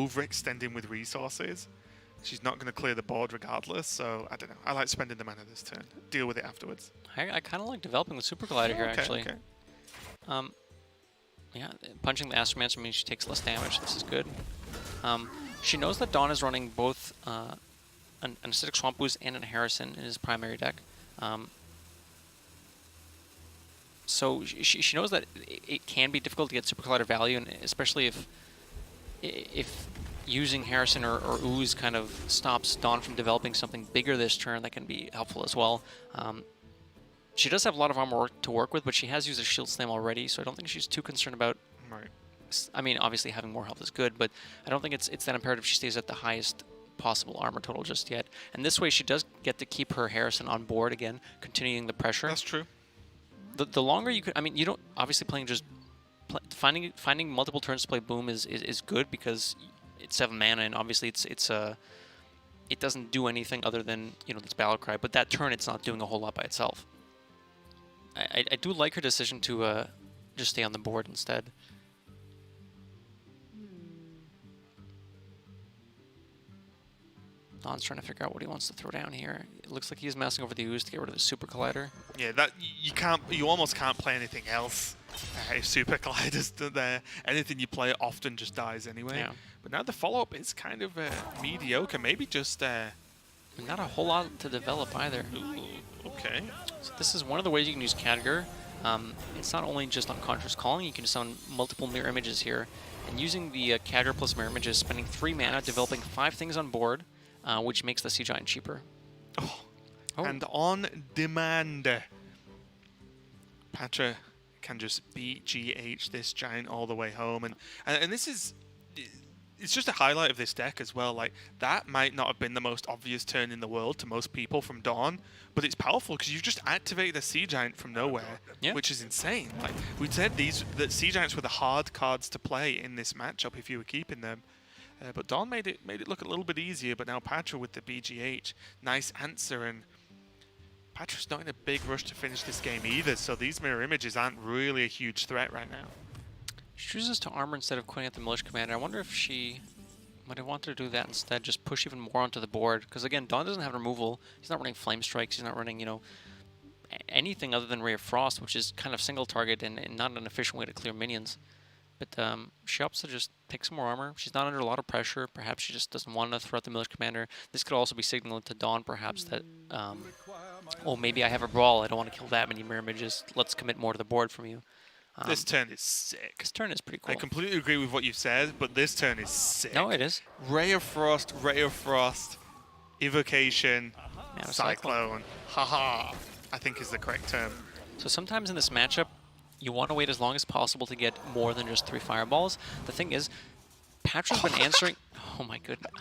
overextending with resources. She's not going to clear the board regardless, so I don't know. I like spending the mana this turn. Deal with it afterwards. I kind of like developing the Super Collider here, actually. Okay. Yeah, punching the Astromancer means she takes less damage. This is good. She knows that Dawn is running both an Acidic Swamp Ooze and an Harrison in his primary deck. So she knows that it can be difficult to get Super Collider value, and especially if using Harrison or Ooze kind of stops Dawn from developing something bigger this turn, that can be helpful as well. She does have a lot of armor to work with, but she has used a Shield Slam already, so I don't think she's too concerned about... Right. I mean, obviously having more health is good, but I don't think it's that imperative she stays at the highest possible armor total just yet. And this way she does get to keep her Harrison on board again, continuing the pressure. That's true. The longer you could... I mean, you don't... Obviously playing just... Finding multiple turns to play Boom is good because it's 7 mana, and obviously it doesn't do anything other than, you know, this Battle Cry, but that turn it's not doing a whole lot by itself. I do like her decision to just stay on the board instead. Don's trying to figure out what he wants to throw down here. It looks like he's messing over the Ooze to get rid of the Super Collider. Yeah, that you almost can't play anything else if Super Collider's there. Anything you play often just dies anyway. Yeah. But now the follow-up is kind of mediocre. Maybe just... Not a whole lot to develop either. Ooh, okay. So this is one of the ways you can use Khadgar. It's not only just Unconscious Calling, you can summon multiple mirror images here. And using the Khadgar plus mirror images, spending 3 mana, developing 5 things on board, which makes the Sea Giant cheaper. Oh. And on demand, Patra can just BGH this Giant all the way home. And this is... It's just a highlight of this deck as well. Like, that might not have been the most obvious turn in the world to most people from Dawn, but it's powerful because you've just activated a Sea Giant from nowhere, which is insane. Like, we said that Sea Giants were the hard cards to play in this matchup if you were keeping them. But Dawn made it look a little bit easier, but now Patra with the BGH, nice answer, and Patra's not in a big rush to finish this game either, so these mirror images aren't really a huge threat right now. She chooses to armor instead of quitting at the Militia Commander. I wonder if she might have wanted to do that instead, just push even more onto the board. Because again, Dawn doesn't have removal. He's not running Flame Strikes. He's not running, you know, anything other than Ray of Frost, which is kind of single target and not an efficient way to clear minions. But she opts to just take some more armor. She's not under a lot of pressure. Perhaps she just doesn't want to throw out the Militia Commander. This could also be signaling to Dawn, perhaps, that, oh, maybe I have a Brawl. I don't want to kill that many mirror images. Let's commit more to the board from you. This turn is sick. This turn is pretty cool. I completely agree with what you've said, but this turn is sick. No, it is. Ray of Frost, Evocation, Cyclone. Haha, I think is the correct term. So sometimes in this matchup, you want to wait as long as possible to get more than just 3 fireballs. The thing is, Patra's been answering... Oh my goodness.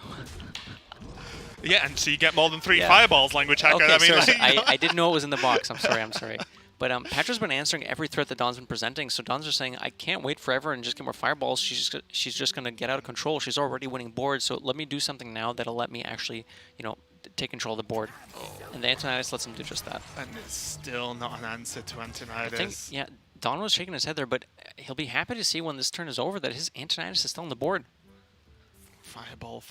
Yeah, and so you get more than 3 fireballs, Language Hacker. Okay, I mean, sorry, I didn't know it was in the box. I'm sorry. But Patra's been answering every threat that Dawn's been presenting, so Dawn's just saying, I can't wait forever and just get more fireballs. She's just going to get out of control. She's already winning boards, so let me do something now that'll let me actually, you know, take control of the board. And the Antonidas lets him do just that. And it's still not an answer to Antonidas. I think, yeah, Dawn was shaking his head there, but he'll be happy to see when this turn is over that his Antonidas is still on the board. Fireball,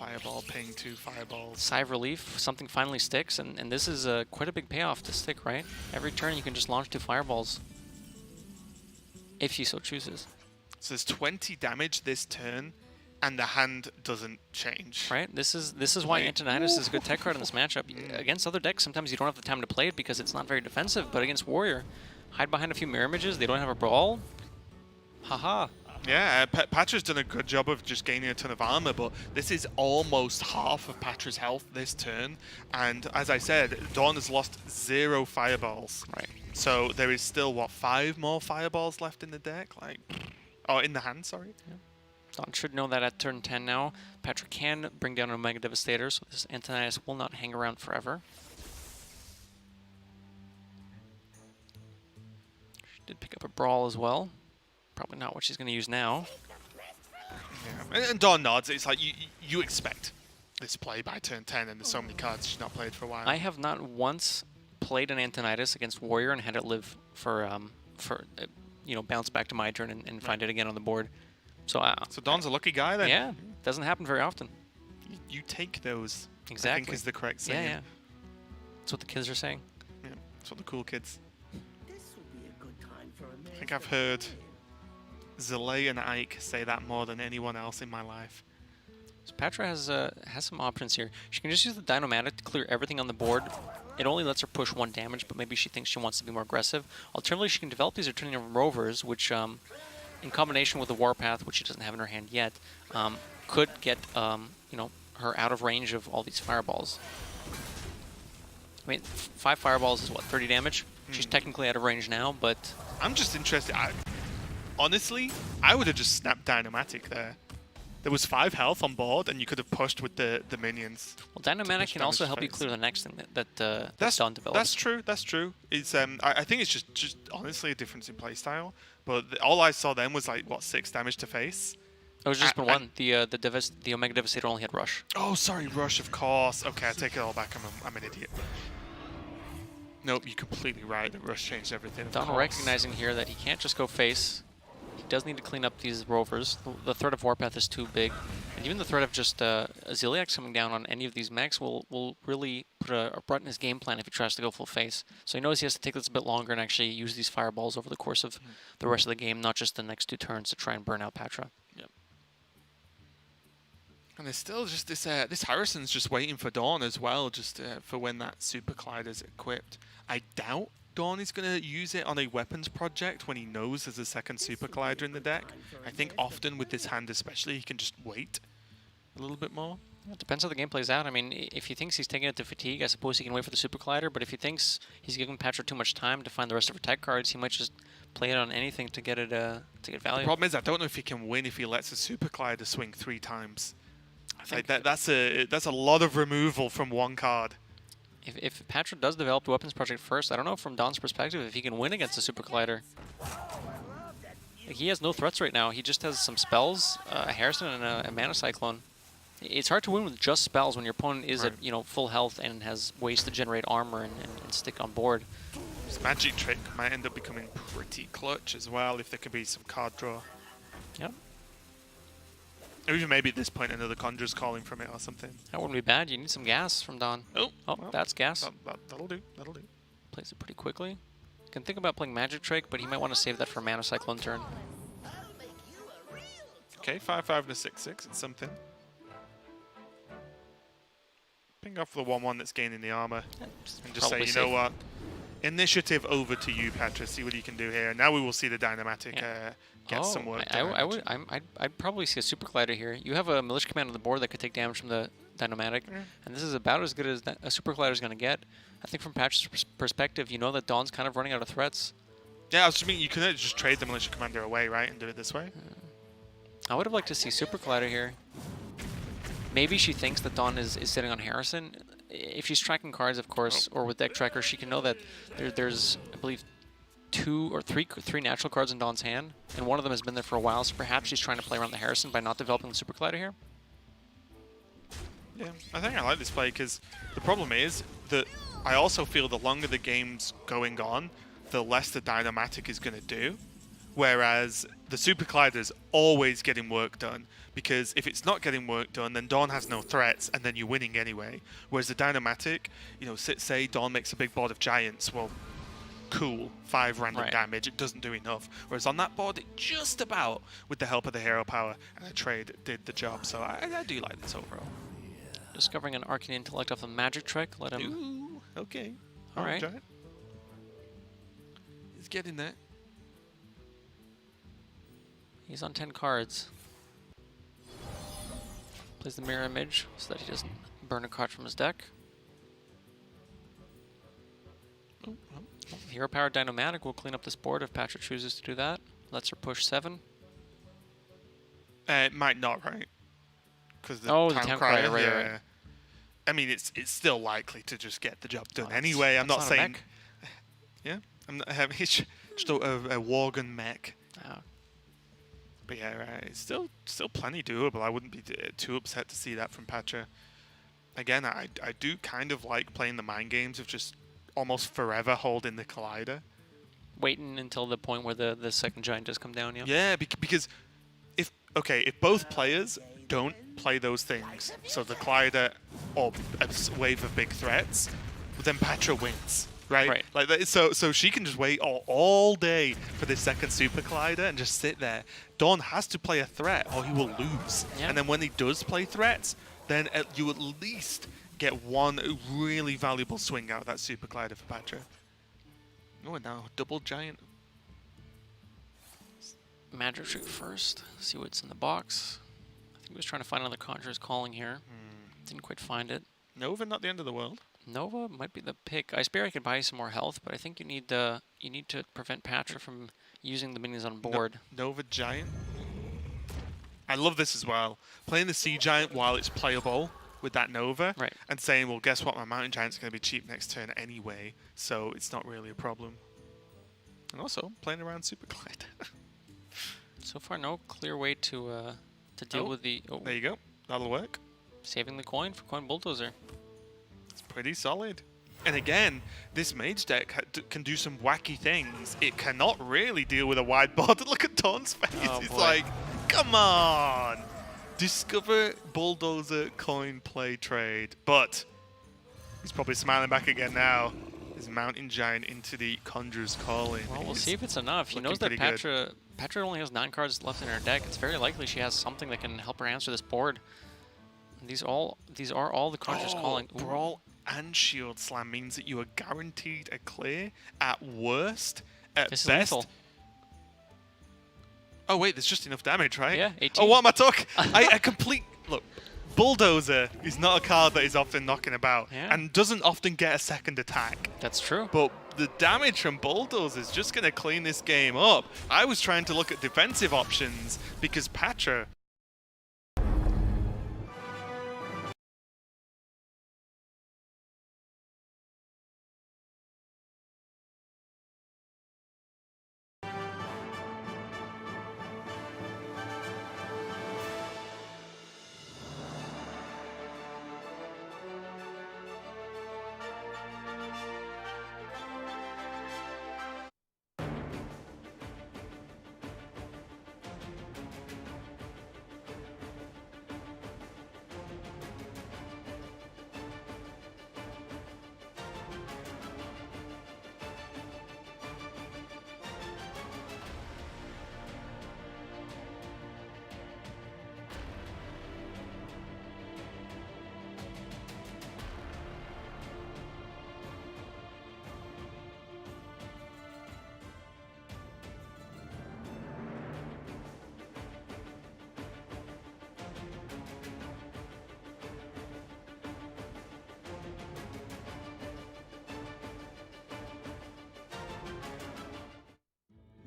ping 2 fireballs. Sigh of relief, something finally sticks, and this is quite a big payoff to stick, right? Every turn you can just launch 2 fireballs, if she so chooses. So there's 20 damage this turn, and the hand doesn't change. Right? This is why Antonidas is a good tech card in this matchup. Against other decks, sometimes you don't have the time to play it because it's not very defensive, but against Warrior, hide behind a few mirror images, they don't have a Brawl. Haha. Yeah, Patra's done a good job of just gaining a ton of armor, but this is almost half of Patra's health this turn. And as I said, Dawn has lost 0 fireballs. Right. So there is still, what, 5 more fireballs left in the deck? Like, oh, in the hand, sorry. Yeah. Dawn should know that at turn 10 now, Patra can bring down an Omega Devastator, so this Antonidas will not hang around forever. She did pick up a Brawl as well. Probably not what she's going to use now. Yeah. And Dawn nods. It's like you expect this play by turn 10, and there's so many cards she's not played for a while. I have not once played an Antonidas against Warrior and had it live for you know, bounce back to my turn and find it again on the board. So So Don's a lucky guy then. yeah, doesn't happen very often. You take those. Exactly. I think is the correct saying. Yeah. That's what the kids are saying. Yeah, that's what the cool kids. This would be a good time for a man I think I've heard Zalay and Ike say that more than anyone else in my life. So Patra has some options here. She can just use the Dynomatic to clear everything on the board. It only lets her push 1 damage, but maybe she thinks she wants to be more aggressive. Alternatively, she can develop these Eternium Rovers, which, in combination with the Warpath, which she doesn't have in her hand yet, could get her out of range of all these fireballs. I mean, 5 fireballs is what, 30 damage? She's technically out of range now, but I'm just interested. Honestly, I would have just snapped Dynomatic there. There was 5 health on board, and you could have pushed with the minions. well, Dynomatic can also help you clear the next thing that Dawn develops. That's true. That's true. It's I think it's just honestly a difference in playstyle. But all I saw then was like what 6 damage to face. It was just been 1. The Omega Devastator only had Rush. Oh, sorry, Rush, of course. Okay, I take it all back. I'm an idiot. Nope, you're completely right. The Rush changed everything. Dawn recognizing here that he can't just go face. He does need to clean up these rovers. The threat of Warpath is too big. And even the threat of just Aziliax coming down on any of these mechs will really put a brunt in his game plan if he tries to go full face. So he knows he has to take this a bit longer and actually use these fireballs over the course of the rest of the game, not just the next 2 turns to try and burn out Patra. Yep. And there's still just this Harrison's just waiting for Dawn as well, just for when that Super Collider's equipped. I doubt Dawn is going to use it on a weapons project when he knows there's a second Super Collider in the deck. I think often with this hand especially, he can just wait a little bit more. It depends how the game plays out. I mean, if he thinks he's taking it to fatigue, I suppose he can wait for the Super Collider, but if he thinks he's giving Patra too much time to find the rest of her tech cards, he might just play it on anything to get it to get value. The problem is I don't know if he can win if he lets a Super Collider swing 3 times. I think that's a lot of removal from 1 card. If Patra does develop the weapons project first, I don't know from Don's perspective if he can win against the Super Collider. Like, he has no threats right now. He just has some spells, a Harrison and a Mana Cyclone. It's hard to win with just spells when your opponent is at full health and has ways to generate armor and stick on board. This Magic Trick might end up becoming pretty clutch as well if there could be some card draw. Yep. Or even maybe at this point another Conjurer's calling from it or something. That wouldn't be bad. You need some gas from Don. Oh, well, that's gas. That'll do. That'll do. Plays it pretty quickly. Can think about playing Magic Trick, but he might want to save that for Mana Cyclone turn. Okay, 5/5 and a 6/6. It's something. Ping off the 1/1 that's gaining the armor, and just say, you know what, initiative over to you, Patra. See what you can do here. Now we will see the Dynomatic get some work. I'd probably see a Super Collider here. You have a Militia Command on the board that could take damage from the Dynomatic, and this is about as good as a Super Collider is going to get. I think from Patra's perspective, you know that Dawn's kind of running out of threats. Yeah, I was just meaning you could just trade the Militia Commander away, right, and do it this way. I would have liked to see Super Collider here. Maybe she thinks that Dawn is sitting on Harrison. If she's tracking cards, of course, or with Deck Tracker, she can know that there's, I believe, 2 or 3 natural cards in Dawn's hand, and one of them has been there for a while, so perhaps she's trying to play around the Harrison by not developing the Super Collider here. Yeah, I think I like this play because the problem is that I also feel the longer the game's going on, the less the Dynomatic is going to do. Whereas the Super Collider is always getting work done, because if it's not getting work done, then Dawn has no threats, and then you're winning anyway. Whereas the Dynomatic, you know, say Dawn makes a big board of Giants, well, cool, 5 random damage, it doesn't do enough. Whereas on that board, it just about, with the help of the Hero Power and a trade, did the job. So I do like this overall. Discovering an Arcane Intellect off the Magic Trick, let him... Ooh, okay. Alright. He's getting there. He's on 10 cards. Plays the Mirror Image so that he doesn't burn a card from his deck. Hero Power Dynomatic will clean up this board if Patra chooses to do that. Lets her push 7. It might not, right? Because the Town Crier, right. I mean, it's still likely to just get the job done anyway. I'm not saying... Yeah, I'm not having... It's just a Worgen mech. Oh. But yeah, it's still plenty doable. I wouldn't be too upset to see that from Patra. Again, I do kind of like playing the mind games of just almost forever holding the Collider. Waiting until the point where the second giant does come down, yeah? Yeah, because if okay, if both players don't play those things, so the Collider or a wave of big threats, then Patra wins, right? Right. Like that, so she can just wait all day for this second Super Collider and just sit there. Dawn has to play a threat or he will lose. Yeah. And then when he does play threats, then you at least get one really valuable swing out of that Super Collider for Patra. Oh, and now double giant. Magic Trick first. See what's in the box. I think he was trying to find another Conjurer's Calling here. Didn't quite find it. Nova, not the end of the world. Nova might be the pick. I Spear I could buy you some more health, but I think you need to prevent Patra from using the minions on board. Nova Giant. I love this as well. Playing the Sea Giant while it's playable with that Nova, Right. and saying, well, guess what? My Mountain Giant's going to be cheap next turn anyway, so it's not really a problem. And also, playing around Super Glide. So far, no clear way to deal with the There you go. That'll work. saving the coin for Coin Bulldozer. It's pretty solid. And again, this mage deck can do some wacky things. It cannot really deal with a wide board. Look at Dawn's face. Oh, It's boy. like, come on. Discover Bulldozer coin play trade. But he's probably smiling back again now. His Mountain Giant into the Conjurer's Calling. Well, we'll He's see if it's enough. He looking knows that pretty good. Patra only has 9 cards left in her deck. It's very likely she has something that can help her answer this board. And these are all the Conjurer's Calling. Ooh. Brawl and Shield Slam means that you are guaranteed a clear at worst. At This is best. lethal. Oh wait, there's just enough damage, right? Yeah, 18. Oh, what am I talking? I complete look. Bulldozer is not a card that is often knocking about Yeah. and doesn't often get a second attack. That's true. But the damage from Bulldozer is just going to clean this game up. I was trying to look at defensive options because Patra.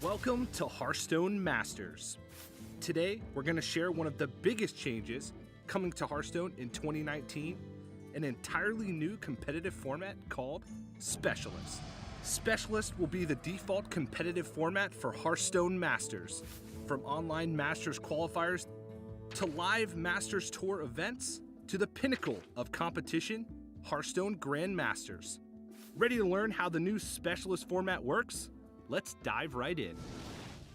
Welcome to Hearthstone Masters. Today, we're going to share one of the biggest changes coming to Hearthstone in 2019, an entirely new competitive format called Specialist. Specialist will be the default competitive format for Hearthstone Masters. From online Masters qualifiers to live Masters Tour events to the pinnacle of competition, Hearthstone Grandmasters. Ready to learn how the new Specialist format works? Let's dive right in.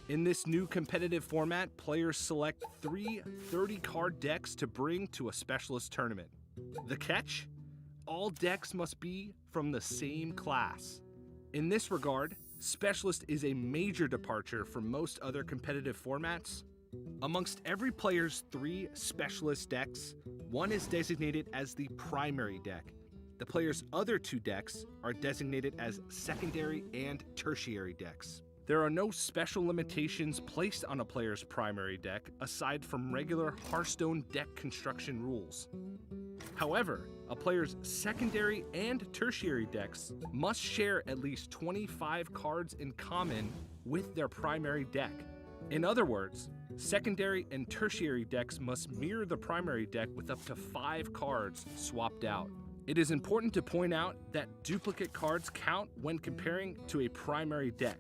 In this new competitive format, players select 3 30-card decks to bring to a Specialist tournament. The catch? All decks must be from the same class. In this regard, Specialist is a major departure from most other competitive formats. Amongst every player's 3 Specialist decks, one is designated as the primary deck. The player's other 2 decks are designated as secondary and tertiary decks. There are no special limitations placed on a player's primary deck aside from regular Hearthstone deck construction rules. However, a player's secondary and tertiary decks must share at least 25 cards in common with their primary deck. In other words, secondary and tertiary decks must mirror the primary deck with up to 5 cards swapped out. It is important to point out that duplicate cards count when comparing to a primary deck.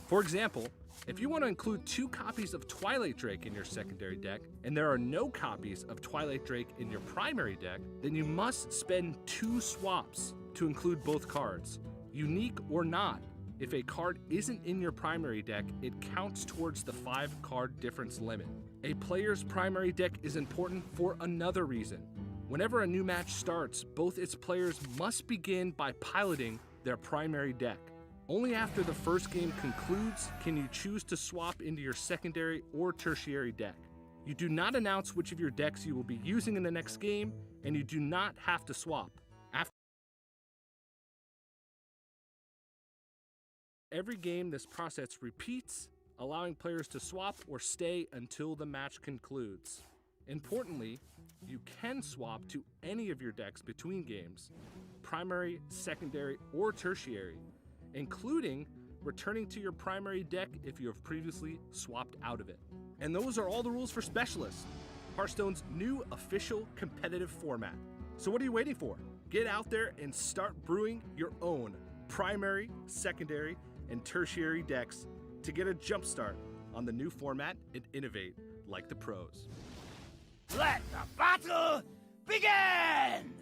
For example, if you want to include 2 copies of Twilight Drake in your secondary deck, and there are no copies of Twilight Drake in your primary deck, then you must spend 2 swaps to include both cards. Unique or not, if a card isn't in your primary deck, it counts towards the 5-card difference limit. A player's primary deck is important for another reason. Whenever a new match starts, both its players must begin by piloting their primary deck. Only after the first game concludes can you choose to swap into your secondary or tertiary deck. You do not announce which of your decks you will be using in the next game, and you do not have to swap. After every game, this process repeats, allowing players to swap or stay until the match concludes. Importantly, you can swap to any of your decks between games, primary, secondary, or tertiary, including returning to your primary deck if you have previously swapped out of it. And those are all the rules for Specialists, Hearthstone's new official competitive format. So what are you waiting for? Get out there and start brewing your own primary, secondary, and tertiary decks to get a jump start on the new format and innovate like the pros. Let the battle begin!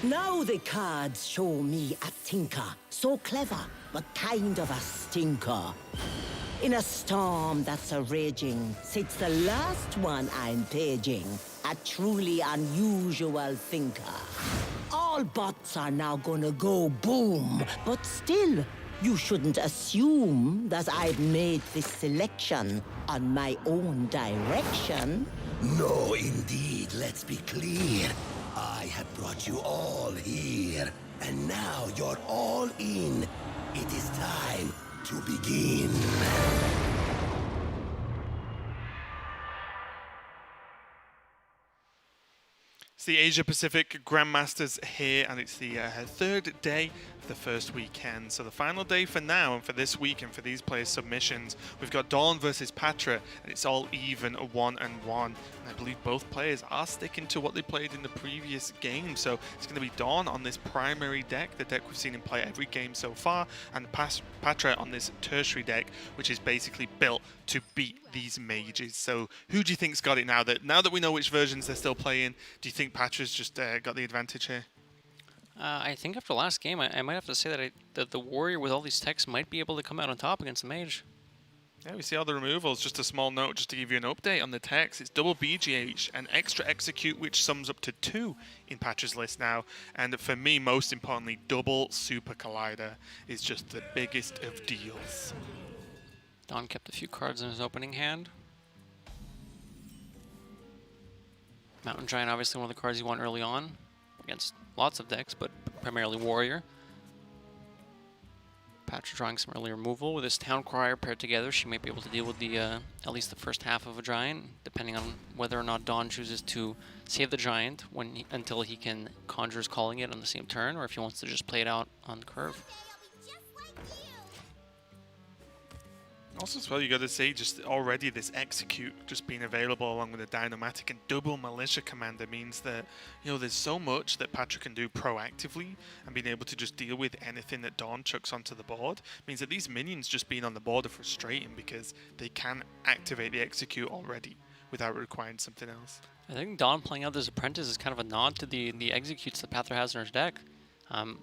Now the cards show me a tinker, so clever, but kind of a stinker. In a storm that's a raging, sits the last one I'm paging, a truly unusual thinker. All bots are now gonna go boom, but still, you shouldn't assume that I've made this selection on my own direction. No, indeed, let's be clear. I have brought you all here, and now you're all in. It is time to begin. It's the Asia Pacific Grandmasters here, and it's the third day of the first weekend. So the final day for now, and for this week, and for these players' submissions, we've got Dawn versus Patra, and it's all even 1-1. And I believe both players are sticking to what they played in the previous game. So it's going to be Dawn on this primary deck, the deck we've seen him play every game so far, and Patra on this tertiary deck, which is basically built to beat these mages. So who do you think's got it now that we know which versions they're still playing? Do you think Patra's just got the advantage here? I think after last game, I might have to say that the warrior with all these techs might be able to come out on top against the mage. Yeah, we see all the removals. Just a small note, just to give you an update on the text. It's double BGH and extra execute, which sums up to 2 in Patra's list now. And for me, most importantly, double super collider is just the biggest of deals. Don kept a few cards in his opening hand. Mountain Giant, obviously one of the cards you want early on against lots of decks, but primarily warrior. Patra drawing some early removal. With this Town Crier paired together, she might be able to deal with the at least the first half of a Giant, depending on whether or not Don chooses to save the Giant until he can Conjurer's Calling it on the same turn, or if he wants to just play it out on the curve. Also, as well, you got to say, just already this execute just being available along with the Dynomatic and double Militia Commander means that, you know, there's so much that Patra can do proactively, and being able to just deal with anything that Dawn chucks onto the board means that these minions just being on the board are frustrating because they can activate the execute already without requiring something else. I think Dawn playing out this Apprentice is kind of a nod to the executes that Patra has in her deck.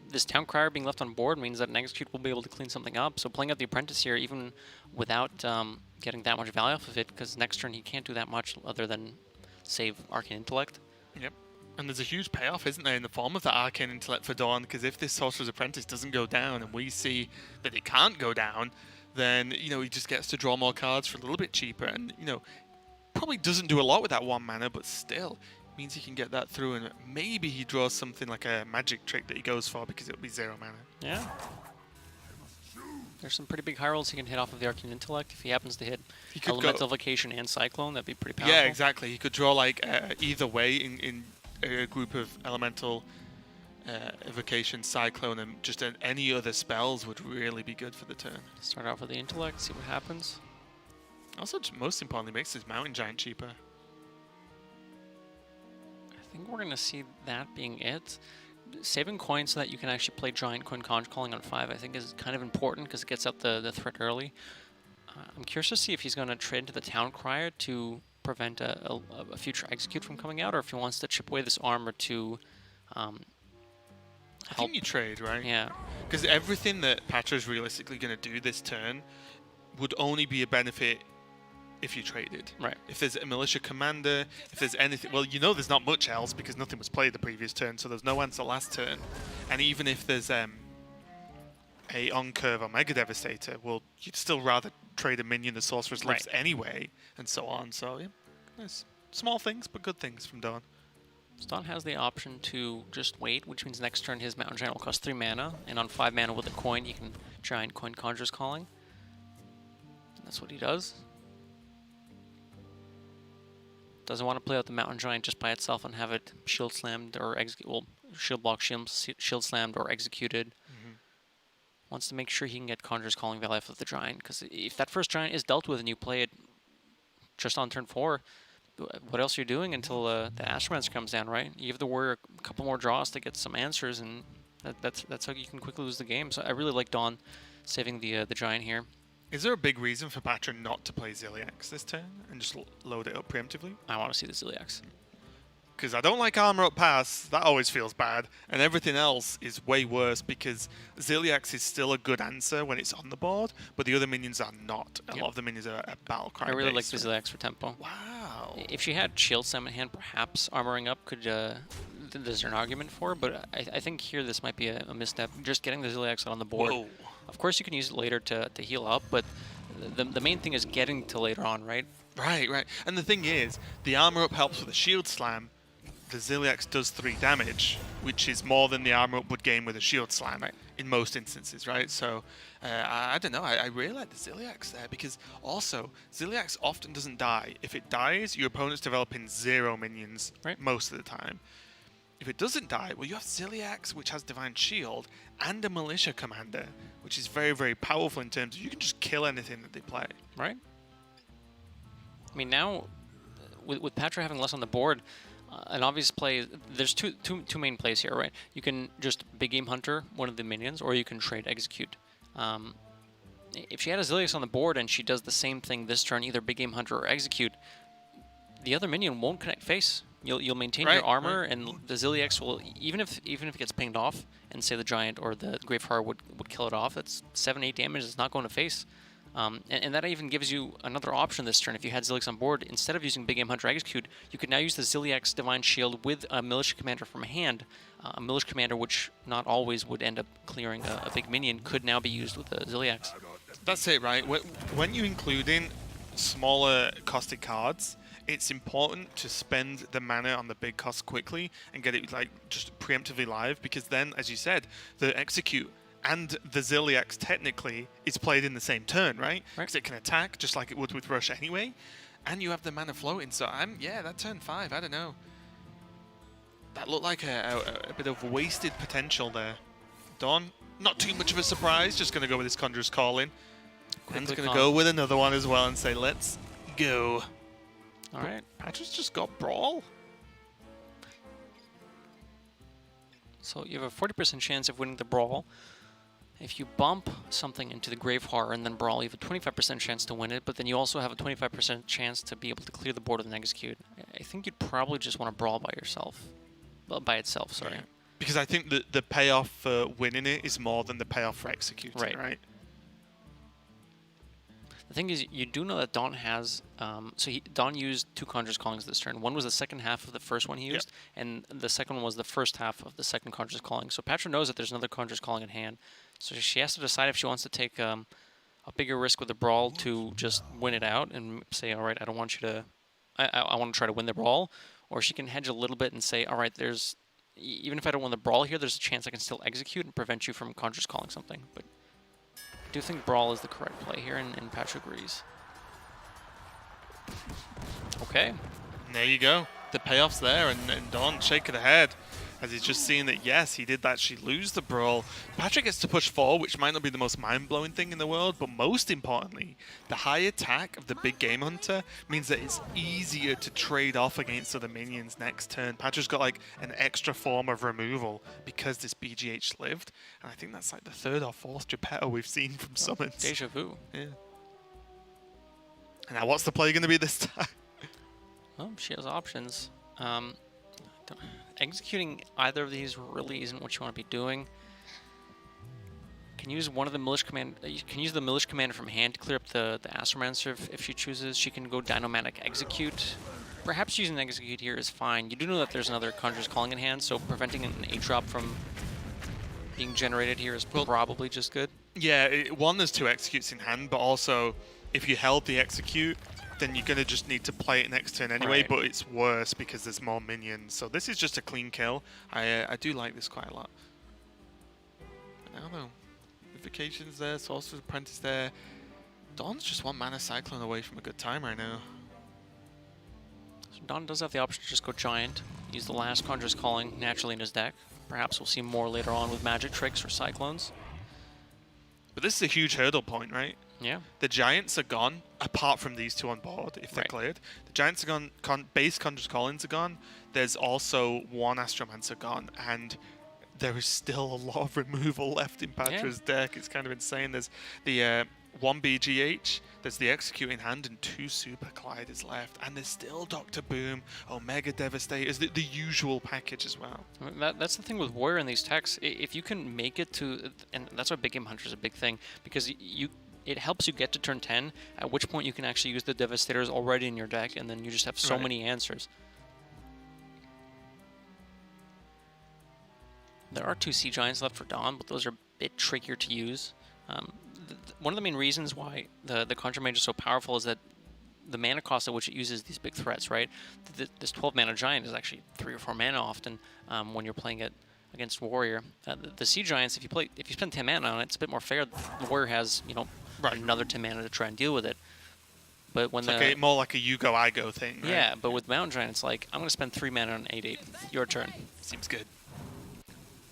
This Town Crier being left on board means that an execute will be able to clean something up. So playing out the Apprentice here, even without getting that much value off of it, because next turn he can't do that much other than save Arcane Intellect. Yep. And there's a huge payoff, isn't there, in the form of that Arcane Intellect for Dawn, because if this Sorcerer's Apprentice doesn't go down, and we see that it can't go down, then, you know, he just gets to draw more cards for a little bit cheaper, and, you know, probably doesn't do a lot with that 1 mana, but still means he can get that through, and maybe he draws something like a magic trick that he goes for because it'll be 0 mana. Yeah. There's some pretty big high rolls he can hit off of the Arcane Intellect. If he happens to hit Elemental Evocation and Cyclone, that'd be pretty powerful. Yeah, exactly. He could draw like either way in a group of Elemental Evocation, Cyclone, and just any other spells would really be good for the turn. Start off with the Intellect, see what happens. Also, just most importantly, makes his Mountain Giant cheaper. I think we're going to see that being it. Saving coins so that you can actually play Giant Coin Conjure Calling on 5 I think is kind of important because it gets out the threat early. I'm curious to see if he's going to trade into the Town Crier to prevent a future execute from coming out, or if he wants to chip away this armor to I think you trade, right? Yeah. Because everything that Patra's realistically going to do this turn would only be a benefit if you traded. Right. If there's a militia commander, if there's anything, well, you know there's not much else because nothing was played the previous turn, so there's no answer last turn. And even if there's a on-curve or Mega Devastator, well, you'd still rather trade a minion the Sorcerer's lives anyway, and so on. So, yeah, nice. Small things, but good things from Dawn. Dawn has the option to just wait, which means next turn his Mountain Giant will cost 3 mana, and on 5 mana with a coin, he can Giant Coin Conjurer's Calling. That's what he does. Doesn't want to play out the Mountain Giant just by itself and have it shield slammed or shield block, shield slammed or executed. Wants to make sure he can get Conjurer's Calling value off of the Giant, because if that first Giant is dealt with and you play it just on turn 4, what else are you doing until the Astromancer comes down, right? You give the Warrior a couple more draws to get some answers, and that's how you can quickly lose the game. So I really like Dawn saving the Giant here. Is there a big reason for Patra not to play Ziliax this turn and just load it up preemptively? I want to see the Ziliax. Because I don't like Armor Up Pass, that always feels bad, and everything else is way worse because Ziliax is still a good answer when it's on the board, but the other minions are not. A lot of the minions are battle cry. I really like the Ziliax for tempo. Wow. If she had Shield Slam in hand, perhaps armoring up could, there's an argument for, but I think here this might be a misstep. Just getting the Ziliax out on the board. Whoa. Of course you can use it later to heal up, but the main thing is getting to later on, right? Right. And the thing is, the Armor Up helps with a Shield Slam. The Ziliax does 3 damage, which is more than the Armor Up would gain with a Shield Slam in most instances, right? So, I don't know, I really like the Ziliax there, because also, Ziliax often doesn't die. If it dies, your opponent's developing 0 minions most of the time. If it doesn't die, well, you have Ziliax, which has Divine Shield, and a Militia Commander, which is very, very powerful in terms of you can just kill anything that they play. Right. I mean, now, with Patra having less on the board, an obvious play, there's two main plays here, right? You can just Big Game Hunter one of the minions, or you can trade Execute. If she had a Ziliax on the board and she does the same thing this turn, either Big Game Hunter or Execute, the other minion won't connect face. You'll maintain your armor, and the Ziliax will, even if it gets pinged off, and say the Giant or the Graveheart would kill it off, that's 7-8 damage. It's not going to face. And that even gives you another option this turn. If you had Ziliax on board, instead of using Big Game Hunter Execute, you could now use the Ziliax Divine Shield with a Militia Commander from hand. A Militia Commander, which not always would end up clearing a big minion, could now be used with the Ziliax. That's it, right? When you include in smaller costed cards, it's important to spend the mana on the big cost quickly and get it like just preemptively live, because then, as you said, the Execute and the Ziliax technically is played in the same turn, right? Because it can attack just like it would with Rush anyway, and you have the mana floating. So that turn 5, I don't know. That looked like a bit of wasted potential there. Dawn, not too much of a surprise, just going to go with his Conjurer's Calling. And going to go with another one as well and say, let's go. All right. Patra's just got Brawl. So you have a 40% chance of winning the Brawl. If you bump something into the Graveheart and then Brawl, you have a 25% chance to win it, but then you also have a 25% chance to be able to clear the board with an Execute. I think you'd probably just want to Brawl by yourself. Well, by itself, sorry. Yeah. Because I think that the payoff for winning it is more than the payoff for executing, right? The thing is, you do know that Dawn has... Dawn used 2 Conjurer's Callings this turn. One was the second half of the first one he used, and the second one was the first half of the second Conjurer's Calling. So Patra knows that there's another Conjurer's Calling in hand. So she has to decide if she wants to take a bigger risk with the Brawl to just win it out and say, all right, I don't want you to... I want to try to win the Brawl. Or she can hedge a little bit and say, all right, even if I don't win the Brawl here, there's a chance I can still Execute and prevent you from Conjurer's Calling something. But I do think Brawl is the correct play here, and Patra agrees. Okay. And there you go. The payoff's there, and Dawn shaking her head as he's just seeing that, yes, he did actually lose the Brawl. Patrick gets to push 4, which might not be the most mind-blowing thing in the world, but most importantly, the high attack of the Big Game Hunter means that it's easier to trade off against other minions next turn. Patrick's got like an extra form of removal because this BGH lived, and I think that's like the 3rd or 4th Geppetto we've seen from summons. Deja vu. Yeah. And now what's the play going to be this time? Well, she has options. Executing either of these really isn't what you want to be doing. can use one of the Militia Command. You can use the Militia Commander from hand to clear up the Astromancer if she chooses. She can go Dinomatic Execute. Perhaps using Execute here is fine. You do know that there's another Conjurer's Calling in hand, so preventing an 8-drop from being generated here is probably just good. Yeah, one, there's 2 executes in hand, but also if you held the execute, then you're going to just need to play it next turn anyway, Right. but it's worse because there's more minions. So this is just a clean kill. I do like this quite a lot. But now though, Invocation's there, Sorcerer's Apprentice there. Dawn's just 1 mana Cyclone away from a good time right now. So Don does have the option to just go Giant, use the last Conjurer's Calling naturally in his deck. Perhaps we'll see more later on with Magic Tricks or Cyclones. But this is a huge hurdle point, right? Yeah. The Giants are gone, apart from these 2 on board, if they're Right. cleared. The Giants are gone, base Conjurer's Callings are gone. There's also 1 Astromancer gone, and there is still a lot of removal left in Patra's deck. It's kind of insane. There's the 1 BGH, there's the Execute in hand, and 2 Super Colliders left. And there's still Dr. Boom, Omega Devastators, the usual package as well. I mean, that's the thing with Warrior in these techs. If you can make it to, and that's why Big Game Hunter is a big thing, because it helps you get to turn 10, at which point you can actually use the Devastators already in your deck, and then you just have so Right. many answers. There are 2 Sea Giants left for Dawn, but those are a bit trickier to use. One of the main reasons why the Conjure Mage is so powerful is that the mana cost at which it uses these big threats, right? This 12 mana Giant is actually 3 or 4 mana often when you're playing it against Warrior. The Sea Giants, if you spend 10 mana on it, it's a bit more fair. The Warrior has, another 10 mana to try and deal with it. But when It's more like a you go, I go thing, right? Yeah, but with Mountain Giant, it's like, I'm going to spend 3 mana on 8/8. Your turn. Seems good.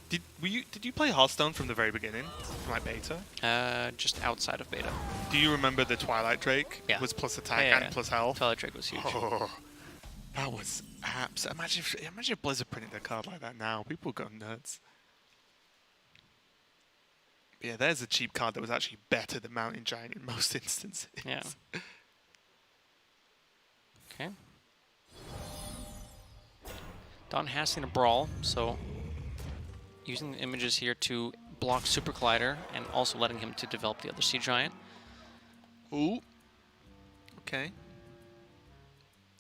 Did you play Hearthstone from the very beginning, from like beta? Just outside of beta. Do you remember the Twilight Drake? Yeah. Was plus attack Yeah, and plus health. Twilight Drake was huge. Oh, that was abs. Imagine if Blizzard printed a card like that now. People would go nuts. But yeah, there's a cheap card that was actually better than Mountain Giant in most instances. Yeah. Okay. Don has seen a brawl, so using the images here to block Super Collider and also letting him to develop the other Sea Giant. Ooh. Okay.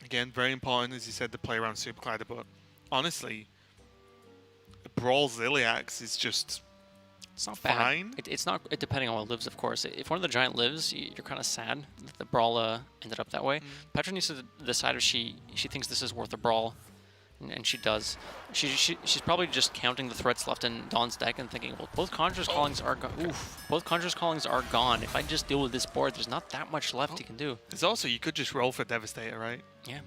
Again, very important, as you said, to play around Super Collider, but honestly, Brawl Ziliax is just It's not fine. bad. It's not, depending on what lives, of course. If one of the Giant lives, you're kind of sad that the Brawl ended up that way. Petra needs to decide if she thinks this is worth a Brawl. And she does. She's probably just counting the threats left in Dawn's deck and thinking, well, both Conjurer's Callings are both Conjurer's Callings are gone. If I just deal with this board, there's not that much left you can do. There's also, you could just roll for Devastator, right? Yeah.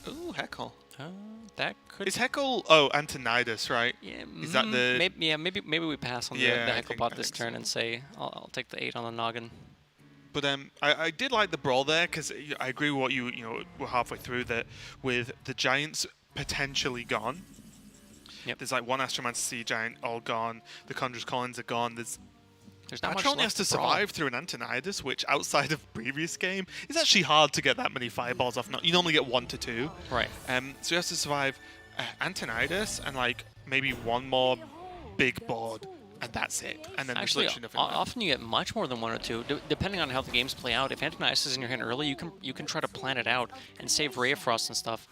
Ooh, Heckle. That could. Is Heckle? Oh, Antonidas, right? Yeah. Is that the? Maybe we pass on Yeah, the I Heckle think- bot I this think turn so. and say I'll take the 8 on the noggin. But I did like the brawl there because I agree with what you were halfway through that with the Giants potentially gone. Yep. There's like 1 Astromancer Sea Giant all gone. The Conjurer's Callings are gone. There's not much Patra only left has to to brawl. survive through an Antonidas, which outside of previous game is actually hard to get that many fireballs off. You normally get 1 to 2. Right. So he has to survive Antonidas and like maybe 1 more big board, and that's it. And then Actually, there's literally nothing left. often you get much more than 1 or 2, depending on how the games play out. If Antonidas is in your hand early, you can try to plan it out and save Ray of Frost and stuff.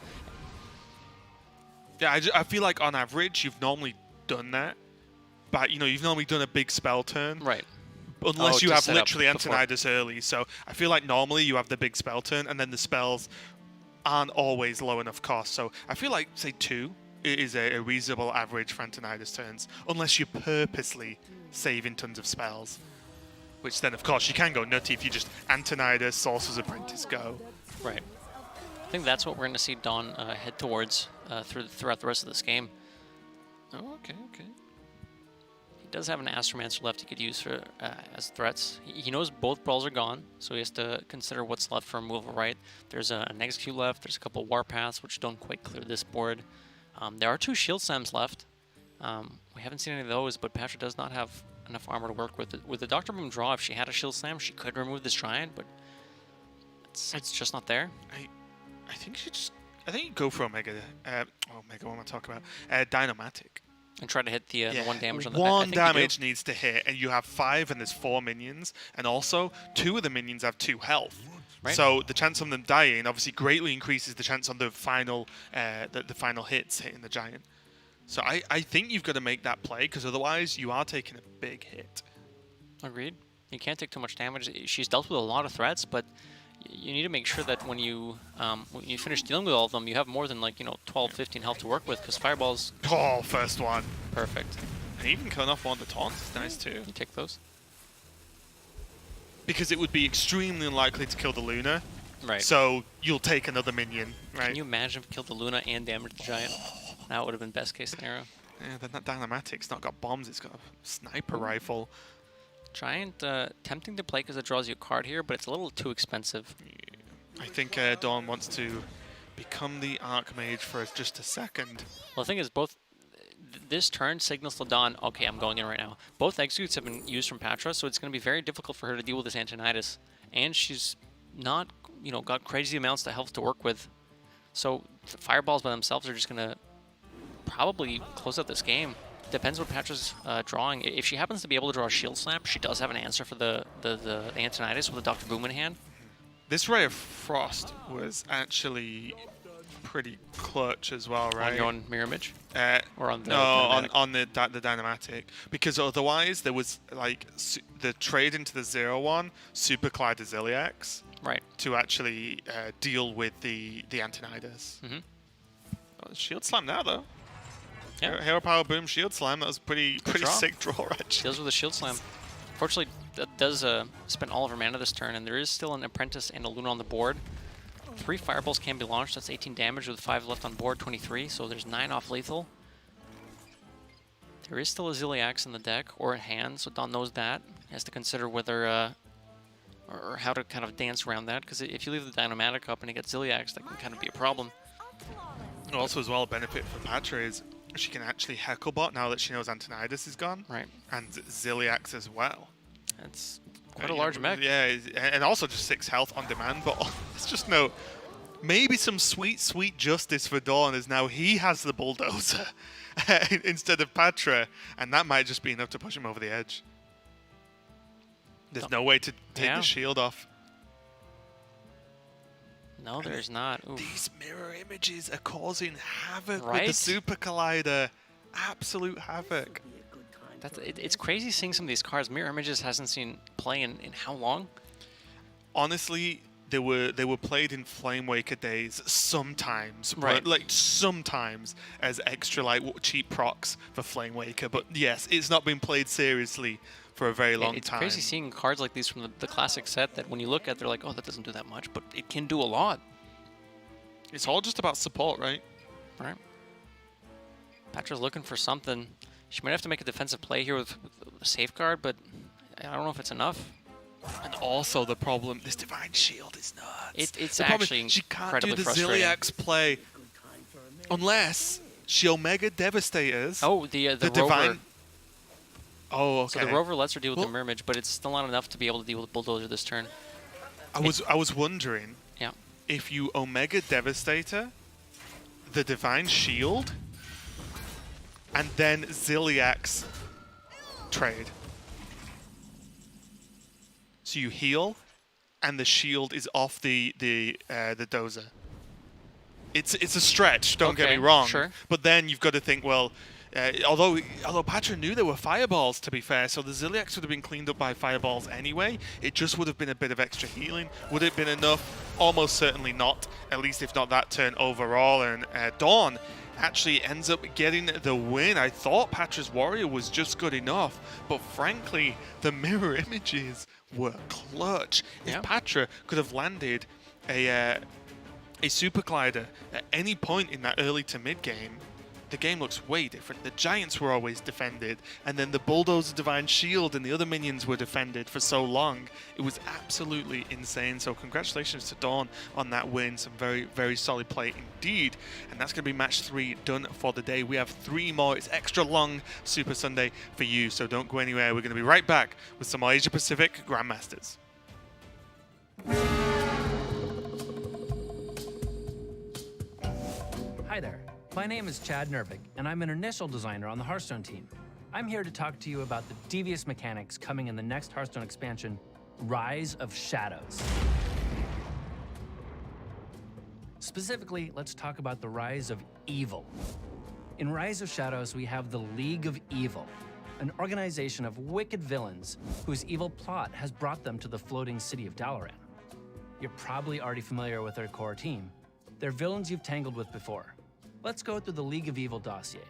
Yeah, I feel like on average you've normally done that, but you've normally done a big spell turn. Right. Unless you to have set up literally before. Antonidas early. So I feel like normally you have the big spell turn, and then the spells aren't always low enough cost. So I feel like, say, 2 is a reasonable average for Antonidas turns, unless you're purposely saving tons of spells. Which then, of course, you can go nutty if you just Antonidas, Sorcerer's Apprentice, go. Right. I think that's what we're going to see Dawn head towards throughout the rest of this game. Oh, okay. He does have an Astromancer left he could use for as threats. He knows both Brawls are gone, so he has to consider what's left for removal, right? There's an Execute left, there's a couple Warpaths, which don't quite clear this board. There are 2 Shield Slams left. We haven't seen any of those, but Patra does not have enough armor to work with. With the Dr. Boom draw, if she had a Shield Slam, she could remove this Giant, but it's just not there. I think you go for Omega. Omega, what am I talking about? Dynomatic. And try to hit the 1 damage on the one I think you do. damage needs to hit, and you have 5, and there's 4 minions, and also 2 of the minions have 2 health. Right. So the chance on them dying obviously greatly increases the chance on the final the final hits hitting the giant. So I think you've got to make that play, because otherwise you are taking a big hit. Agreed. You can't take too much damage. She's dealt with a lot of threats, but you need to make sure that when you finish dealing with all of them, you have more than 12, 15 health to work with, because fireballs. Oh, first one. Perfect. And even killing off one of the taunts is nice too. You take those. Because it would be extremely unlikely to kill the Luna. Right. So you'll take another minion, right? Can you imagine if we killed the Luna and damaged the giant? That would have been best case scenario. Yeah, that Dynamatic's not got bombs, it's got a sniper rifle. Giant, tempting to play because it draws you a card here, but it's a little too expensive. I think Dawn wants to become the Archmage for just a second. Well, the thing is, this turn signals to Dawn, okay, I'm going in right now. Both executes have been used from Patra, so it's going to be very difficult for her to deal with this Antonidas. And she's not, got crazy amounts of health to work with. So fireballs by themselves are just going to probably close out this game. Depends what Patra's drawing. If she happens to be able to draw a Shield Slap, she does have an answer for the Antonidas with a Dr. Boom in hand. This Ray of Frost was actually pretty clutch as well, right? On your own mirror image? Or on the no, Dynamatic? on the Dynamatic. Because otherwise there was the trade into the 0-1 Super Clyde Ziliax Right. to actually deal with the Antonidas. Mm-hmm. Oh, Shield Slam now though. Yeah. Hero Power Boom Shield Slam. That was pretty draw. sick draw actually. Deals with a Shield Slam. Fortunately, that does spend all of her mana this turn, and there is still an Apprentice and a Luna on the board. 3 Fireballs can be launched. That's 18 damage with 5 left on board, 23. So there's 9 off lethal. There is still a Ziliax in the deck or in hand, so Dawn knows that. He has to consider whether or how to kind of dance around that, because if you leave the Dynamatic up and you get Ziliax, that can kind of be a problem. Also, as well, a benefit for Patra is she can actually Hecklebot now that she knows Antonidas is gone. Right. And Ziliax as well. That's quite a large mech. Yeah, and also just 6 health on demand, but it's just no... Maybe some sweet, sweet justice for Dawn is now he has the Bulldozer instead of Patra, and that might just be enough to push him over the edge. There's no way to take the shield off. No, there's not. Ooh. These mirror images are causing havoc Right? with the Super Collider. Absolute havoc. It's crazy seeing some of these cards. Mirror Images hasn't seen play in how long? Honestly, they were played in Flamewaker days sometimes, Right? Like sometimes as extra cheap procs for Flamewaker. But yes, it's not been played seriously for a very long It's time. crazy seeing cards like these from the classic set that when you look at, they're like, oh, that doesn't do that much, but it can do a lot. It's all just about support, right? Right. Patra's looking for something. She might have to make a defensive play here with a safeguard, but I don't know if it's enough. And also the problem, this Divine Shield is nuts. It's the problem actually is she can't do incredibly the frustrating. Ziliax play unless she Omega Devastators. Oh, the Rover. Divine. Oh, okay. So the Rover lets her deal with the Mirror Image, but it's still not enough to be able to deal with Bulldozer this turn. I was wondering Yeah. if you Omega Devastator, the Divine Shield, and then Ziliax trade. So you heal, and the shield is off the dozer. It's a stretch. Don't get me Okay, wrong. sure. But then you've got to think, well, although Patra knew there were fireballs, to be fair, so the Ziliax would have been cleaned up by fireballs anyway. It just would have been a bit of extra healing. Would it have been enough? Almost certainly not. At least if not that turn overall. And Dawn actually ends up getting the win. I thought Patra's Warrior was just good enough, but frankly, the mirror images were clutch. Yeah. If Patra could have landed a Super Collider at any point in that early to mid game, the game looks way different. The Giants were always defended, and then the Bulldozer Divine Shield and the other minions were defended for so long. It was absolutely insane. So congratulations to Dawn on that win. Some very, very solid play indeed. And that's going to be match 3 done for the day. We have 3 more. It's extra long Super Sunday for you, so don't go anywhere. We're going to be right back with some more Asia Pacific Grandmasters. Hi there. My name is Chad Nervig, and I'm an initial designer on the Hearthstone team. I'm here to talk to you about the devious mechanics coming in the next Hearthstone expansion, Rise of Shadows. Specifically, let's talk about the Rise of Evil. In Rise of Shadows, we have the League of Evil, an organization of wicked villains whose evil plot has brought them to the floating city of Dalaran. You're probably already familiar with their core team. They're villains you've tangled with before. Let's go through the League of Evil dossier.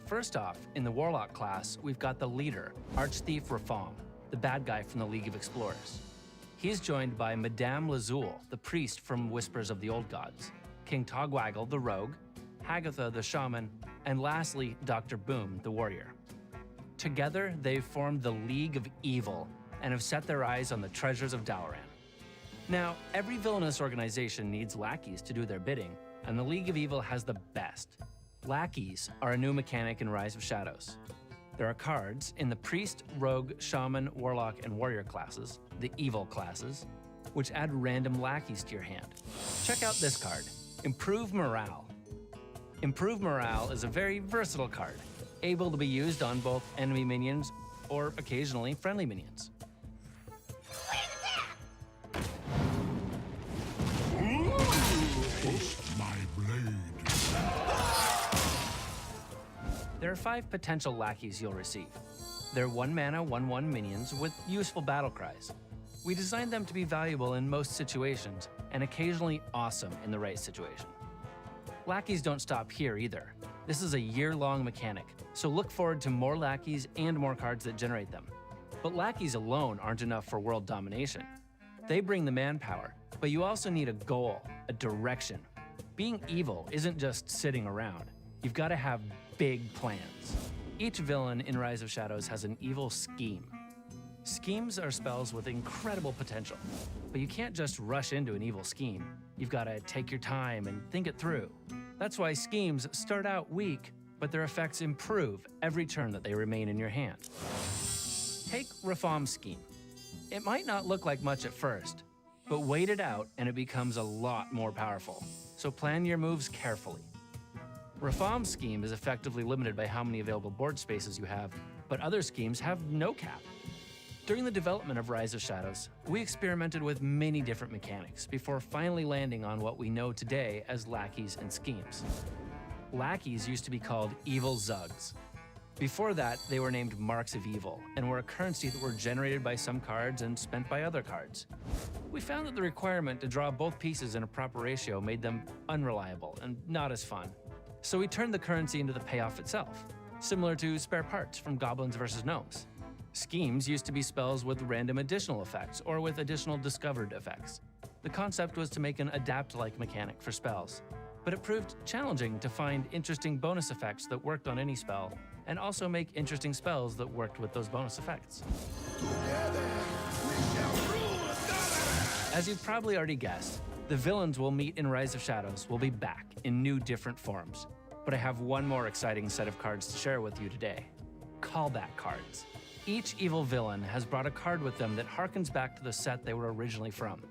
First off, in the Warlock class, we've got the leader, Archthief Rafaam, the bad guy from the League of Explorers. He's joined by Madame Lazul, the priest from Whispers of the Old Gods, King Togwaggle, the rogue, Hagatha, the shaman, and lastly, Dr. Boom, the warrior. Together, they've formed the League of Evil and have set their eyes on the treasures of Dalaran. Now, every villainous organization needs lackeys to do their bidding, and the League of Evil has the best. Lackeys are a new mechanic in Rise of Shadows. There are cards in the Priest, Rogue, Shaman, Warlock, and Warrior classes, the Evil classes, which add random lackeys to your hand. Check out this card, Improve Morale. Improve Morale is a very versatile card, able to be used on both enemy minions or occasionally friendly minions. There are 5 potential lackeys you'll receive. They're 1 mana, 1/1 minions with useful battle cries. We designed them to be valuable in most situations and occasionally awesome in the right situation. Lackeys don't stop here either. This is a year-long mechanic, so look forward to more lackeys and more cards that generate them. But lackeys alone aren't enough for world domination. They bring the manpower, but you also need a goal, a direction. Being evil isn't just sitting around. You've got to have big plans. Each villain in Rise of Shadows has an evil scheme. Schemes are spells with incredible potential, but you can't just rush into an evil scheme. You've got to take your time and think it through. That's why schemes start out weak, but their effects improve every turn that they remain in your hand. Take Rafaam's scheme. It might not look like much at first, but wait it out and it becomes a lot more powerful. So plan your moves carefully. Rafaam's scheme is effectively limited by how many available board spaces you have, but other schemes have no cap. During the development of Rise of Shadows, we experimented with many different mechanics before finally landing on what we know today as lackeys and schemes. Lackeys used to be called Evil Zugs. Before that, they were named Marks of Evil and were a currency that were generated by some cards and spent by other cards. We found that the requirement to draw both pieces in a proper ratio made them unreliable and not as fun. So we turned the currency into the payoff itself, similar to spare parts from Goblins vs. Gnomes. Schemes used to be spells with random additional effects or with additional discovered effects. The concept was to make an adapt-like mechanic for spells, but it proved challenging to find interesting bonus effects that worked on any spell, and also make interesting spells that worked with those bonus effects. As you've probably already guessed, the villains we'll meet in Rise of Shadows will be back in new different forms. But I have one more exciting set of cards to share with you today. Callback cards. Each evil villain has brought a card with them that harkens back to the set they were originally from.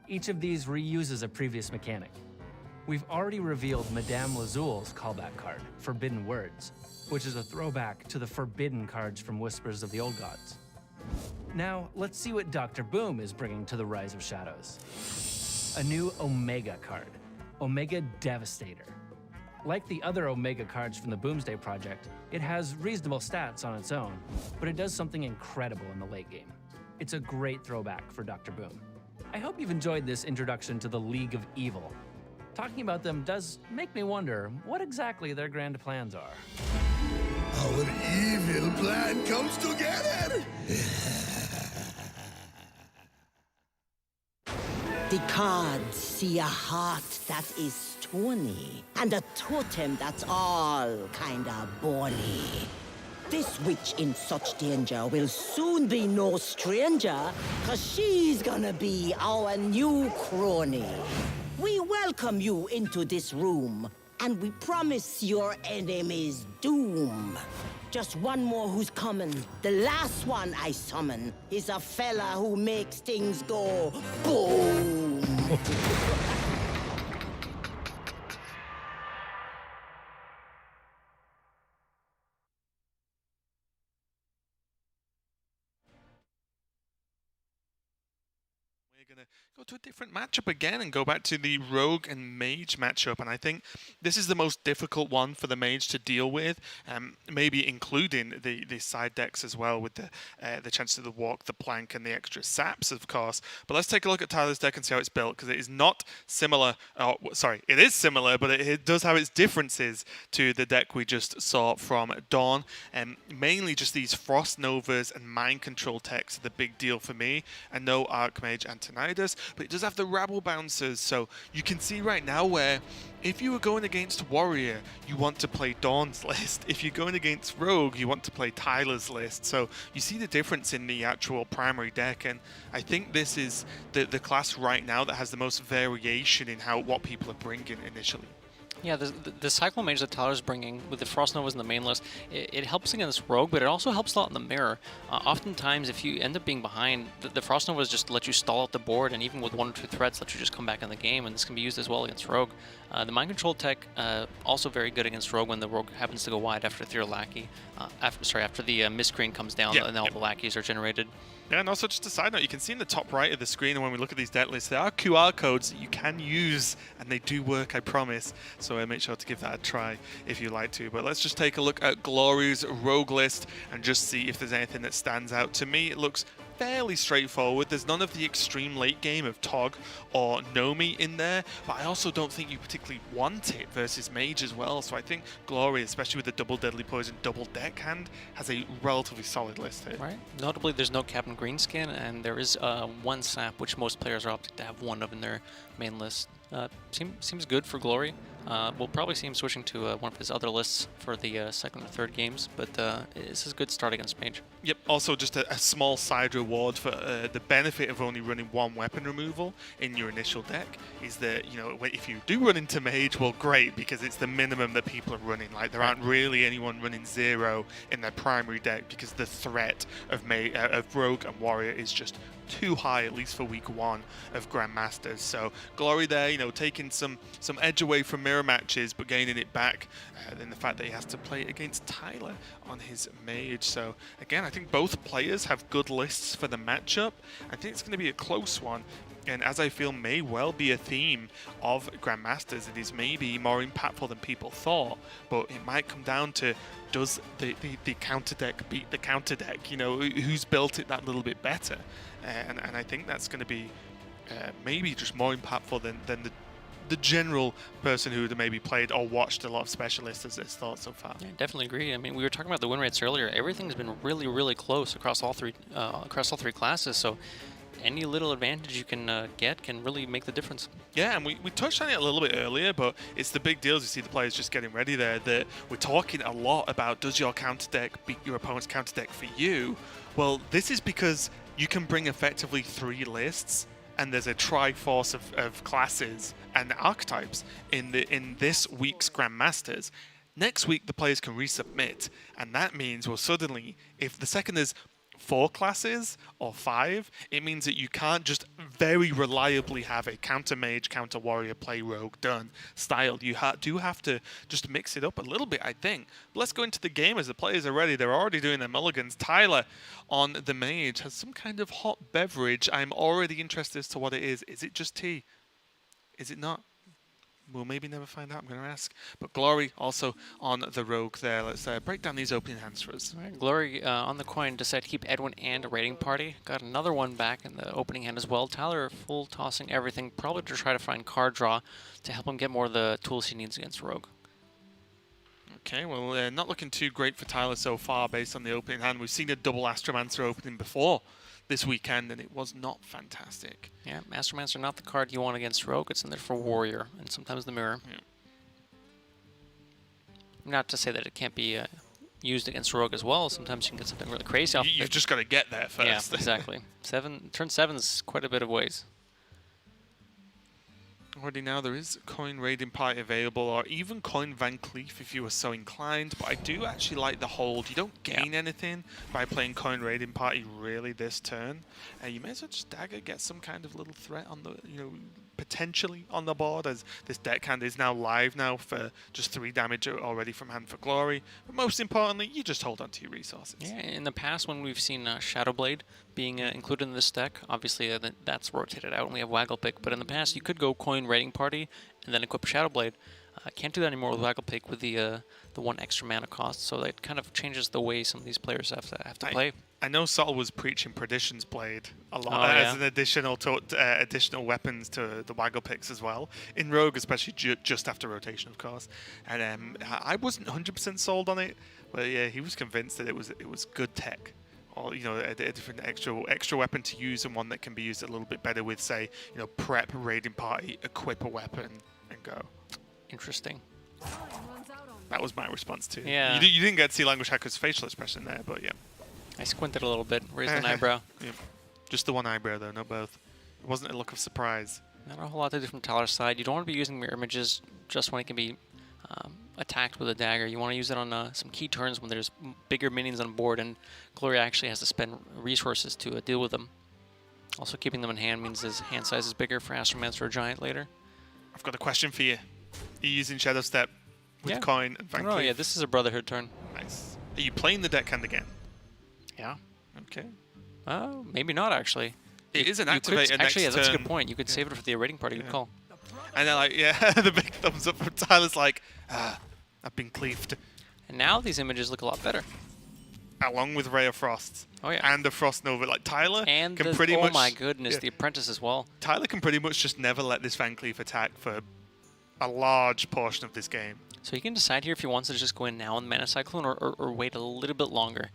Each of these reuses a previous mechanic. We've already revealed Madame Lazul's callback card, Forbidden Words, which is a throwback to the forbidden cards from Whispers of the Old Gods. Now, let's see what Dr. Boom is bringing to the Rise of Shadows. A new Omega card, Omega Devastator. Like the other Omega cards from the Boomsday Project, it has reasonable stats on its own, but it does something incredible in the late game. It's a great throwback for Dr. Boom. I hope you've enjoyed this introduction to the League of Evil. Talking about them does make me wonder what exactly their grand plans are. Our evil plan comes together! The cards see a heart that is stony, and a totem that's all kinda bony. This witch in such danger will soon be no stranger, 'cause she's gonna be our new crony. We welcome you into this room, and we promise your enemies doom. Just one more who's coming. The last one I summon is a fella who makes things go boom. going to go to a different matchup again and go back to the Rogue and Mage matchup. And I think this is the most difficult one for the Mage to deal with, maybe including the side decks as well, with the chance to the walk, the plank, and the extra saps, of course. But let's take a look at Tyler's deck and see how it's built, because it is not similar. Sorry, it is similar, but it does have its differences to the deck we just saw from Dawn. Mainly just these Frost Novas and Mind Control techs are the big deal for me, and no Archmage Antonidas, but it does have the Rabble Bouncers, so you can see right now where if you were going against Warrior, you want to play Dawn's list. If you're going against Rogue, you want to play Tyler's list. So you see the difference in the actual primary deck, and I think this is the class right now that has the most variation in what people are bringing initially. Yeah, the Cyclo Mage that Tyler's bringing with the Frost Novas in the main list, it helps against Rogue, but it also helps a lot in the mirror. Oftentimes, if you end up being behind, the Frost Novas just let you stall out the board, and even with 1 or 2 threats, let you just come back in the game, and this can be used as well against Rogue. The Mind Control tech, also very good against Rogue when the Rogue happens to go wide after Ethereal Lackey, after the Miscreen comes down, and all the Lackeys are generated. Yeah, and also just a side note, you can see in the top right of the screen, and when we look at these deck lists, there are QR codes that you can use, and they do work, I promise. So make sure to give that a try if you like to. But let's just take a look at Glory's Rogue list and just see if there's anything that stands out. To me, it looks fairly straightforward. There's none of the extreme late game of Tog or Nomi in there, but I also don't think you particularly want it versus Mage as well. So I think Glory, especially with the double Deadly Poison, double deck hand, has a relatively solid list here. Right. Notably, there's no Captain Greenskin, and there is 1 sap, which most players are opting to have 1 of in their main list. Seems good for Glory. We'll probably see him switching to one of his other lists for the second or third games, but this is a good start against Mage. Yep, also just a small side reward for the benefit of only running 1 weapon removal in your initial deck is that, you know, if you do run into Mage, well, great, because it's the minimum that people are running. Like, there aren't really anyone running 0 in their primary deck because the threat of Rogue and Warrior is just too high, at least for week 1 of Grandmasters. So Glory there, you know, taking some edge away from mirror matches, but gaining it back in the fact that he has to play against Tyler on his Mage. So again, I think both players have good lists for the matchup. I think it's going to be a close one. And as I feel may well be a theme of Grandmasters, it is maybe more impactful than people thought, but it might come down to, does the counter deck beat the counter deck? You know, who's built it that little bit better? And I think that's going to be maybe just more impactful than the general person who had maybe played or watched a lot of specialists as thought so far. Yeah, definitely agree. I mean, we were talking about the win rates earlier. Everything's been really, really close across all three classes. So any little advantage you can get can really make the difference. Yeah, and we touched on it a little bit earlier, but it's the big deals. You see the players just getting ready there, that we're talking a lot about, does your counter deck beat your opponent's counter deck for you? Well, this is because you can bring effectively 3 lists, and there's a triforce of classes and archetypes in this week's Grandmasters. Next week, the players can resubmit, and that means, well, suddenly, if the second there's 4 classes or 5, it means that you can't just very reliably have a counter mage, counter warrior, play rogue done style. You do have to just mix it up a little bit, I think. But let's go into the game as the players are ready. They're already doing their mulligans. Tyler on the mage has some kind of hot beverage. I'm already interested as to what it is. Is it just tea? Is it not? We'll maybe never find out. I'm going to ask. But Glory also on the rogue there. Let's break down these opening hands for us. All right, Glory on the coin decided to keep Edwin and a raiding party. Got another one back in the opening hand as well. Tyler full tossing everything, probably to try to find card draw to help him get more of the tools he needs against rogue. Okay, well, not looking too great for Tyler so far based on the opening hand. We've seen a double Astromancer opening before this weekend, and it was not fantastic. Yeah, Astromancer not the card you want against rogue. It's in there for warrior and sometimes the mirror. Yeah. Not to say that it can't be used against rogue as well. Sometimes you can get something really crazy. You've just got to get there first. Yeah, exactly. Turn 7's quite a bit of ways. Already now there is Coin Raiding Party available, or even Coin Van Cleef if you were so inclined, but I do actually like the hold. You don't gain anything by playing Coin Raiding Party really this turn. You may as well just dagger, get some kind of little threat on the, potentially on the board, as this deckhand is now live now for just 3 damage already from hand for Glory. But most importantly, you just hold on to your resources. Yeah, in the past when we've seen Shadowblade being included in this deck, obviously that's rotated out and we have Wagglepick, but in the past you could go coin Raiding Party and then equip Shadowblade. Can't do that anymore with Wagglepick with the 1 extra mana cost, so that kind of changes the way some of these players have to play. I know Sol was preaching Perdition's Blade a lot Oh, as an additional weapons to the Wagglepicks as well. In Rogue, especially just after rotation, of course. And I wasn't 100% sold on it, but yeah, he was convinced that it was good tech. Or, you know, a different extra weapon to use, and one that can be used a little bit better with, say, you know, prep Raiding Party, equip a weapon, and go. Interesting. That was my response to it. Yeah. You didn't get to see Language Hacker's facial expression there, but yeah. I squinted a little bit, raised an eyebrow. Yeah. Just the one eyebrow, though, not both. It wasn't a look of surprise. Not a whole lot to do from Tyler's side. You don't want to be using mirror images just when it can be attacked with a dagger. You want to use it on some key turns when there's bigger minions on board, and Glory actually has to spend resources to deal with them. Also, keeping them in hand means his hand size is bigger for Astromancer or Giant later. I've got a question for you. Are you using Shadow Step with Coin and Van Oh, Cleef? yeah, this is a Brotherhood turn. Nice. Are you playing the deckhand again? Yeah. Okay. Maybe not, actually. It is an You could- activator Actually, yeah, next that's a turn. good point. You could save it for the Raiding Party. Good call. And they're like, yeah, the big thumbs up from Tyler's like, I've been cleaved. And now these images look a lot better. Along with Ray of Frost. Oh, yeah. And the Frost Nova. Like, Tyler And can the, pretty oh much... my goodness, yeah. the Apprentice as well. Tyler can pretty much just never let this Van Cleef attack for a large portion of this game. So he can decide here if he wants to just go in now on the Mana Cyclone or wait a little bit longer.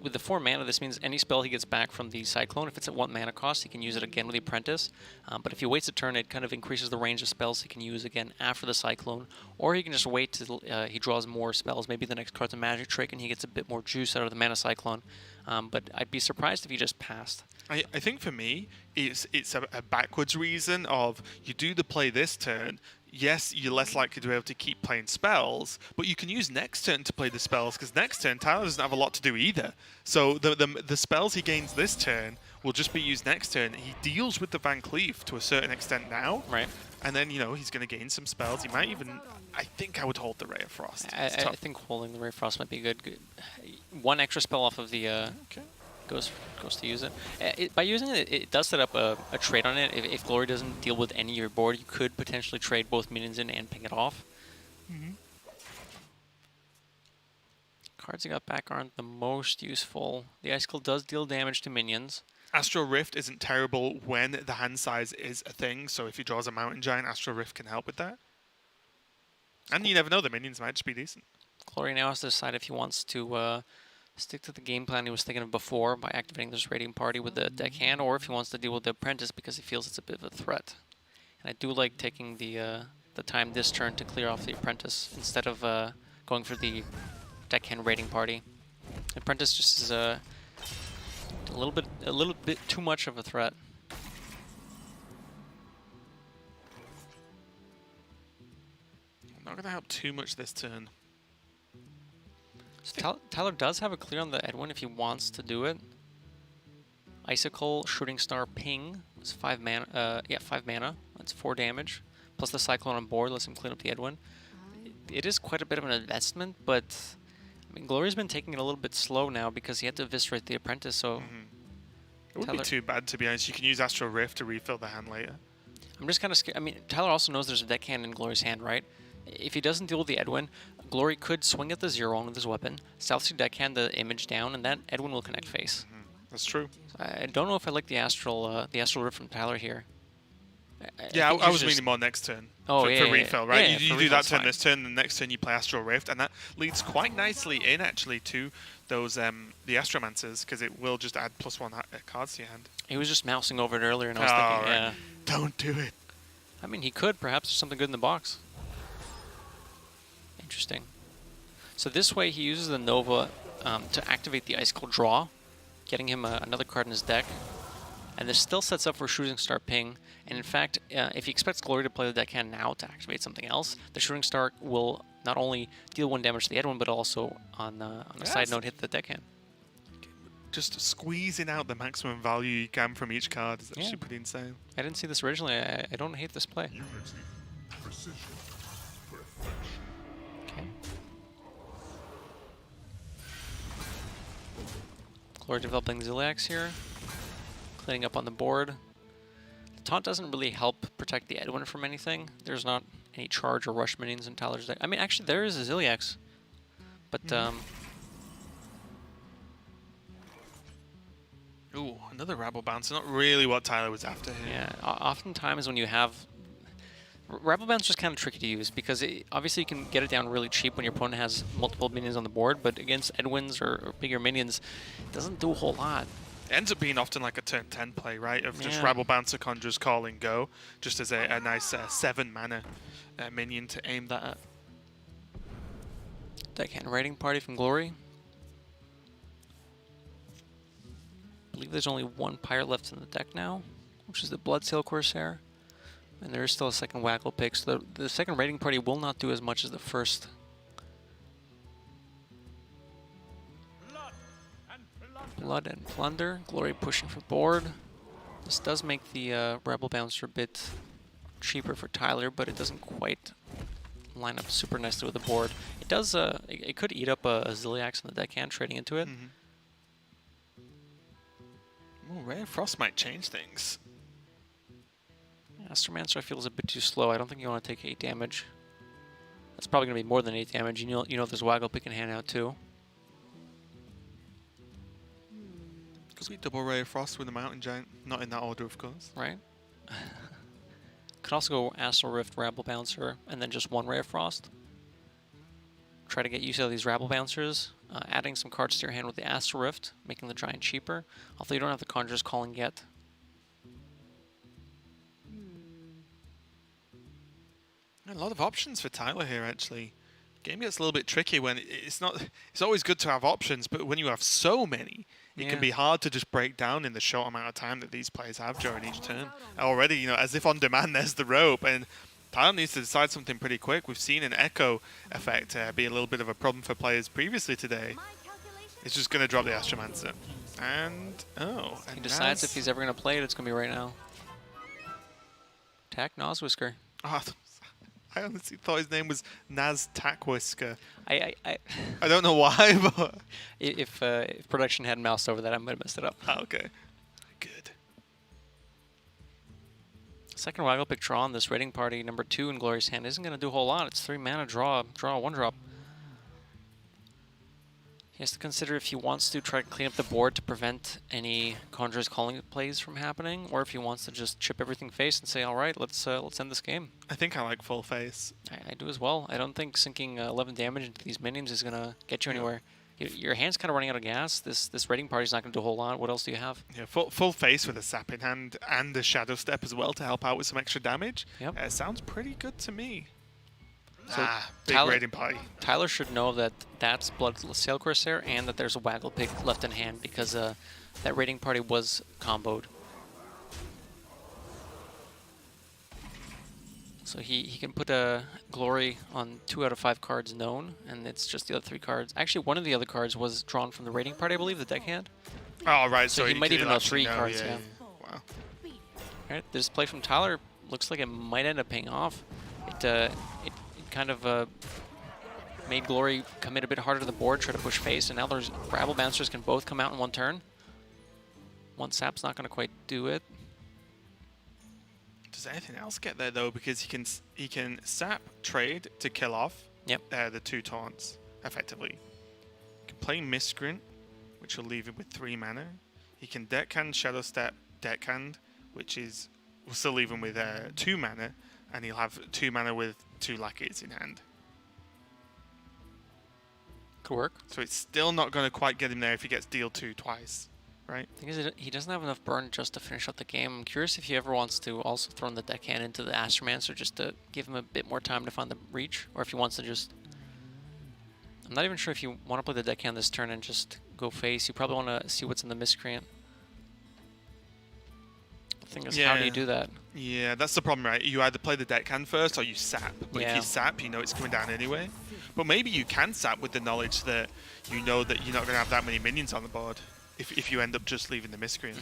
With the 4 mana, this means any spell he gets back from the Cyclone, if it's at 1 mana cost, he can use it again with the Apprentice. But if he waits a turn, it kind of increases the range of spells he can use again after the Cyclone. Or he can just wait till he draws more spells. Maybe the next card's a Magic Trick and he gets a bit more juice out of the Mana Cyclone. But I'd be surprised if he just passed. I think for me, it's a backwards reason of you do the play this turn. Yes, you're less likely to be able to keep playing spells, but you can use next turn to play the spells, because next turn Tyler doesn't have a lot to do either. So the spells he gains this turn will just be used next turn. He deals with the Van Cleef to a certain extent now. Right. And then, you know, he's going to gain some spells. He might even... I think I would hold the Ray of Frost. I think holding the Ray of Frost might be good. 1 extra spell off of the... Okay. Goes to use it. By using it, it does set up a trade on it. If Glory doesn't deal with any of your board, you could potentially trade both minions in and ping it off. Cards you got back aren't the most useful. The Icicle does deal damage to minions. Astral Rift isn't terrible when the hand size is a thing, so if he draws a Mountain Giant, Astral Rift can help with that. And you never know, the minions might just be decent. Glory now has to decide if he wants to stick to the game plan he was thinking of before by activating this Raiding Party with the deckhand, or if he wants to deal with the Apprentice because he feels it's a bit of a threat. And I do like taking the time this turn to clear off the Apprentice instead of going for the deckhand Raiding Party. Apprentice just is a little bit too much of a threat. Not going to help too much this turn. So Tyler does have a clear on the Edwin if he wants to do it. Icicle, Shooting Star, Ping. It's 5 mana. 5 mana. That's 4 damage. Plus the Cyclone on board lets him clean up the Edwin. It is quite a bit of an investment, but I mean, Glory's been taking it a little bit slow now because he had to eviscerate the Apprentice. So It wouldn't be too bad, to be honest. You can use Astral Rift to refill the hand later. I'm just kind of scared. I mean, Tyler also knows there's a deckhand in Glory's hand, right? If he doesn't deal with the Edwin, Glory could swing at the 0 with his weapon, South Sea deckhand the image down, and that Edwin will connect face. That's true. So I don't know if I like the Astral Rift from Tyler here. I was meaning more next turn for refill, right? Yeah, you do that turn this turn, the next turn you play Astral Rift, and that leads quite nicely in, actually, to those the Astromancers, because it will just add +1 cards to your hand. He was just mousing over it earlier, and I was thinking, right. yeah. Don't do it. I mean, he could. Perhaps there's something good in the box. Interesting. So this way, he uses the Nova to activate the Icicle Draw, getting him another card in his deck. And this still sets up for Shooting Star Ping. And in fact, if he expects Glory to play the deckhand now to activate something else, the Shooting Star will not only deal 1 damage to the Edwin, but also, on a side note, hit the deckhand. just squeezing out the maximum value you can from each card is actually pretty insane. I didn't see this originally. I don't hate this play. Okay. Glory developing Ziliax here. Cleaning up on the board. The taunt doesn't really help protect the Edwin from anything. There's not any charge or rush minions in Tyler's deck. I mean, actually, there is a Ziliax. But, Ooh, another Rabble Bouncer. Not really what Tyler was after here. yeah, oftentimes when you have... Rabble Bounce is just kind of tricky to use because obviously you can get it down really cheap when your opponent has multiple minions on the board, but against Edwins or bigger minions, it doesn't do a whole lot. It ends up being often like a turn 10 play, right? Of just Yeah. Rabble Bouncer, Conjurer's Call, and go. Just as a nice 7 mana minion to aim that at. Deckhand Raiding Party from Glory. I believe there's only one pirate left in the deck now, which is the Bloodsail Corsair. And there is still a second Waggle pick, so the second Raiding Party will not do as much as the first. Blood and Plunder. Glory pushing for board. This does make the Rebel Bouncer a bit cheaper for Tyler, but it doesn't quite line up super nicely with the board. It does. It could eat up a Ziliax in the deckhand, trading into it. Ooh, Ray of Frost might change things. Astromancer I feel is a bit too slow. I don't think you want to take 8 damage. That's probably going to be more than 8 damage. You know there's Waggle pick in hand out too. Could be double Ray of Frost with the Mountain Giant. Not in that order, of course. Right. Could also go Astral Rift, Rabble Bouncer, and then just one Ray of Frost. Try to get used to these Rabble Bouncers. Adding some cards to your hand with the Astral Rift, making the Giant cheaper. Although you don't have the Conjurer's Calling yet. A lot of options for Tyler here, actually. Game gets a little bit tricky when it's not. It's always good to have options, but when you have so many, it can be hard to just break down in the short amount of time that these players have during each turn. Already, as if on demand, there's the rope, and Tyler needs to decide something pretty quick. We've seen an echo effect be a little bit of a problem for players previously today. It's just going to drop the Astromancer. And, He decides if he's ever going to play it, it's going to be right now. Attack Noswhisker. Oh, I honestly thought his name was Naz Tackwhisker. I don't know why, but... If production hadn't moused over that, I might have messed it up. Oh, okay. Good. Second Waggle pick draw on this Raiding Party, number 2 in Glory's hand, isn't going to do a whole lot. It's 3 mana, draw a 1-drop. He has to consider if he wants to try to clean up the board to prevent any Conjurer's Calling plays from happening, or if he wants to just chip everything face and say, all right, let's end this game. I think I like full face. I do as well. I don't think sinking 11 damage into these minions is going to get you anywhere. Your hand's kind of running out of gas. This Raiding Party's not going to do a whole lot. What else do you have? Yeah, full face with a sap in hand and a Shadow Step as well to help out with some extra damage. Yep. Sounds pretty good to me. So big Raiding Party. Tyler should know that that's Bloodsail Corsair and that there's a Waggle pick left in hand because that Raiding Party was comboed. So he can put a Glory on 2 out of 5 cards known, and it's just the other 3 cards. Actually, one of the other cards was drawn from the Raiding Party, I believe, the deckhand. Oh, right. So he might even know 3 cards, yeah. yeah. Wow. Alright, this play from Tyler looks like it might end up paying off. It kind of made Glory commit a bit harder to the board, try to push face, and now there's Rabble Bouncers can both come out in one turn. One sap's not going to quite do it. Does anything else get there though? Because he can sap trade to kill off the 2 taunts effectively. He can play Miscreant, which will leave him with 3 mana. He can deckhand Shadow Step deckhand, which will still leave him with 2 mana, and he'll have 2 mana with 2 lackeys in hand. Could work. So it's still not going to quite get him there if he gets deal 2 twice, right? The thing is, he doesn't have enough burn just to finish up the game. I'm curious if he ever wants to also throw in the deckhand into the Astromancer just to give him a bit more time to find the reach, or if he wants to just... I'm not even sure if you want to play the deckhand this turn and just go face. You probably want to see what's in the Miscreant. The thing is, how do you do that? Yeah, that's the problem, right? You either play the deckhand first or you sap. But if you sap, you know it's coming down anyway. But maybe you can sap with the knowledge that you know that you're not going to have that many minions on the board. if you end up just leaving the miscreant.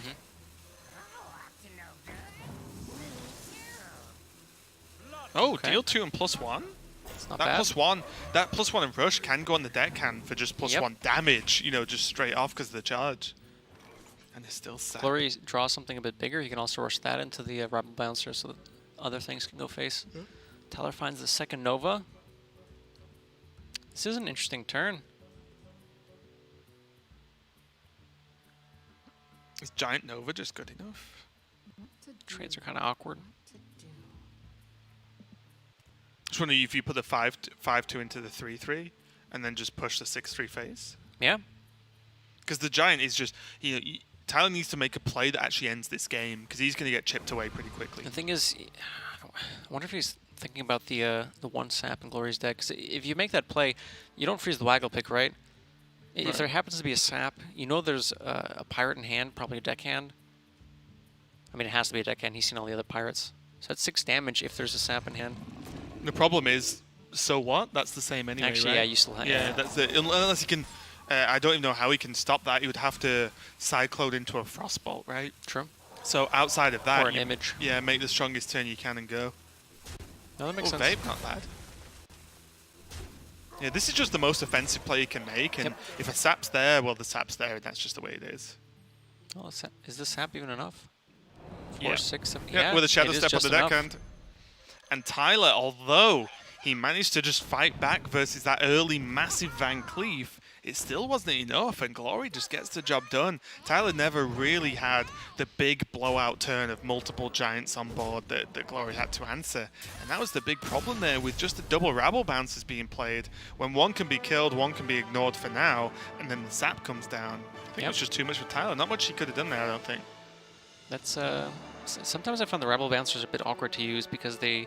Oh, Okay. deal 2 and +1. It's not That bad. +1, that +1 and rush can go on the deckhand for just +1 damage. You know, just straight off because of the charge. And it's still sad. Glory draws something a bit bigger. He can also rush that into the Rebel Bouncer so that other things can go face. Tyler finds the second Nova. This is an interesting turn. Is Giant Nova just good enough? Trades are kind of awkward. Just wondering if you put the 5-2 into the 3-3 and then just push the 6-3 face. Yeah. Because the Giant is just, you know, Tyler needs to make a play that actually ends this game because he's going to get chipped away pretty quickly. The thing is, I wonder if he's thinking about the one sap in Glory's deck. 'Cause if you make that play, you don't freeze the waggle pick, right? If there happens to be a sap, you know there's a pirate in hand, probably a deckhand. I mean, it has to be a deckhand. He's seen all the other pirates. So that's 6 damage if there's a sap in hand. The problem is, so what? That's the same anyway, Actually, right? yeah, you still have. Yeah, that's it. Unless he can, I don't even know how he can stop that. He would have to cyclone into a frostbolt, right? True. So outside of that, Or an image. Yeah, make the strongest turn you can and go. No, that makes sense. Vape, not bad. Yeah, this is just the most offensive play you can make, and if a sap's there, well, the sap's there, and that's just the way it is. Oh, is this sap even enough? 4, Yeah. 6, 7. Yeah, with a shadow it is step on just the enough. deckhand. And Tyler, although he managed to just fight back versus that early massive Van Cleef, it still wasn't enough, and Glory just gets the job done. Tyler never really had the big blowout turn of multiple giants on board that Glory had to answer. And that was the big problem there with just the double rabble bounces being played. When one can be killed, one can be ignored for now, and then the sap comes down. I think it was just too much for Tyler. Not much he could have done there, I don't think. That's sometimes I find the Rebel Bouncers a bit awkward to use because they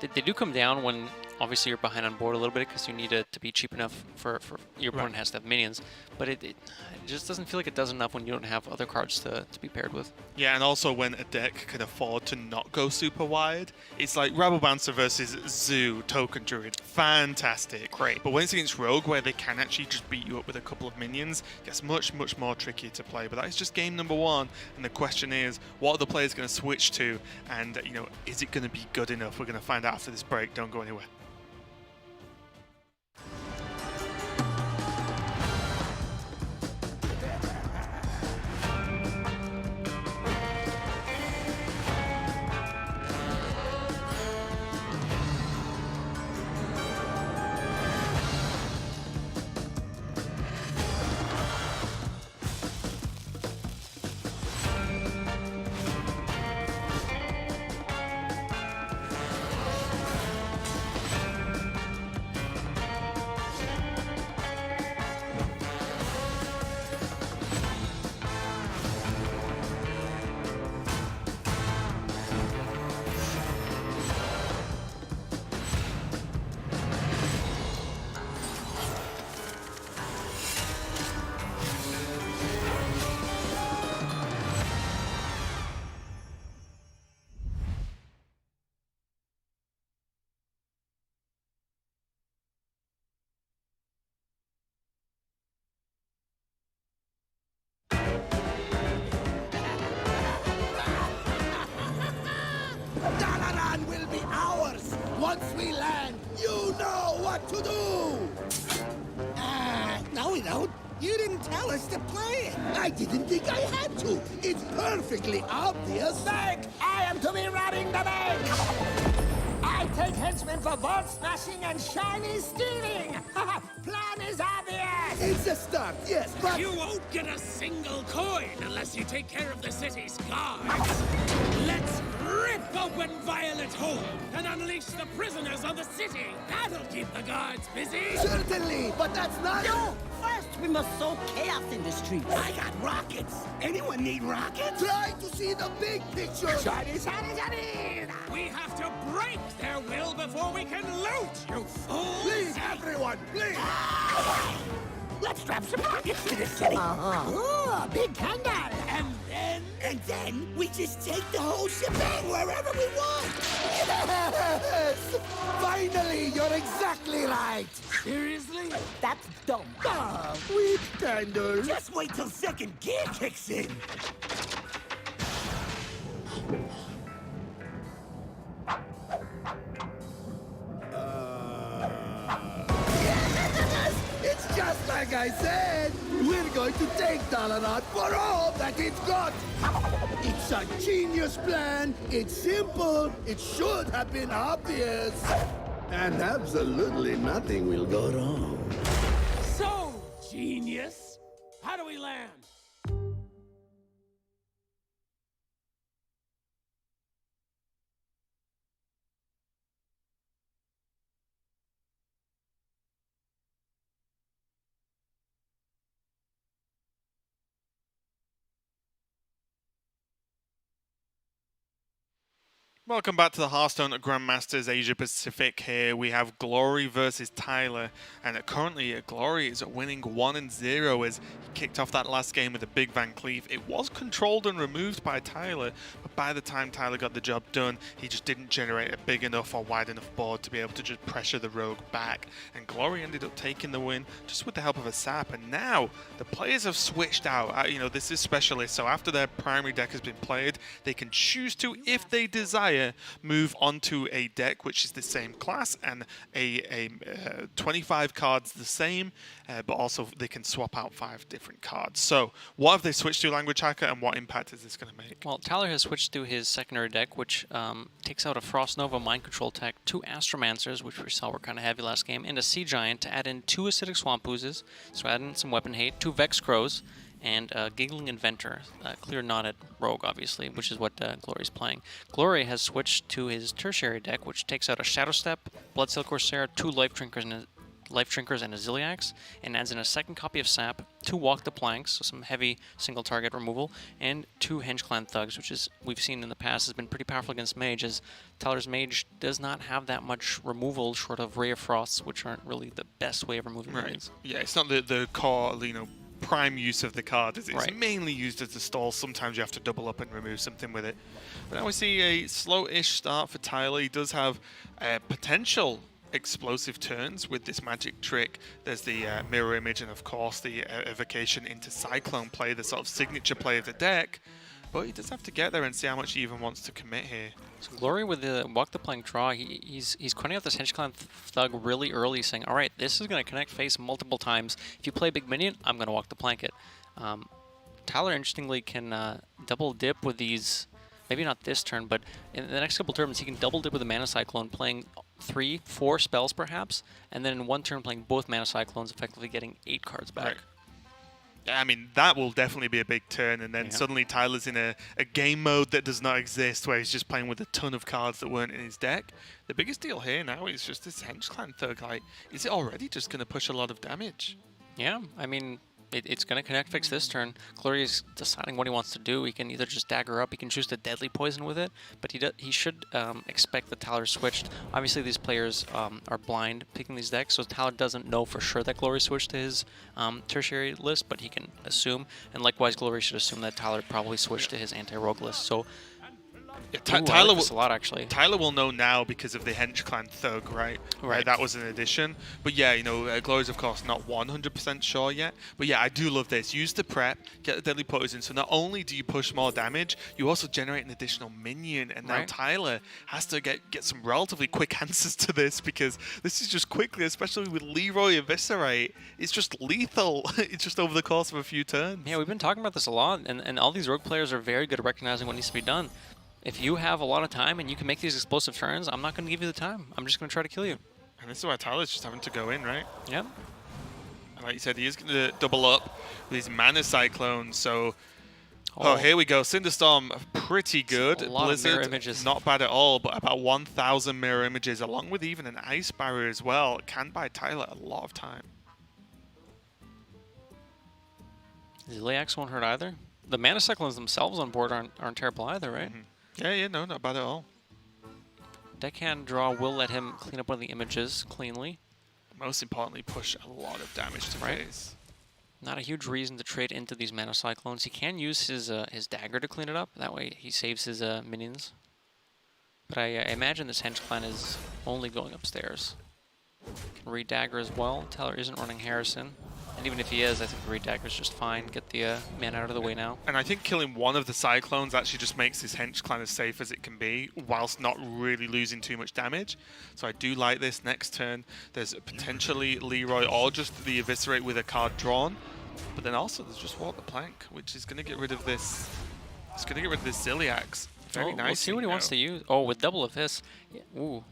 do come down when obviously you're behind on board a little bit because you need it to be cheap enough for your opponent has to have minions, but it just doesn't feel like it does enough when you don't have other cards to be paired with. Yeah, and also when a deck can afford to not go super wide, it's like Rabble Bouncer versus Zoo, Token Druid, fantastic. Great. But when it's against Rogue, where they can actually just beat you up with a couple of minions, it gets much, much more trickier to play. But that is just game number 1, and the question is, what are the players going to switch to? And, you know, is it going to be good enough? We're going to find out after this break. Don't go anywhere. Dalaran will be ours! Once we land, you know what to do! No we don't. You didn't tell us to play it. I didn't think I had to. It's perfectly obvious. Bank! I am to be robbing the bank! I take henchmen for vault smashing and shiny stealing! Plan is obvious! It's a start, yes, but... You won't get a single coin unless you take care of the city's guards. Let's rip open Violet Hole and unleash the prisoners on the city. That'll keep the guards busy. Certainly, but that's not... No! First, we must sow chaos in the streets. I got rockets. Anyone need rockets? Try to see the big picture. Shiny, shiny, shiny! We have to break their will before we can loot, you fools! Please, everyone, please. Let's strap some rockets to the city! Oh, big candle! And then we just take the whole shebang wherever we want. Yes! Finally, you're exactly right! Seriously? That's dumb. Ah, weak candle. Just wait till second gear kicks in. Yes! It's just like I said! We're going to take Dalaran for all that it's got! It's a genius plan! It's simple! It should have been obvious! And absolutely nothing will go wrong. So, genius, how do we land? Welcome back to the Hearthstone Grandmasters Asia Pacific. Here we have Glory versus Tyler, and currently Glory is winning 1-0 as he kicked off that last game with a big Van Cleef. It was controlled and removed by Tyler, but by the time Tyler got the job done, he just didn't generate a big enough or wide enough board to be able to just pressure the rogue back. And Glory ended up taking the win just with the help of a sap. And now the players have switched out. You know, this is specialist, so after their primary deck has been played, they can choose to, if they desire, move onto a deck which is the same class and a 25 cards the same, but also they can swap out 5 different cards. So what have they switched to, Language Hacker, and what impact is this going to make? Well, Tyler has switched to his secondary deck, which takes out a Frost Nova Mind Control tech, 2 Astromancers, which we saw were kind of heavy last game, and a Sea Giant to add in 2 Acidic Swamp Oozes, so add in some Weapon Hate, 2 Vex Crows, and Giggling Inventor, clear knotted rogue, obviously, which is what Glory's playing. Glory has switched to his tertiary deck, which takes out a Shadow Step, Bloodsail Corsair, 2 Life Drinkers and a Ziliax, and adds in a second copy of Sap, 2 Walk the Planks, so some heavy single target removal, and 2 Henge Clan Thugs, which is, we've seen in the past, has been pretty powerful against Mage, as Tyler's Mage does not have that much removal short of Ray of Frosts, which aren't really the best way of removing minions. Yeah, it's not the core, you know, prime use of the card. It's Right. mainly used as a stall. Sometimes you have to double up and remove something with it. But now we see a slow-ish start for Tyler. He does have potential explosive turns with this magic trick. There's the mirror image and of course the evocation into Cyclone play, the sort of signature play of the deck. But he does have to get there and see how much he even wants to commit here. So Glory with the Walk the Plank draw, he's cutting out this Henge Clan Thug really early, saying, all right, this is going to connect face multiple times. If you play big minion, I'm going to Walk the Plank it. Tyler, interestingly, can double dip with these, maybe not this turn, but in the next couple turns, he can double dip with a Mana Cyclone, playing 3, 4 spells perhaps, and then in one turn playing both Mana Cyclones, effectively getting 8 cards back. Right. I mean, that will definitely be a big turn, and then suddenly Tyler's in a game mode that does not exist, where he's just playing with a ton of cards that weren't in his deck. The biggest deal here now is just this Henge Clan Thug. Like, is it already just going to push a lot of damage? Yeah, I mean, it's going to connect fix this turn. Glory is deciding what he wants to do. He can either just dagger up, he can choose to deadly poison with it, but he should expect that Tyler switched. Obviously, these players are blind picking these decks, so Tyler doesn't know for sure that Glory switched to his tertiary list, but he can assume. And likewise, Glory should assume that Tyler probably switched to his anti-rogue list. So Yeah, I Tyler like this a lot, actually. Tyler will know now because of the Henge Clan Thug, right? Right. That was an addition. But yeah, you know, Glory's of course not 100% sure yet. But yeah, I do love this. Use the prep, get the deadly poison. So not only do you push more damage, you also generate an additional minion. And now Right. Tyler has to get some relatively quick answers to this, because this is just quickly, especially with Leroy Eviscerate, it's just lethal. It's just over the course of a few turns. Yeah, we've been talking about this a lot, and all these rogue players are very good at recognizing what needs to be done. If you have a lot of time and you can make these explosive turns, I'm not going to give you the time. I'm just going to try to kill you. And this is why Tyler's just having to go in, right? Yep. And like you said, he is going to double up with his Mana Cyclone, so... Oh, here we go. Cinderstorm, pretty good. A lot of mirror Blizzard, images. not bad at all, but about 1,000 mirror images, along with even an Ice Barrier as well, can buy Tyler a lot of time. Ziliax won't hurt either. The Mana Cyclones themselves on board aren't terrible either, right? Yeah, no, not bad at all. Deckhand draw will let him clean up one of the images cleanly. Most importantly, push a lot of damage to Right. face. Not a huge reason to trade into these Mana Cyclones. He can use his dagger to clean it up. That way he saves his minions. But I imagine this Hench Clan is only going upstairs. Can read Dagger as well. Tyler isn't running Harrison. And even if he is, I think read Dagger is just fine. Get the man out of the way now. And I think killing one of the Cyclones actually just makes this Hench Clan as safe as it can be, whilst not really losing too much damage. So I do like this. Next turn, there's potentially Leroy or just the Eviscerate with a card drawn. But then also there's just Walk the Plank, which is going to get rid of this. It's going to get rid of this Ziliax. Very nice. We'll see what he wants to use. Oh, with double Abyss. Yeah, ooh.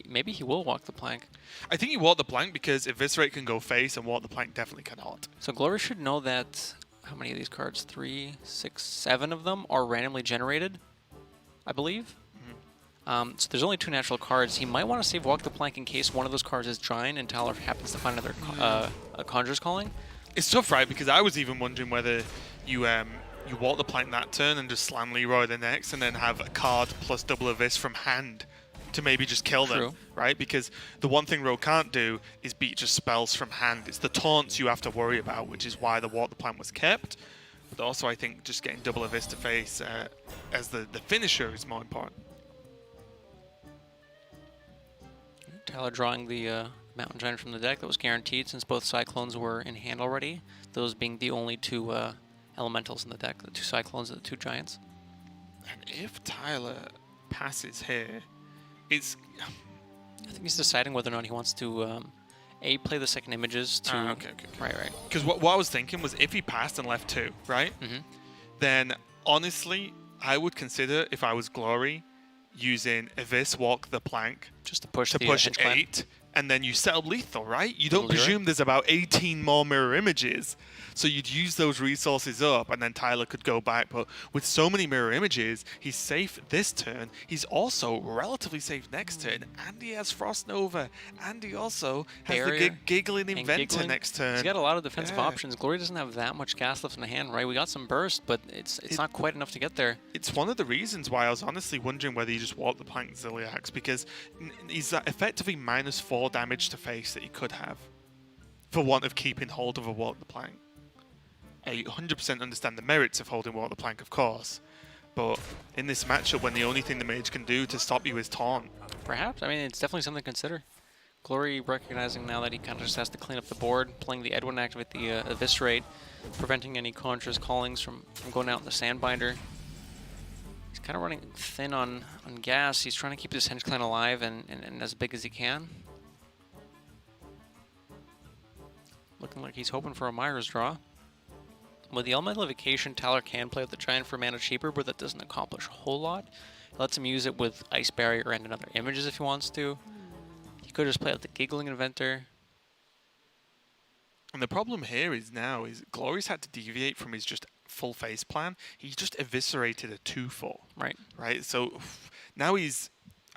Maybe he will walk the plank. I think he walk the plank because Eviscerate can go face and walk the plank definitely cannot. So Glory should know that, how many of these cards? 3, 6, 7 of them are randomly generated, I believe. So there's only 2 natural cards. He might want to save walk the plank in case one of those cards is Giant and Tyler happens to find another a Conjurer's Calling. It's tough, right? Because I was even wondering whether you walk the plank that turn and just slam Leroy the next and then have a card plus double Abyss from hand to maybe just kill them, right? Because the one thing Rogue can't do is beat just spells from hand. It's the taunts you have to worry about, which is why the Walk the Plank was kept. But also I think just getting double Abyss to face as the finisher is more important. Tyler drawing the Mountain Giant from the deck. That was guaranteed since both Cyclones were in hand already. Those being the only 2 elementals in the deck, the 2 Cyclones and the 2 Giants. And if Tyler passes here, I think he's deciding whether or not he wants to A, play the second images to... okay. Right. Because what I was thinking was if he passed and left 2, right? Then, honestly, I would consider, if I was Glory, using Abyss Walk the Plank just to push 8, and then you set up lethal, right? You don't presume there's about 18 more mirror images. So you'd use those resources up, and then Tyler could go back. But with so many mirror images, he's safe this turn. He's relatively safe next turn. And he has Frost Nova. And he also has the Giggling Inventor next turn. He's got a lot of defensive options. Glory doesn't have that much gas left in the hand, right? We got some burst, but it's not quite enough to get there. It's one of the reasons why I was honestly wondering whether you just walk the plank Ziliax, because he's effectively -4 damage to face that he could have for want of keeping hold of a walk the plank. I 100% understand the merits of holding walk the plank, of course, but in this matchup when the only thing the mage can do to stop you is taunt. Perhaps. I mean, it's definitely something to consider. Glory recognizing now that he kind of just has to clean up the board, playing the Edwin activate the Eviscerate, preventing any Conjurer's Callings from going out in the Sandbinder. He's kind of running thin on gas. He's trying to keep this Hench Clan alive and as big as he can. Looking like he's hoping for a Myra's draw. With the Elemental Evocation, Tyler can play with the Giant for mana cheaper, but that doesn't accomplish a whole lot. It lets him use it with Ice Barrier and another images if he wants to. He could just play with the Giggling Inventor. And the problem here is Glory's had to deviate from his just full face plan. He just eviscerated a 2/4. Right? So now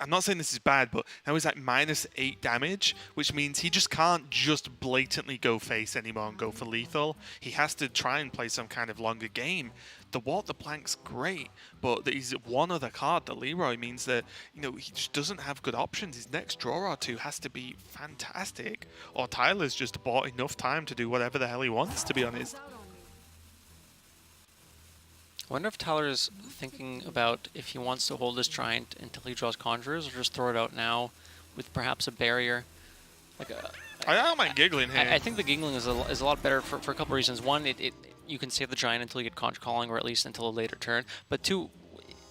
I'm not saying this is bad, but now he's like -8 damage, which means he just can't just blatantly go face anymore and go for lethal. He has to try and play some kind of longer game. The Walk the Plank's great, but he's one other card, the Leroy, means that he just doesn't have good options. His next draw or 2 has to be fantastic, or Tyler's just bought enough time to do whatever the hell he wants, to be honest. I wonder if Tyler's thinking about if he wants to hold this Giant until he draws Conjurers, or just throw it out now with perhaps a barrier. I don't mind Giggling here. I think the Giggling is a lot better for a couple reasons. One, you can save the Giant until you get Conjure Calling, or at least until a later turn. But 2,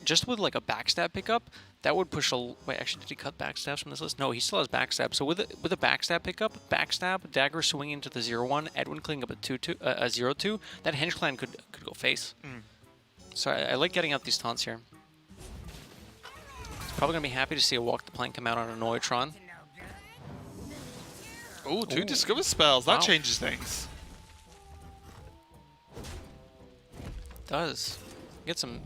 just with like a Backstab pickup, that would push a... Wait, actually, did he cut Backstabs from this list? No, he still has Backstab. So with a Backstab pickup, Backstab, Dagger swinging into the 0/1, Edwin cleaning up a 0/2, that Hench Clan could go face. So I like getting out these taunts here. He's probably going to be happy to see a Walk the Plank come out on a Noitron. Oh, 2 Discover spells. That changes things. Does. Get some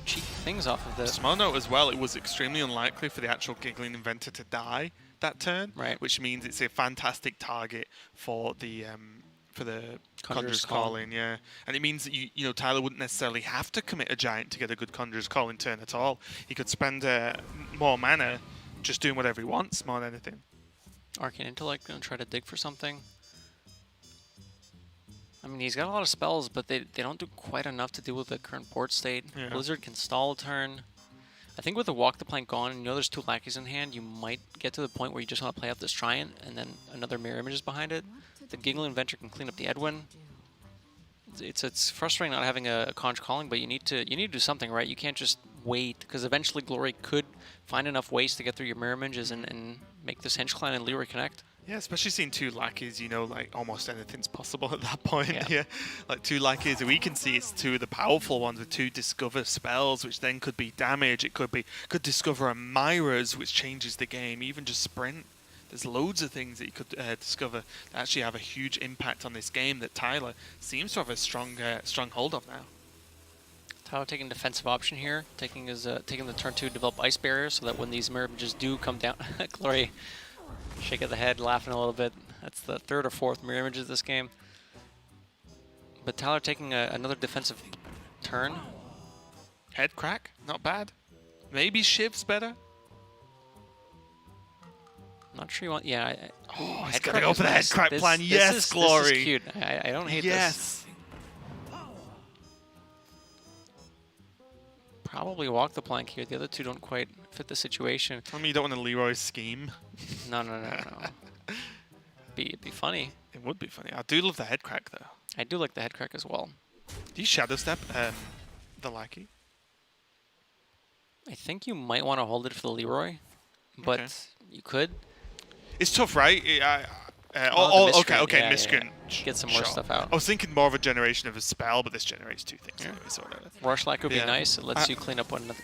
cheap things off of this. Small note as well, it was extremely unlikely for the actual Giggling Inventor to die that turn, right? Which means it's a fantastic target for the Conjurer's Calling, yeah. And it means that Tyler wouldn't necessarily have to commit a Giant to get a good Conjurer's Calling turn at all. He could spend more mana just doing whatever he wants more than anything. Arcane Intellect gonna try to dig for something. I mean, he's got a lot of spells, but they don't do quite enough to deal with the current board state. Yeah. Blizzard can stall a turn. I think with the walk the plank gone, and you know there's 2 lackeys in hand, you might get to the point where you just want to play out this giant, and then another mirror image is behind it. The Giggling Inventor can clean up the Edwin. It's frustrating not having a conch calling, but you need to do something, right? You can't just wait, because eventually Glory could find enough ways to get through your mirror images and make this Hench Clan and Leroy connect. Yeah, especially seeing 2 lackeys, you know, like almost anything's possible at that point. Yeah. Yeah, like 2 lackeys, we can see it's 2 of the powerful ones with 2 discover spells, which then could be damage. It could discover a Myra's, which changes the game. Even just sprint. There's loads of things that you could discover that actually have a huge impact on this game that Tyler seems to have a strong hold on now. Tyler taking defensive option here, taking the turn 2 to develop Ice Barrier, so that when these mirror images do come down, Glory shake of the head, laughing a little bit. That's the 3rd or 4th mirror image of this game. But Tyler taking another defensive turn. Head crack, not bad. Maybe Shiv's better. Not sure you want. Yeah. Oh, he's head gotta crack go is for the head nice. crack plan. Yes, This Glory. is cute. I don't hate this. Yes. Probably walk the plank here. The other 2 don't quite fit the situation. I mean, you don't want a Leroy scheme. No. It'd be funny. It would be funny. I do love the head crack though. I do like the head crack as well. Do you shadow step the lackey? I think you might want to hold it for the Leroy, but Okay. you could. It's tough, right? the Okay, miscreant, yeah, miscreant. yeah. Get some more Sure. stuff out. I was thinking more of a generation of a spell, but this generates 2 things anyway, so whatever. Rush would be Yeah. nice. It lets you clean up one another.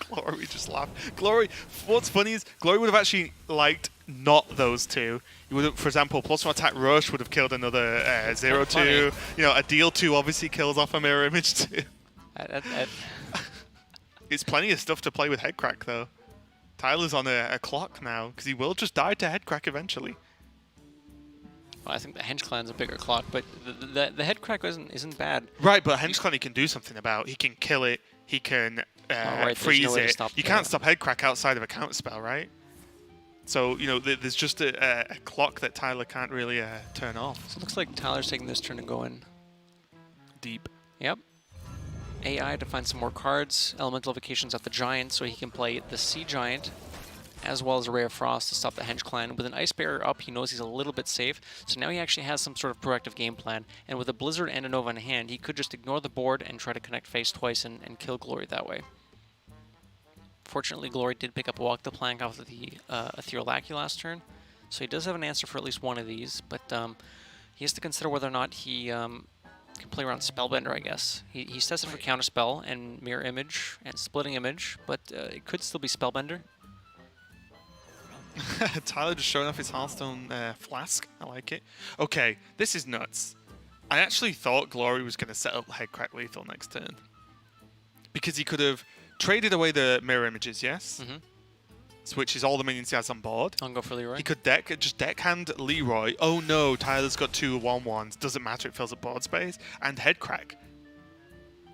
Glory just laughed. Glory, what's funny is Glory would have actually liked not those 2. You would have, for example, +1 attack rush would have killed another 0-2. You know, a deal 2 obviously kills off a mirror image too. It's plenty of stuff to play with head crack though. Tyler's on a clock now because he will just die to head crack eventually. Well, I think the Hench Clan's a bigger clock, but the head crack isn't bad. Right, but Hench Clan he can do something about. He can kill it. He can there's freeze no way to it. stop You the- can't stop head crack outside of a counter spell, right? So you know there's just a clock that Tyler can't really turn off. So it looks like Tyler's taking this turn to go in. Deep. Yep. AI to find some more cards. Elemental Evocations at the Giant, so he can play the Sea Giant, as well as a Ray of Frost to stop the Hench Clan. With an Ice Barrier up, he knows he's a little bit safe, so now he actually has some sort of proactive game plan. And with a Blizzard and a Nova in hand, he could just ignore the board and try to connect face twice and kill Glory that way. Fortunately, Glory did pick up a Walk the Plank off of the Ethereal Lackey last turn, so he does have an answer for at least one of these, but he has to consider whether or not he can play around Spellbender, I guess. He's tested for Counterspell and Mirror Image and Splitting Image, but it could still be Spellbender. Tyler just showing off his Hearthstone flask. I like it. Okay, this is nuts. I actually thought Glory was going to set up Head Crack Lethal next turn. Because he could have traded away the mirror images, yes? Mm-hmm. Which is all the minions he has on board. I'll go for Leroy. He could just deckhand Leroy. Oh no, Tyler's got 2 1/1s. Doesn't matter, it fills up board space. And Head Crack.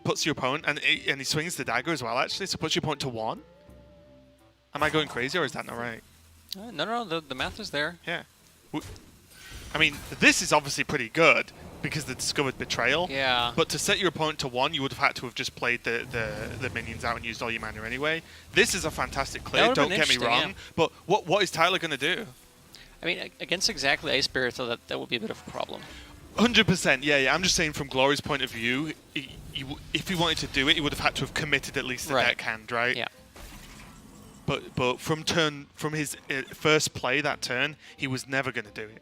Puts your opponent, and he swings the dagger as well, actually, so puts your opponent to 1. Am I going crazy, or is that not right? No, the math is there. Yeah. I mean, this is obviously pretty good because the discovered betrayal. Yeah. But to set your opponent to 1, you would have had to have just played the minions out and used all your mana anyway. This is a fantastic clear. would've Don't been get me interesting, wrong. yeah. But what is Tyler going to do? I mean, against exactly Ice Barrier, so that would be a bit of a problem. 100%. Yeah. I'm just saying from Glory's point of view, if he wanted to do it, he would have had to have committed at least the Right. deckhand, right? Yeah. But from his first play that turn, he was never going to do it.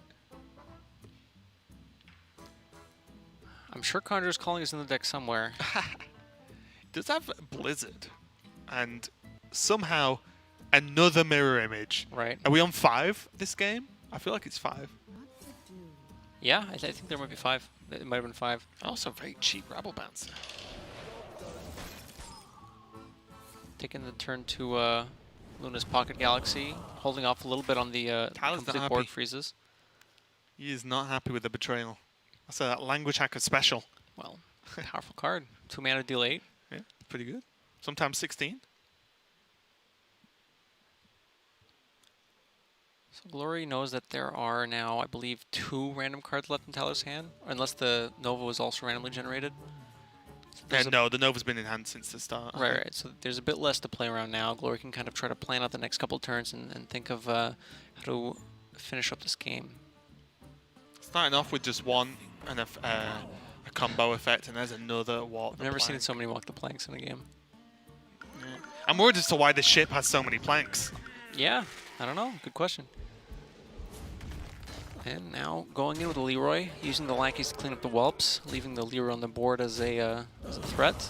I'm sure Conjurer's Calling is in the deck somewhere. Does have Blizzard, and somehow another mirror image. Right. Are we on 5 this game? I feel like it's 5. Yeah, I think there might be 5. It might have been 5. Also very cheap Rabble Bouncer. Taking the turn to Luna's Pocket Galaxy, holding off a little bit on the Tyler's not complete happy. board freezes. He is not happy with the betrayal. That's a language hacker special. Well, powerful card. 2 mana, deal 8. Yeah, pretty good. Sometimes 16. So Glory knows that there are now, I believe, 2 random cards left in Tyler's hand, unless the Nova was also randomly generated. So there's No, the Nova's been enhanced since the start. right. So there's a bit less to play around now. Glory can kind of try to plan out the next couple turns and think of how to finish up this game. Starting off with just one and a combo effect, and there's another walk. I've never seen so many walk the planks in a game. Yeah. I'm worried as to why the ship has so many planks. Yeah, I don't know. Good question. And now going in with Leroy, using the lackeys to clean up the whelps, leaving the Leroy on the board as a threat.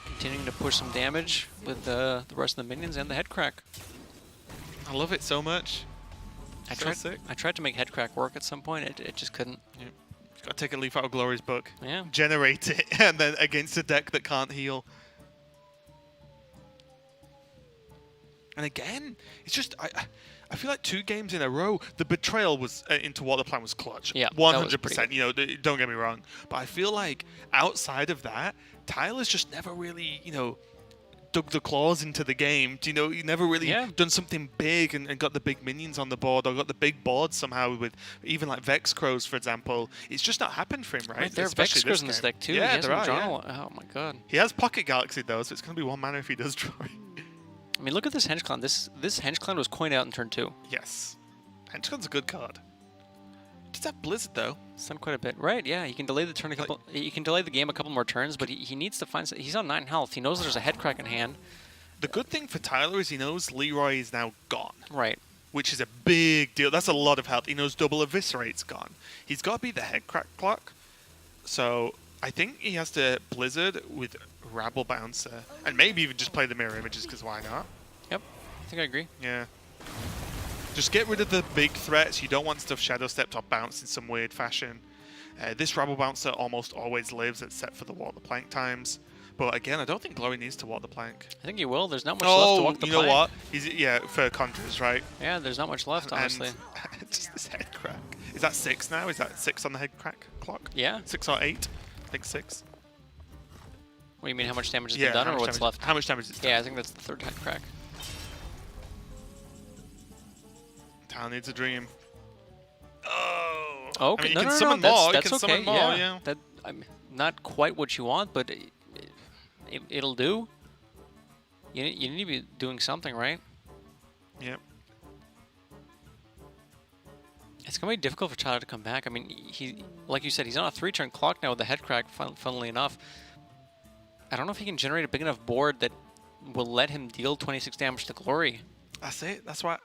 Continuing to push some damage with the rest of the minions and the head crack. I love it so much. I tried to make head crack work at some point. It just couldn't. Yeah. Got to take a leaf out of Glory's book. Yeah. Generate it, and then against a deck that can't heal. And again, it's just I feel like 2 games in a row, the betrayal was into what the plan was clutch. Yeah, 100%. You know, don't get me wrong, but I feel like outside of that, Tyler's just never really, you know, dug the claws into the game. You know, he never really done something big and got the big minions on the board or got the big board somehow with even like Vex Crows, for example. It's just not happened for him, right? There are Vex Crows in this deck too. Yeah, there are. Oh my god. He has Pocket Galaxy though, so it's going to be 1 mana if he does draw it. I mean, look at this Henge Clan. This Henge Clan was coined out in turn 2. Yes. Henge Clan's a good card. Does that Blizzard though? It's done quite a bit. Right, yeah. He can delay the turn a couple. He can delay the game a couple more turns, but he needs to find. He's on 9 health. He knows there's a head crack in hand. The good thing for Tyler is he knows Leroy is now gone. Right. Which is a big deal. That's a lot of health. He knows double eviscerate's gone. He's got to be the head crack clock. So I think he has to Blizzard with Rabble Bouncer. And maybe even just play the mirror images, because why not? Yep. I think I agree. Yeah. Just get rid of the big threats. You don't want stuff Shadow Stepped or bounced in some weird fashion. This Rabble Bouncer almost always lives except for the walk the plank times. But again, I don't think Glory needs to walk the plank. I think he will. There's not much left to walk the plank. You know what? Yeah, for Conjures, right? Yeah, there's not much left, honestly. And just this head crack. Is that 6 now? Is that 6 on the head crack clock? Yeah. 6 or 8? I think 6. What do you mean, how much damage has been done or what's left? How much damage is done? Yeah, I think that's the 3rd head crack. Town needs a dream. Oh. Okay. I mean, you no, can no, summon no, more. That's You can okay. summon more, yeah. That, not quite what you want, but it'll do. You need to be doing something, right? Yep. It's going to be difficult for Tyler to come back. I mean, like you said, he's on a 3-turn clock now with the head crack, funnily enough. I don't know if he can generate a big enough board that will let him deal 26 damage to Glory. That's it. That's why.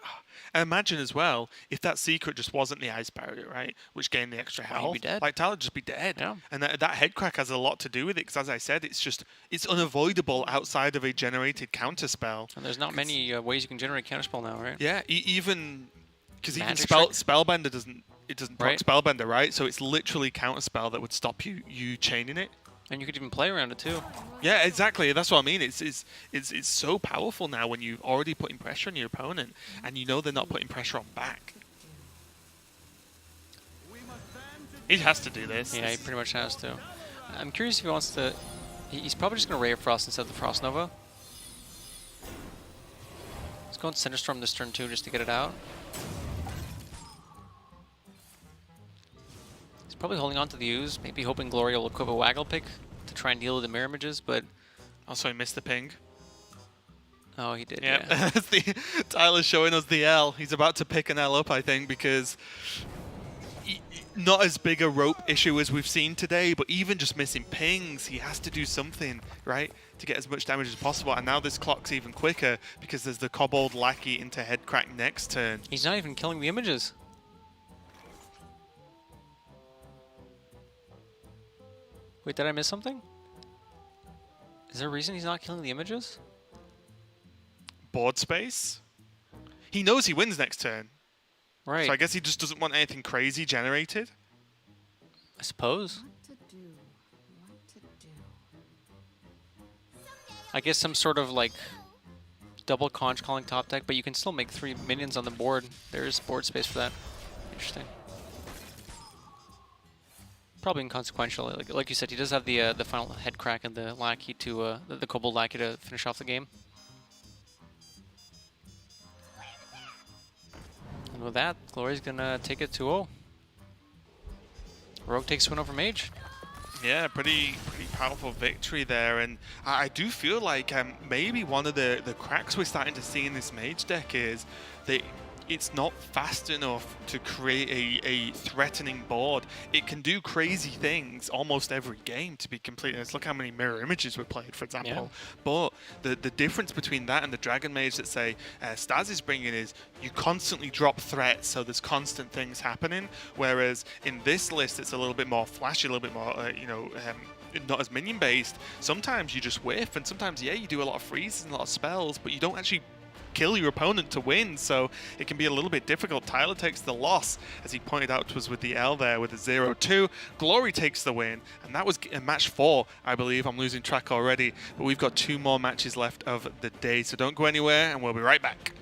And imagine as well if that secret just wasn't the ice barrier, right? Which gained the extra health. He'd be dead. Like Tyler would just be dead. Yeah. And that head crack has a lot to do with it because, as I said, it's unavoidable outside of a generated counter spell. And there's not many ways you can generate counterspell now, right? Yeah. Even because even Magic trick? Spellbender doesn't proc Right. Spellbender, right? So it's literally counter spell that would stop you chaining it. And you could even play around it too. Yeah, exactly. That's what I mean. It's so powerful now when you're already putting pressure on your opponent and you know they're not putting pressure on back. He has to do this. Yeah, he pretty much has to. I'm curious if he wants to. He's probably just going to Ray of Frost instead of the Frost Nova. Let's go and Cinderstorm this turn too just to get it out. Probably holding on to the Ooze, maybe hoping Glory will equip a Waggle Pick to try and deal with the mirror images, but... Also, he missed the ping. Oh, he did, Yep. yeah. Tyler's showing us the L. He's about to pick an L up, I think, because... Not as big a rope issue as we've seen today, but even just missing pings, he has to do something, right? To get as much damage as possible. And now this clock's even quicker because there's the Kobold Lackey into head crack next turn. He's not even killing the images. Wait, did I miss something? Is there a reason he's not killing the images? Board space? He knows he wins next turn. Right. So I guess he just doesn't want anything crazy generated. I suppose. I guess some sort of like double conch calling top deck, but you can still make 3 minions on the board. There is board space for that. Interesting. Probably inconsequential. Like you said, he does have the final head crack and the lackey to the Kobold Lackey to finish off the game. And with that, Glory's gonna take it 2-0. Rogue takes win over Mage. Yeah, pretty powerful victory there, and I do feel like maybe one of the cracks we're starting to see in this mage deck is that it's not fast enough to create a threatening board. It can do crazy things almost every game, to be completely honest. Look how many mirror images we played, for example. But the difference between that and the Dragon Mage that, say, Staz is bringing is you constantly drop threats, so there's constant things happening. Whereas in this list, it's a little bit more flashy, a little bit more, not as minion based. Sometimes you just whiff, and sometimes, yeah, you do a lot of freezes and a lot of spells, but you don't actually kill your opponent to win, so it can be a little bit difficult. Tyler takes the loss, as he pointed out to us with the L there with a 0-2. Glory takes the win, and that was match 4, I believe. I'm losing track already, but we've got 2 more matches left of the day, so don't go anywhere, and we'll be right back.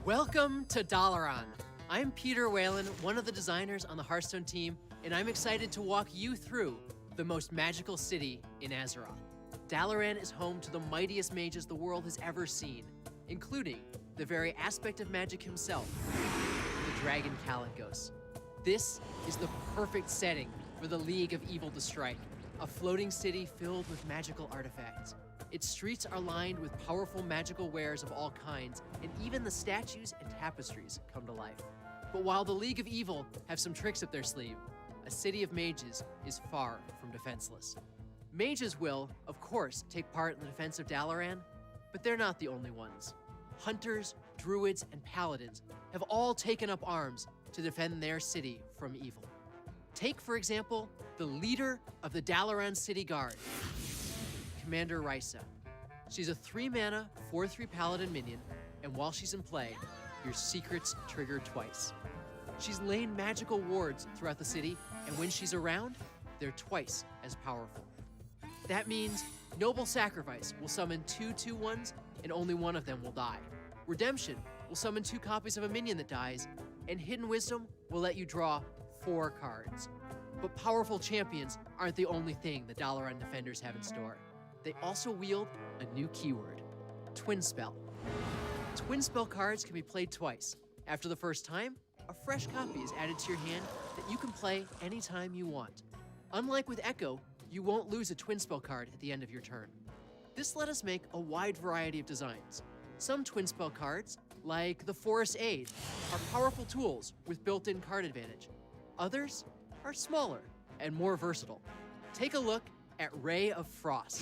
Welcome to Dalaran. I'm Peter Whalen, one of the designers on the Hearthstone team, and I'm excited to walk you through the most magical city in Azeroth. Dalaran is home to the mightiest mages the world has ever seen, including the very aspect of magic himself, the Dragon Kalecgos. This is the perfect setting for the League of Evil to strike, a floating city filled with magical artifacts. Its streets are lined with powerful magical wares of all kinds, and even the statues and tapestries come to life. But while the League of Evil have some tricks up their sleeve, a city of mages is far from defenseless. Mages will, of course, take part in the defense of Dalaran, but they're not the only ones. Hunters, druids, and paladins have all taken up arms to defend their city from evil. Take, for example, the leader of the Dalaran City Guard, Commander Risa. She's a 3-mana, 4/3 paladin minion, and while she's in play, your secrets trigger twice. She's laid magical wards throughout the city, and when she's around, they're twice as powerful. That means Noble Sacrifice will summon 2 2/1s, and only one of them will die. Redemption will summon 2 copies of a minion that dies, and Hidden Wisdom will let you draw 4 cards. But powerful champions aren't the only thing the Dalaran defenders have in store. They also wield a new keyword, Twin Spell. Twin Spell cards can be played twice. After the first time, a fresh copy is added to your hand that you can play anytime you want. Unlike with Echo, you won't lose a Twin Spell card at the end of your turn. This let us make a wide variety of designs. Some Twin Spell cards, like the Forest Aid, are powerful tools with built-in card advantage. Others are smaller and more versatile. Take a look at Ray of Frost.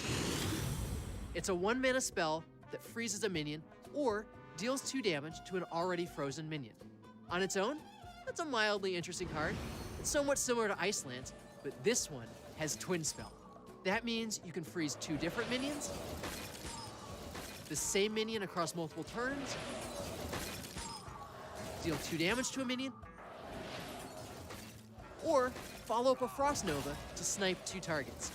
It's a 1-mana spell that freezes a minion or deals 2 damage to an already frozen minion. On its own, that's a mildly interesting card. It's somewhat similar to Ice Lance, but this one has Twin Spell. That means you can freeze 2 different minions, the same minion across multiple turns, deal 2 damage to a minion, or follow up a Frost Nova to snipe 2 targets.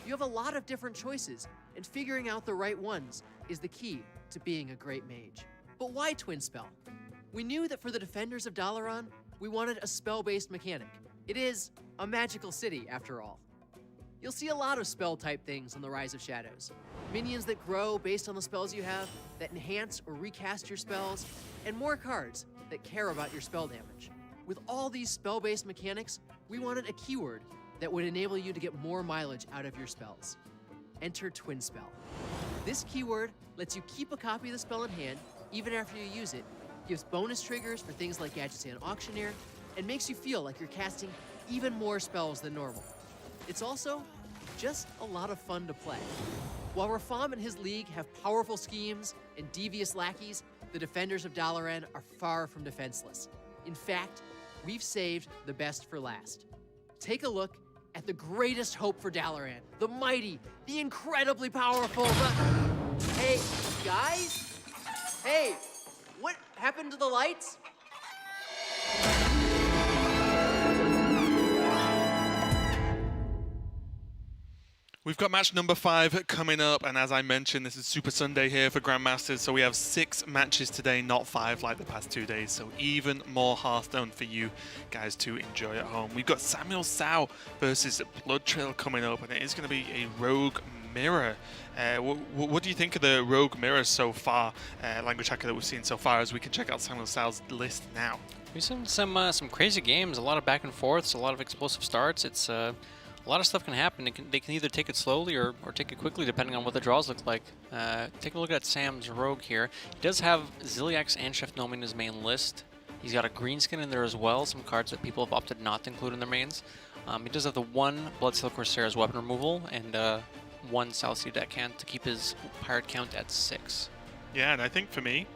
You have a lot of different choices, and figuring out the right ones is the key to being a great mage. But why Twin Spell? We knew that for the defenders of Dalaran, we wanted a spell-based mechanic. It is a magical city, after all. You'll see a lot of spell-type things on the Rise of Shadows. Minions that grow based on the spells you have, that enhance or recast your spells, and more cards that care about your spell damage. With all these spell-based mechanics, we wanted a keyword that would enable you to get more mileage out of your spells. Enter Twin Spell. This keyword lets you keep a copy of the spell in hand, even after you use it, gives bonus triggers for things like Gadgetzan Auctioneer, and makes you feel like you're casting even more spells than normal. It's also just a lot of fun to play. While Rafam and his league have powerful schemes and devious lackeys, the defenders of Dalaran are far from defenseless. In fact, we've saved the best for last. Take a look at the greatest hope for Dalaran, the mighty, the incredibly powerful, Hey, guys? Hey, what happened to the lights? We've got match number 5 coming up, and as I mentioned, this is Super Sunday here for Grandmasters, so we have 6 matches today, not 5 like the past 2 days, so even more Hearthstone for you guys to enjoy at home. We've got Samuel Sao versus Blood Trail coming up, and it is going to be a rogue Mirror. What do you think of the Rogue Mirror so far, language hacker that we've seen so far, as we can check out Samuel Sal's list now? We've seen some crazy games, a lot of back and forths, a lot of explosive starts. It's a lot of stuff can happen. They can either take it slowly or take it quickly, depending on what the draws look like. Take a look at Sam's Rogue here. He does have Ziliax and Chef Nomi in his main list. He's got a Greenskin in there as well, some cards that people have opted not to include in their mains. He does have the one Bloodseal Corsair as weapon removal, and one South Sea Deckhand to keep his pirate count at 6. Yeah, and I think for me,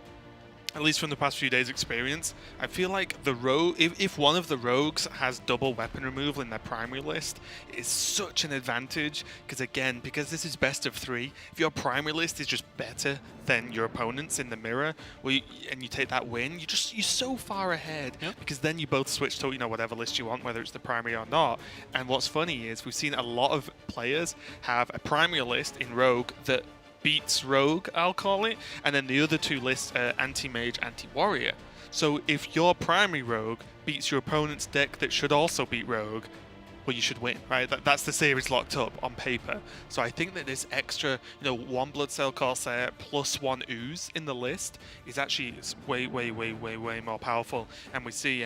at least from the past few days' experience, I feel like the rogue, if one of the rogues has double weapon removal in their primary list, it's such an advantage. Because this is best of 3, if your primary list is just better than your opponents in the mirror, and you take that win, you're so far ahead. Yep. Because then you both switch to whatever list you want, whether it's the primary or not. And what's funny is we've seen a lot of players have a primary list in rogue that beats Rogue, I'll call it, and then the other 2 lists are Anti-Mage, Anti-Warrior. So if your primary Rogue beats your opponent's deck that should also beat Rogue, well, you should win, right? That's the series locked up on paper. So I think that this extra, 1 Bloodsail Corsair plus 1 Ooze in the list is actually way more powerful. And we see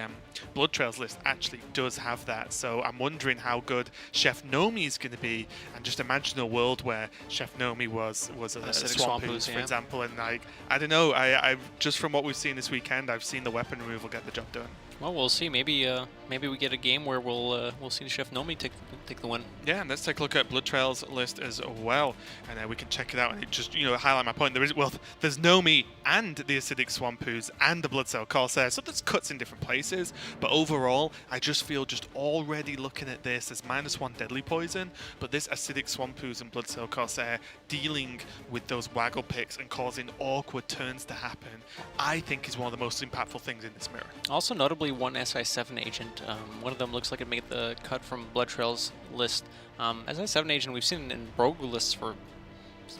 Blood Trail's list actually does have that. So I'm wondering how good Chef Nomi is going to be. And just imagine a world where Chef Nomi was a Swamp Ooze, for example. And I don't know. I've just from what we've seen this weekend, I've seen the weapon removal get the job done. Well, we'll see. Maybe we get a game where we'll see Chef Nomi take the win. Yeah, and let's take a look at Blood Trail's list as well, and we can check it out. And it just highlight my point. There's Nomi and the Acidic Swamp Ooze and the Bloodsail Corsair, so there's cuts in different places. But overall, I just feel just already looking at this as -1 deadly poison, but this Acidic Swamp Ooze and Bloodsail Corsair dealing with those waggle picks and causing awkward turns to happen, I think is one of the most impactful things in this mirror. Also notably, one SI7 agent. One of them looks like it made the cut from Blood Trail's list. SI7 agent we've seen in Rogue lists for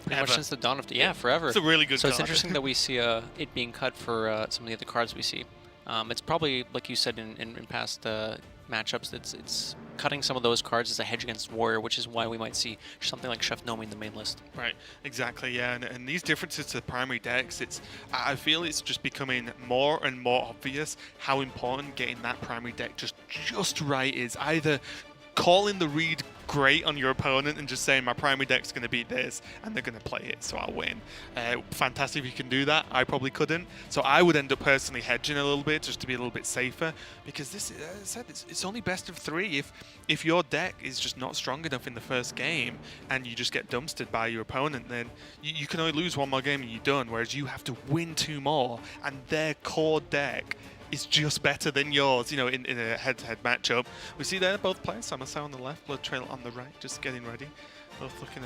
pretty much since the dawn of forever. It's a really good So card. it's interesting that we see it being cut for some of the other cards we see. It's probably, like you said in past matchups, it's cutting some of those cards as a hedge against Warrior, which is why we might see something like Chef Nomi in the main list. Right, exactly, yeah, and these differences to the primary decks, I feel it's just becoming more and more obvious how important getting that primary deck just right is. Either calling the read great on your opponent and just saying my primary deck's going to beat this and they're going to play it, so I'll win. Fantastic if you can do that. I probably couldn't, so I would end up personally hedging a little bit just to be a little bit safer, because this, as I said, it's only best of 3. If your deck is just not strong enough in the first game and you just get dumpstered by your opponent, then you can only lose 1 more game and you're done, whereas you have to win 2 more and their core deck is just better than yours, in a head-to-head matchup. We see there both players, Samuel Sal on the left, Blood Trail on the right, just getting ready. Both looking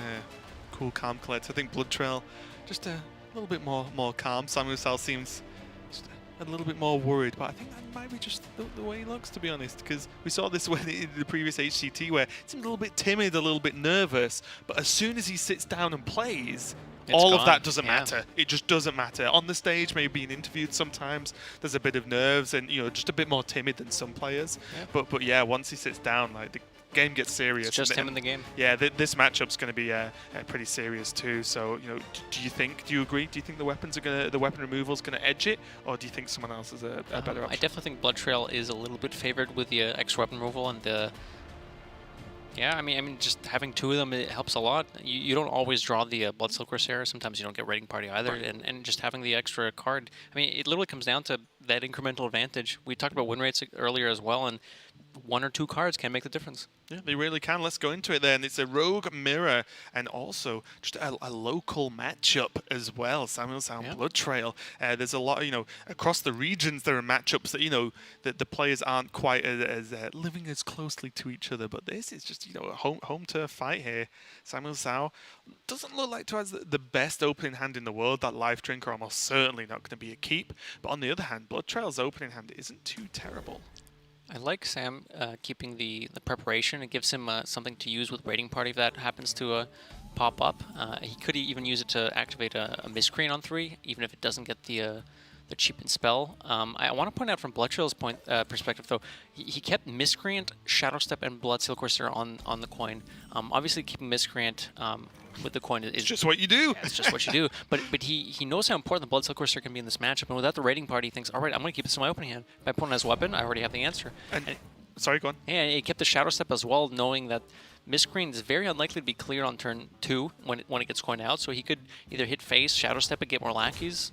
cool, calm collects. I think Blood Trail just a little bit more calm. Samuel Sal seems just a little bit more worried, but I think that might be just the way he looks, to be honest, because we saw this in the previous HCT where he seemed a little bit timid, a little bit nervous, but as soon as he sits down and plays, all of that doesn't matter. It just doesn't matter. On the stage, maybe being interviewed sometimes, there's a bit of nerves and just a bit more timid than some players. Yeah. But yeah, once he sits down, the game gets serious. It's just him in the game. Yeah, this matchup's going to be pretty serious too. So do you agree? Do you think the weapon removal is going to edge it, or do you think someone else is a better option? I definitely think Blood Trail is a little bit favored with the extra weapon removal and the. Yeah, I mean, just having 2 of them, it helps a lot. You don't always draw the Bloodseal Corsair. Sometimes you don't get Raiding Party either. Right. And just having the extra card, I mean, it literally comes down to that incremental advantage. We talked about win rates earlier as well, and 1 or 2 cards can make the difference. Yeah, they really can. Let's go into it then. It's a Rogue Mirror and also just a local matchup as well. Samuel Sal, Blood Trail. There's a lot, across the regions there are matchups that, that the players aren't quite as living as closely to each other. But this is just, a home turf fight here. Samuel Sal doesn't look like to have the best opening hand in the world. That Life Drinker almost certainly not going to be a keep. But on the other hand, Blood Trail's opening hand isn't too terrible. I like Sam keeping the preparation. It gives him something to use with Raiding Party if that happens to pop up. He could even use it to activate a Miscreant on 3, even if it doesn't get the cheapened spell. I want to point out from Blood Trail's perspective, though, he kept Miscreant, Shadow Step, and Bloodseal Corsair on the coin. Obviously, keeping Miscreant with the coin. It's just what you do. It's just what you do. But he knows how important the Bloodseal Corsair can be in this matchup, and without the raiding party, he thinks, all right, I'm going to keep this in my opening hand. My opponent has weapon, I already have the answer. And sorry, go on. Yeah, he kept the Shadow Step as well, knowing that Miscreant is very unlikely to be cleared on turn 2 when it gets coined out, so he could either hit face, Shadow Step, and get more lackeys.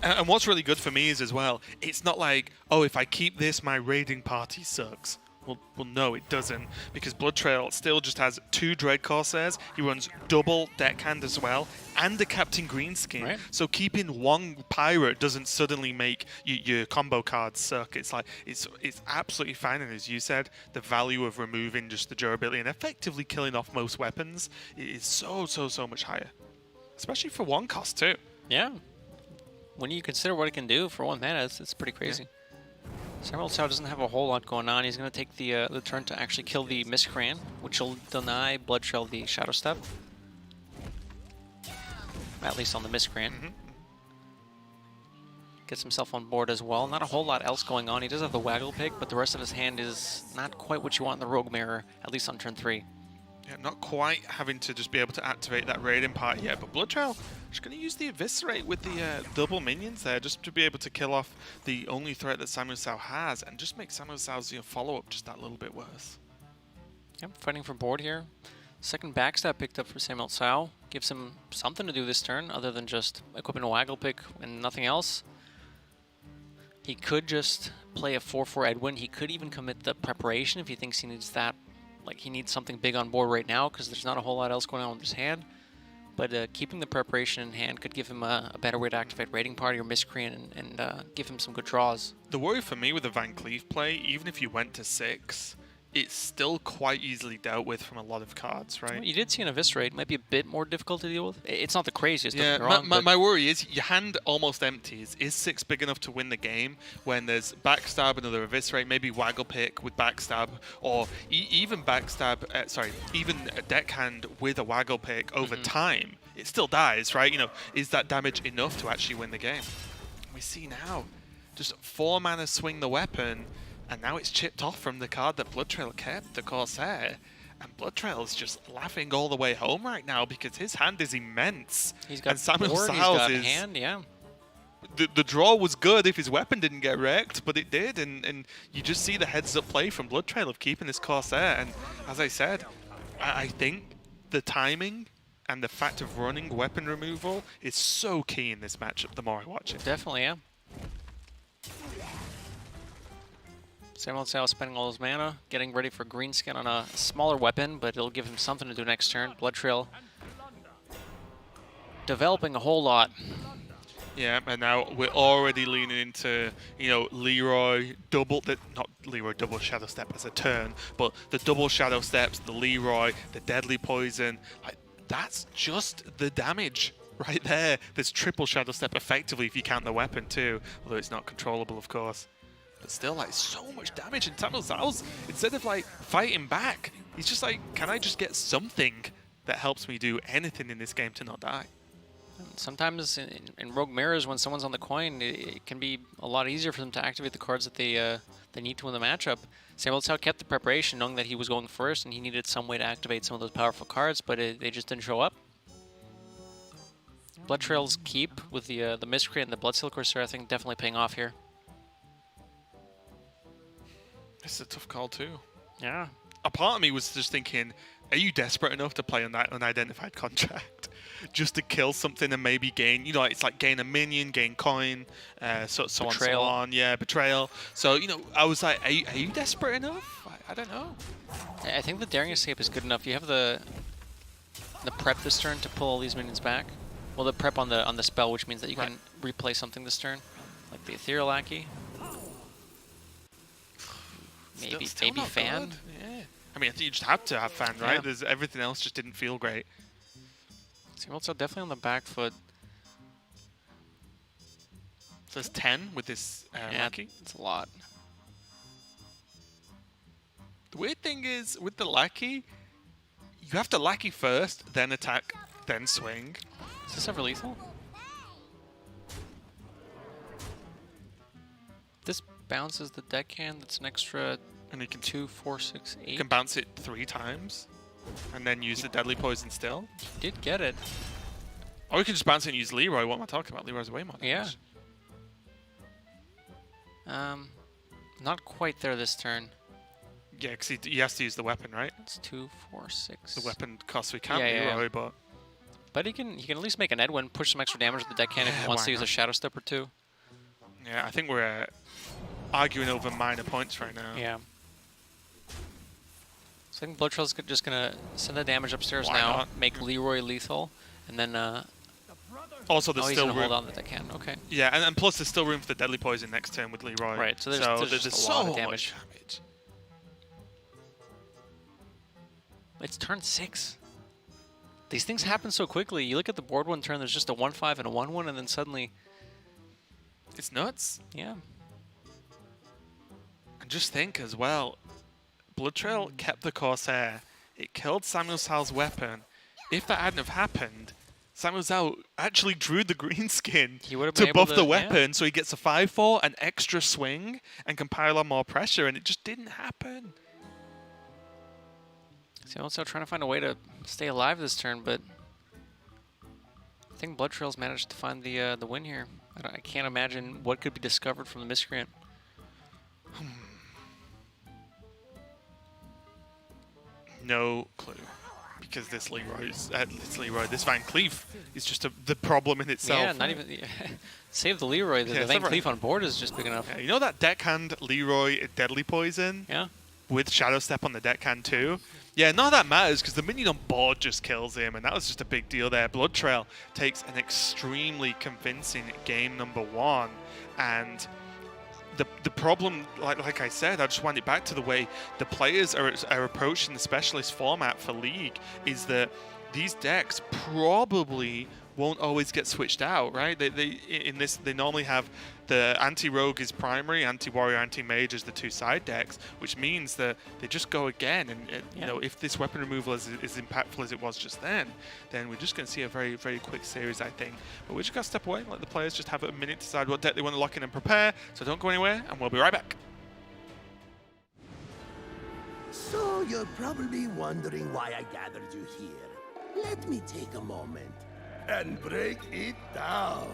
And what's really good for me is as well, it's not like, oh, if I keep this, my raiding party sucks. Well, no, it doesn't, because Blood Trail still just has 2 Dread Corsairs. He runs double deckhand as well, and a Captain Greenskin. Right. So keeping one pirate doesn't suddenly make your combo cards suck. It's like it's absolutely fine. And as you said, the value of removing just the durability and effectively killing off most weapons is so much higher, especially for 1 cost too. Yeah. When you consider what it can do for 1 mana, it's pretty crazy. Yeah. Samuel Tsao doesn't have a whole lot going on. He's going to take the turn to actually kill the Miscreant, which will deny Blood Trail the Shadow Step. At least on the Miscreant. Gets himself on board as well. Not a whole lot else going on. He does have the Waggle Pick, but the rest of his hand is not quite what you want in the Rogue Mirror, at least on turn 3. Yeah, not quite having to just be able to activate that raiding part yet, but Blood Trail just going to use the Eviscerate with the double minions there, just to be able to kill off the only threat that Samuel Tsao has, and just make Samuel Tsao's follow-up just that little bit worse. Yep, fighting for board here. Second backstab picked up for Samuel Tsao. Gives him something to do this turn, other than just equipping a Waggle Pick and nothing else. He could just play a 4/4 Edwin. He could even commit the Preparation if he thinks he needs that. Like, he needs something big on board right now because there's not a whole lot else going on with his hand. But keeping the Preparation in hand could give him a better way to activate Raiding Party or Miscreant and give him some good draws. The worry for me with the Van Cleef play, even if you went to 6, it's still quite easily dealt with from a lot of cards, right? Well, you did see an Eviscerate. It might be a bit more difficult to deal with. It's not the craziest. Yeah, don't get me wrong, my worry is your hand almost empties. Is 6 big enough to win the game when there's Backstab, another Eviscerate, maybe Waggle Pick with Backstab, or even Backstab, even a Deckhand with a Waggle Pick over time? It still dies, right? Is that damage enough to actually win the game? We see now, just 4 mana swing the weapon, and now it's chipped off from the card that Blood Trail kept, the Corsair. And Blood Trail is just laughing all the way home right now because his hand is immense. He's got and Samuel board, he's Tsao's got is, hand, yeah. The draw was good if his weapon didn't get wrecked, but it did. And you just see the heads-up play from Blood Trail of keeping this Corsair. And as I said, I think the timing and the fact of running weapon removal is so key in this matchup the more I watch it. Definitely, yeah. Samuel Tsao spending all his mana, getting ready for Greenskin on a smaller weapon, but it'll give him something to do next turn. Blood Trail developing a whole lot. Yeah, and now we're already leaning into, Leroy double, not Leroy double Shadow Step as a turn, but the double Shadow Steps, the Leroy, the Deadly Poison, that's just the damage right there. There's triple Shadow Step effectively if you count the weapon too, although it's not controllable, of course. But still, so much damage. And Samuel Tsao's, instead of, fighting back, he's just can I just get something that helps me do anything in this game to not die? Sometimes in Rogue Mirrors, when someone's on the coin, it can be a lot easier for them to activate the cards that they need to win the matchup. Samuel Tsao kept the Preparation, knowing that he was going first, and he needed some way to activate some of those powerful cards, but they just didn't show up. Blood Trail's keep with the Miscreant and the Bloodseal Corsair, I think, definitely paying off here. It's a tough call too. Yeah. A part of me was just thinking, are you desperate enough to play on that unidentified contract just to kill something and maybe gain, it's like gain a minion, gain coin, so on, so on. Yeah, betrayal. So, I was like, are you desperate enough? I don't know. I think the Daring Escape is good enough. You have the prep this turn to pull all these minions back. Well, the prep on the spell, which means that you can replay something this turn, like the Ethereal Lackey. Maybe Fan. Good. Yeah. I mean, I think you just have to have Fan, right? Yeah. Everything else just didn't feel great. Samuel Tsao definitely on the back foot. So it's 10 with this Lackey. It's a lot. The weird thing is, with the Lackey, you have to Lackey first, then attack, then swing. Is this ever lethal? This bounces the deckhand. That's an extra, and you can 2, 4, 6, 8. You can bounce it 3 times. and then use the deadly poison still. Did get it. Or we can just bounce it and use Leroy. What am I talking about? Leroy's way more damage. Yeah. Not quite there this turn. Yeah, because he has to use the weapon, right? It's 2, 4, 6. The weapon costs we can't Yeah, Leroy, yeah. but... But he can at least make an Edwin, push some extra damage with the deckhand if he wants why to use a not? Shadow Step or two. Yeah, I think we're arguing over minor points right now. Yeah. So I think Blood Trail's just gonna send the damage upstairs Why now, not? make Leroy lethal, and then Also, there's he's still gonna room. hold on to the deckhand. Okay. Yeah, and plus there's still room for the deadly poison next turn with Leroy. Right, so there's just a so lot of much damage. damage. It's turn 6. These things happen so quickly. You look at the board one turn, there's just a 1-5 and a 1-1, and then suddenly, It's nuts. yeah. And just think as well, Blood Trail kept the Corsair. It killed Samuel Sal's weapon. If that hadn't have happened, Samuel Sal actually drew the green skin He would've to been able buff to- the yeah. weapon, so he gets a 5/4, an extra swing, and can pile on more pressure, and it just didn't happen. So also trying to find a way to stay alive this turn, but I think Blood Trail's managed to find the win here. I can't imagine what could be discovered from the miscreant. No clue. Because this Van Cleef is just the problem in itself. Yeah, not even save the Leroy. The Yeah, Van it's Cleef on board is just big enough. Yeah, you know that deckhand Leroy Deadly Poison? Yeah. With Shadow Step on the deckhand too? Yeah, none of that matters because the minion on board just kills him, and that was just a big deal there. Blood Trail takes an extremely convincing game number 1, and the problem, like I said, I just wind it back to the way the players are approaching the specialist format for League, is that these decks probably won't always get switched out, right? They normally have the anti-rogue is primary, anti-warrior, anti-mage as the 2 side decks, which means that they just go again. And you know, if this weapon removal is impactful as it was just then we're just going to see a very, very quick series, I think. But we just got to step away, let the players just have a minute to decide what deck they want to lock in and prepare. So don't go anywhere, and we'll be right back. So you're probably wondering why I gathered you here. Let me take a moment and break it down.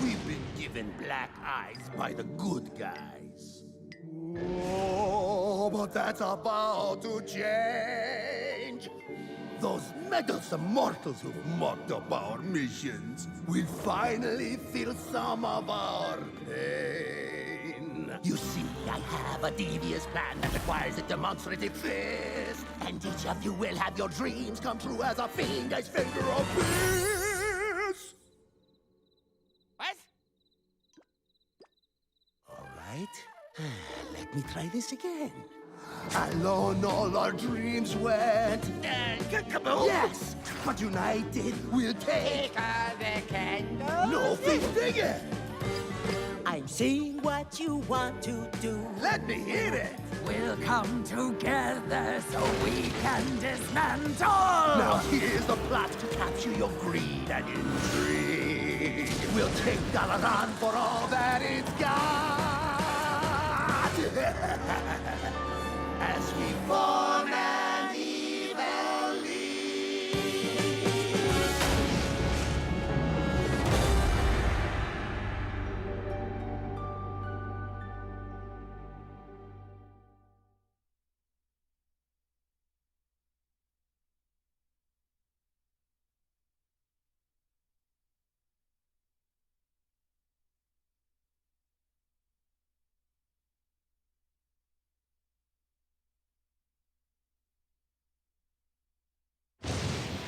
We've been given black eyes by the good guys. Oh, but that's about to change. Those meddlesome mortals who've mocked up our missions will finally feel some of our pain. You see, I have a devious plan that requires a demonstrative fist, and each of you will have your dreams come true as a finger's finger of peace. What? All right, let me try this again. Alone all our dreams went. Kaboom! Yes, but united we'll take the candle. No fisting it. I'm seeing what you want to do. Let me hear it. We'll come together so we can dismantle. Now here's the plot to capture your greed and intrigue. We'll take Dalaran for all that it's got. As we form an evil league.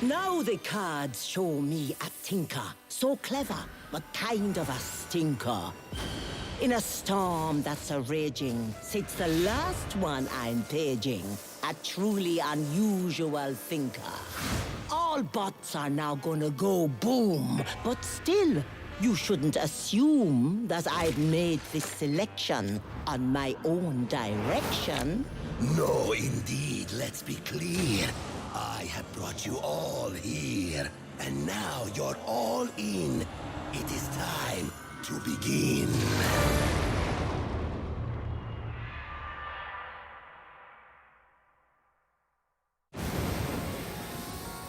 Now the cards show me a tinker, so clever, but kind of a stinker. In a storm that's a raging, sits the last one I'm paging, a truly unusual thinker. All bots are now gonna go boom, but still, you shouldn't assume that I've made this selection on my own direction. No, indeed, let's be clear. I have brought you all here, and now you're all in. It is time to begin.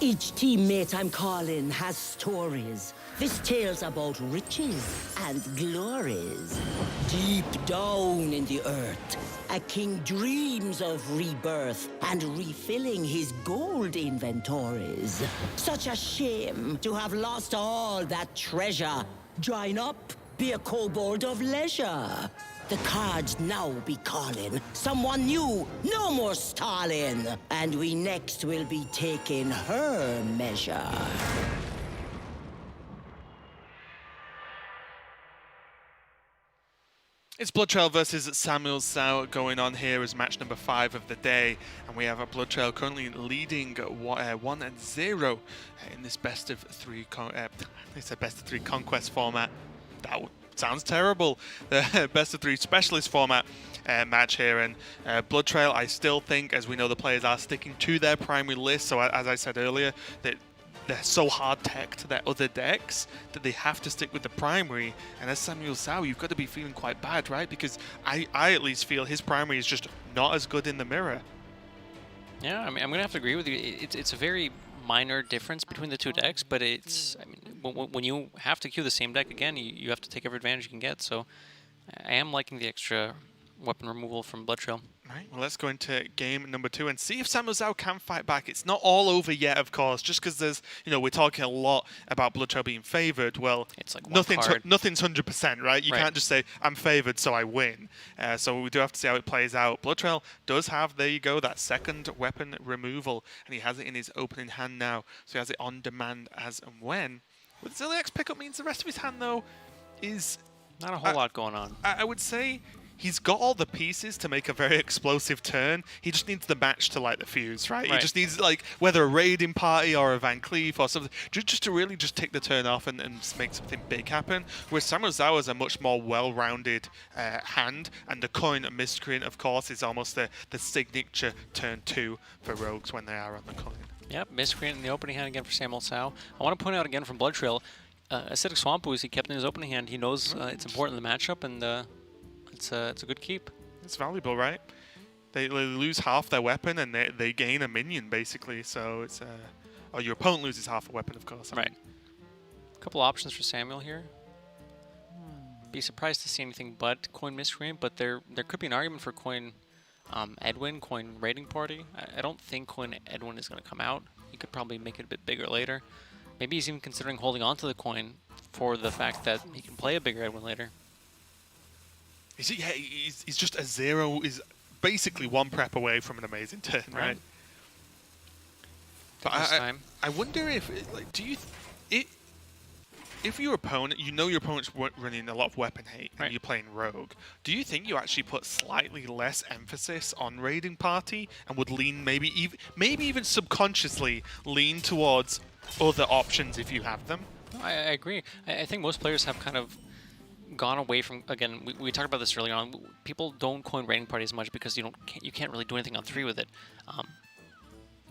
Each teammate I'm calling has stories. This tale's about riches and glories. Deep down in the earth, a king dreams of rebirth and refilling his gold inventories. Such a shame to have lost all that treasure. Join up, be a kobold of leisure. The cards now be calling. Someone new, no more stalling. And we next will be taking her measure. It's Blood Trail versus Samuel Sao going on here as match number 5 of the day, and we have a Blood Trail currently leading 1-0 in this best of 3 conquest format. That sounds terrible. The best of 3 specialist format match here, and Blood Trail, I still think, as we know, the players are sticking to their primary list. So as I said earlier, that they're so hard tech to their other decks that they have to stick with the primary. And as Samuel Sao, you've got to be feeling quite bad, right? Because I at least feel his primary is just not as good in the mirror. Yeah, I mean, I'm going to have to agree with you. It's a very minor difference between the two decks, but it's, I mean, when you have to queue the same deck again, you have to take every advantage you can get. So I am liking the extra weapon removal from Blood Trail. Right, well, let's go into game number 2 and see if Samuel Sao can fight back. It's not all over yet, of course, just because there's, we're talking a lot about Blood Trail being favored. Well, it's like nothing's 100%, right? You can't just say, I'm favored, so I win. So we do have to see how it plays out. Blood Trail does have, there you go, that second weapon removal, and he has it in his opening hand now, so he has it on demand as and when. With Ziliak's pickup means the rest of his hand, though, is... not a whole lot going on. I would say... he's got all the pieces to make a very explosive turn. He just needs the match to light the fuse, right? He just needs, like, whether a raiding party or a Van Cleef or something, just to really just take the turn off and make something big happen. Whereas Samuel Sao is a much more well-rounded hand, and the coin miscreant, of course, is almost the signature turn 2 for rogues when they are on the coin. Yep, miscreant in the opening hand again for Samuel Sao. I want to point out again from Blood Trail, Acidic Swamp Ooze he kept in his opening hand. He knows it's important in the matchup, and it's a good keep. It's valuable, right? They lose half their weapon and they gain a minion, basically. So it's or your opponent loses half a weapon, of course. Right. A couple options for Samuel here. Be surprised to see anything but coin miscreant, but there could be an argument for coin Edwin, coin raiding party. I don't think coin Edwin is going to come out. He could probably make it a bit bigger later. Maybe he's even considering holding on to the coin for the fact that he can play a bigger Edwin later. Yeah, he's just a 0. Is basically 1 prep away from an amazing turn, right? But I wonder if, like, if your opponent, your opponent's running a lot of weapon hate and you're playing rogue, do you think you actually put slightly less emphasis on raiding party and would lean maybe even subconsciously lean towards other options if you have them? I agree. I think most players have kind of gone away from, again, we talked about this earlier on, people don't coin raiding party as much because you can't really do anything on 3 with it.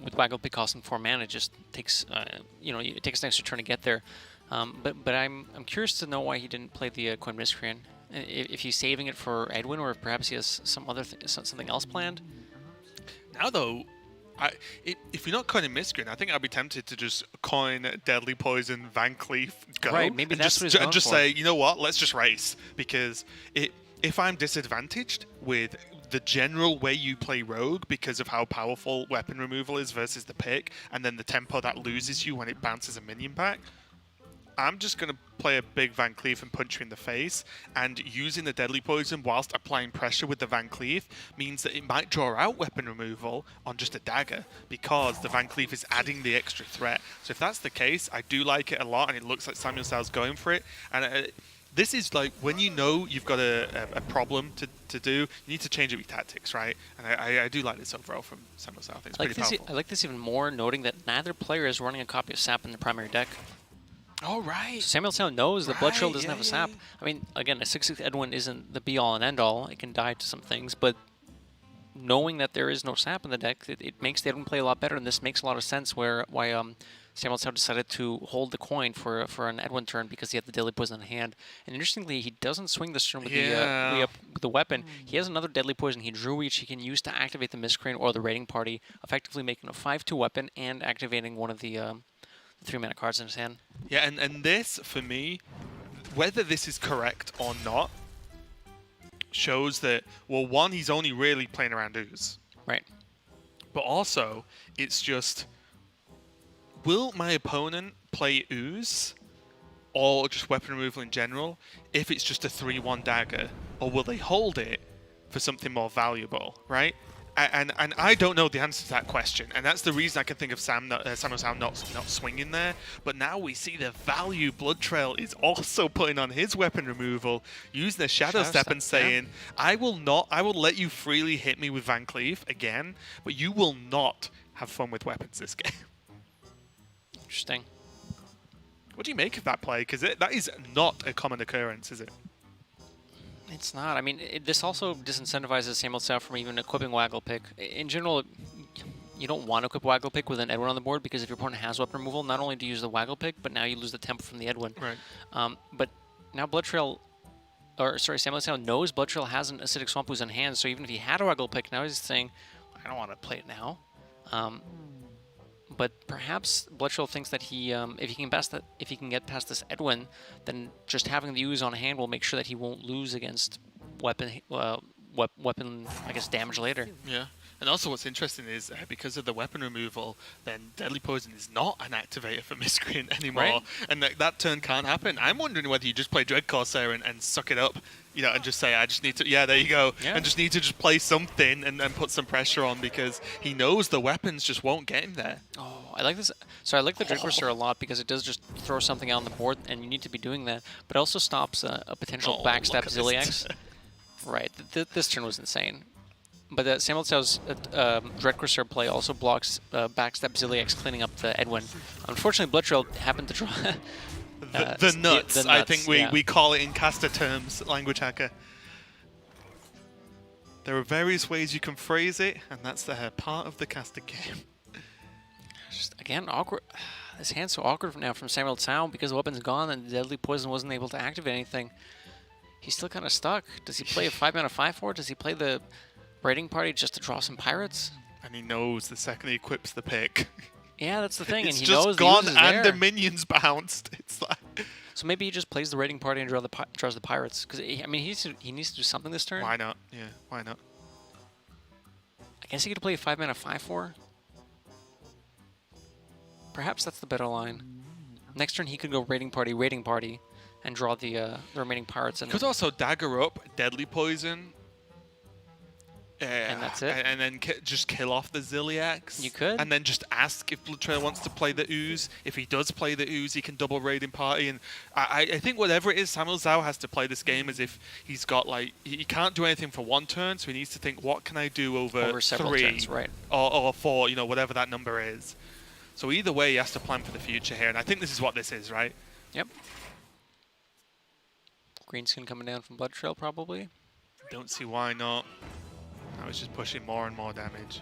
With Waggle Pig costing 4 mana, it just takes it takes an extra turn to get there. But I'm curious to know why he didn't play the coin miscreant. If he's saving it for Edwin, or if perhaps he has some other something else planned. Now though, if you're not coining miscreant, I think I'd be tempted to just coin Deadly Poison, Van Cleef, go. Right, maybe that's what he's going just for. say, you know what, let's just race. Because if I'm disadvantaged with the general way you play rogue because of how powerful weapon removal is versus the pick, and then the tempo that loses you when it bounces a minion back, I'm just going to play a big Van Cleef and punch you in the face, and using the Deadly Poison whilst applying pressure with the Van Cleef means that it might draw out weapon removal on just a dagger because the Van Cleef is adding the extra threat. So if that's the case, I do like it a lot, and it looks like Samuel Sao's going for it. And this is like when you know you've got a problem to do, you need to change up your tactics, right? And I do like this overall from Samuel Sao. I think it's pretty powerful. I like this even more, noting that neither player is running a copy of Sap in the primary deck. Oh, right. So Samuel Sao knows that Blood Trail doesn't have a sap. I mean, again, a 6/6 Edwin isn't the be-all and end-all. It can die to some things, but knowing that there is no sap in the deck, it makes the Edwin play a lot better, and this makes a lot of sense why Samuel Sao decided to hold the coin for an Edwin turn because he had the Deadly Poison in hand. And interestingly, he doesn't swing this turn with the the weapon, he has another deadly poison he drew, which he can use to activate the Miscreant or the Raiding Party, effectively making a 5/2 weapon and activating one of the 3-mana cards in his hand. Yeah, and this, for me, whether this is correct or not, shows that, well, one, he's only really playing around Ooze. Right. But also, it's just, will my opponent play Ooze or just weapon removal in general if it's just a 3/1 dagger? Or will they hold it for something more valuable, right? And I don't know the answer to that question, and that's the reason I can think of Samuel Sound not swinging there. But now we see the value Blood Trail is also putting on his weapon removal, using the Shadow Step and saying, I will let you freely hit me with Van Cleef again, but you will not have fun with weapons this game. Interesting. What do you make of that play? Because that is not a common occurrence, is it? It's not. I mean, this also disincentivizes Samuel South from even equipping Waggle Pick. In general, you don't want to equip Waggle Pick with an Edwin on the board because if your opponent has weapon removal, not only do you use the Waggle Pick, but now you lose the tempo from the Edwin. Right. But now Samuel South knows Blood Trail has an Acidic Swamp Ooze on hand, so even if he had a Waggle Pick, now he's saying, I don't want to play it now. But perhaps Blood Trail thinks that if he can get past this Edwin, then just having the Ooze on hand will make sure that he won't lose against weapon, I guess, damage later. Yeah. And also what's interesting is because of the weapon removal, then Deadly Poison is not an activator for Miscreant anymore. Right. And that turn can't happen. I'm wondering whether you just play Dread Corsair and suck it up, and just say, I just need to, there you go. Yeah. And just need to just play something and put some pressure on because he knows the weapons just won't get him there. Oh, I like this. So I like the Dread Corsair a lot because it does just throw something out on the board, and you need to be doing that. But it also stops a potential backstab Ziliax. Right. This turn was insane. But Samuel South's Dread Corsair play also blocks backstab Ziliax, cleaning up the Edwin. Unfortunately, Blood Trail happened to draw the nuts. the nuts. I think we call it in caster terms, language hacker. There are various ways you can phrase it, and that's the part of the caster game. Just, again, awkward. This hand's so awkward now from Samuel Sound because the weapon's gone and the Deadly Poison wasn't able to activate anything. He's still kind of stuck. Does he play a 5-mana 5/4? Does he play the Raiding Party just to draw some pirates? And he knows the second he equips the pick. Yeah, that's the thing. It's and he knows just gone the Ooze is and there. the minions bounced. It's like... So maybe he just plays the Raiding Party and draws the pirates. Because, I mean, he needs to do something this turn. Why not? Yeah, why not? I guess he could play a 5-mana 5/4. Perhaps that's the better line. Next turn he could go Raiding Party, and draw the remaining pirates. And could also dagger up Deadly Poison. And that's it. And then just kill off the Ziliax. You could. And then just ask if Blood Trail wants to play the Ooze. If he does play the Ooze, he can double Raiding Party. And I think whatever it is, Samuel Zhao has to play this game as if he's got, like, he can't do anything for one turn, so he needs to think, what can I do over several 3? turns, right. Or 4, whatever that number is. So either way, he has to plan for the future here. And I think this is what this is, right? Yep. Greenskin coming down from Blood Trail, probably. Don't see why not. I was just pushing more and more damage.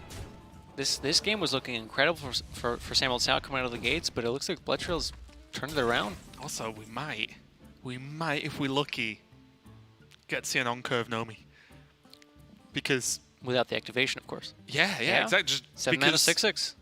This game was looking incredible for Samuel Zhao coming out of the gates, but it looks like Blood Trail's turned it around. Also, we might, if we're lucky, get to see an on-curve Nomi. Because... Without the activation, of course. Yeah, exactly. Just 7 mana 6/6.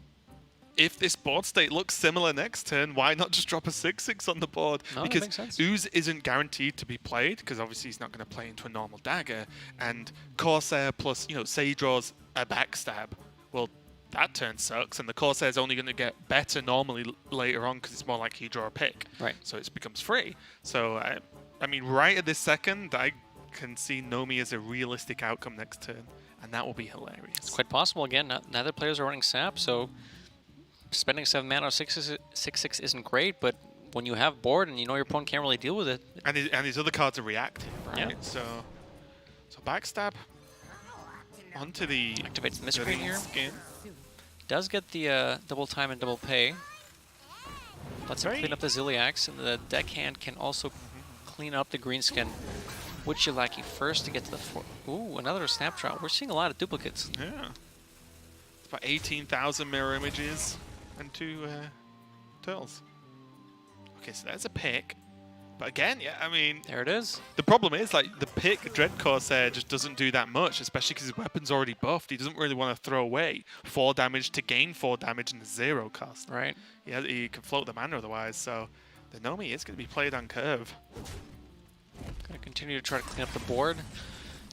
If this board state looks similar next turn, why not just drop a 6/6 on the board? No, because that makes sense. Ooze isn't guaranteed to be played, because obviously he's not going to play into a normal dagger. And Corsair plus, say he draws a backstab. Well, that turn sucks, and the Corsair's only going to get better normally later on, because it's more likely you draw a pick. Right. So it becomes free. So, I mean, right at this second, I can see Nomi as a realistic outcome next turn, and that will be hilarious. It's quite possible. Again, neither players are running sap, so... Spending 7 mana on 6/6 isn't great, but when you have board and you know your opponent can't really deal with it. And his other cards are reactive, right? Yeah. So backstab onto the... Activates the Miscreant here. Skin. Does get the double time and double pay. Let's clean up the Ziliax, and the deckhand can also clean up the Greenskin. Would you like you first to get to the 4? Ooh, another snapshot. We're seeing a lot of duplicates. Yeah. It's about 18,000 mirror images and 2 turtles. Okay, so that's a pick. But again, yeah, I mean, There it is. the problem is, like, the pick Dread Corsair just doesn't do that much, especially because his weapon's already buffed. He doesn't really want to throw away 4 damage to gain 4 damage in the 0 cost. Right. Yeah, he can float the mana otherwise, so the Nomi is going to be played on curve. Gonna continue to try to clean up the board.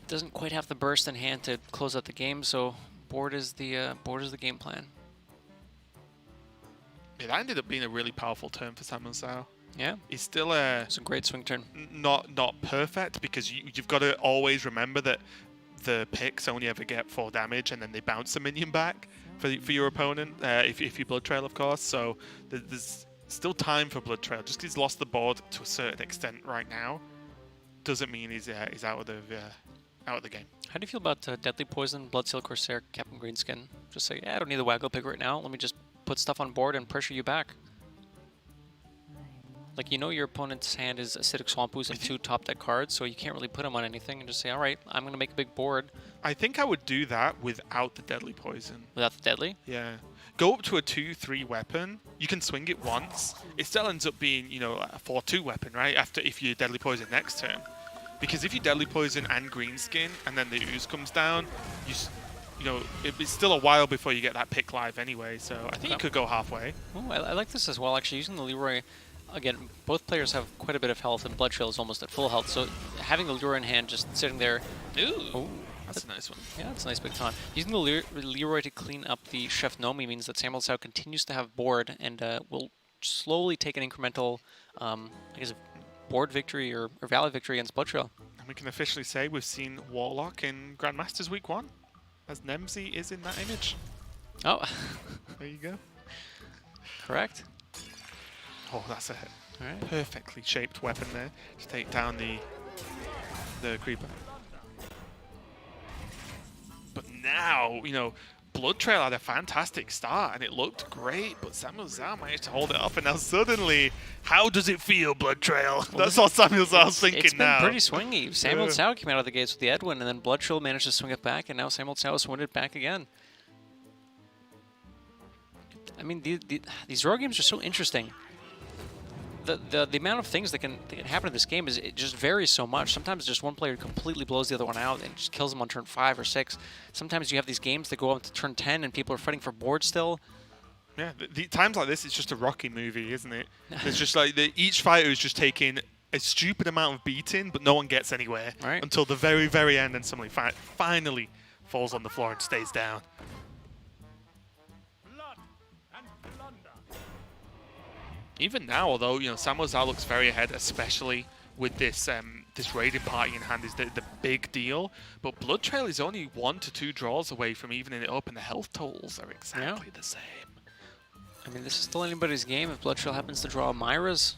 Doesn't quite have the burst in hand to close out the game, so board is the game plan. Yeah, that ended up being a really powerful turn for Samuel Zhao. Yeah. He's still It's a great swing turn. not perfect, because you've got to always remember that the picks only ever get 4 damage and then they bounce a minion back for your opponent, if you Blood Trail, of course. So there's still time for Blood Trail. Just because he's lost the board to a certain extent right now doesn't mean he's out of the game. How do you feel about Deadly Poison, Bloodseal Corsair, Captain Greenskin? Just say, yeah, I don't need the Waggle Pig right now. Let me just put stuff on board and pressure you back. Like, you know your opponent's hand is Acidic Swamp Ooze and 2 top deck cards, so you can't really put them on anything and just say, all right, I'm going to make a big board. I think I would do that without the Deadly Poison. Without the Deadly? Yeah. Go up to a 2/3 weapon. You can swing it once. It still ends up being, a 4/2 weapon, right? If you Deadly Poison next turn. Because if you Deadly Poison and Greenskin and then the Ooze comes down, it's still a while before you get that pick live anyway, so I think you could go halfway. Oh, I like this as well, actually. Using the Leroy, again, both players have quite a bit of health, and Blood Trail is almost at full health, so having the Leroy in hand just sitting there... Ooh, that's a nice one. Yeah, it's a nice big taunt. Using the Leroy to clean up the Chef Nomi means that Samuel Zhao continues to have board and will slowly take an incremental, I guess, board victory or valid victory against Blood Trail. And we can officially say we've seen Warlock in Grandmasters Week 1, as Nemzi is in that image. Oh. There you go. Correct. Oh, that's a right. Perfectly shaped weapon there to take down the creeper. But now, Blood Trail had a fantastic start and it looked great, but Samuel Zhao managed to hold it up, and now suddenly, how does it feel, Blood Trail? Well, that's what Samuel Zhao's thinking it's been now. pretty swingy. Samuel Zhao came out of the gates with the Edwin, and then Blood Trail managed to swing it back, and now Samuel Zhao swung it back again. I mean, these rogue games are so interesting. The amount of things that can happen in this game it just varies so much. Sometimes just one player completely blows the other one out and just kills them on turn 5 or 6. Sometimes you have these games that go up to turn 10 and people are fighting for board still. Yeah, the times like this, it's just a Rocky movie, isn't it? It's just like each fighter is just taking a stupid amount of beating, but no one gets anywhere until the very, very end, and somebody finally falls on the floor and stays down. Even now, although Samuel Zhao looks very ahead, especially with this this raiding party in hand, is the big deal. But Blood Trail is only 1 to 2 draws away from evening it up, and the health totals are exactly the same. I mean, this is still anybody's game. If Blood Trail happens to draw Myra's,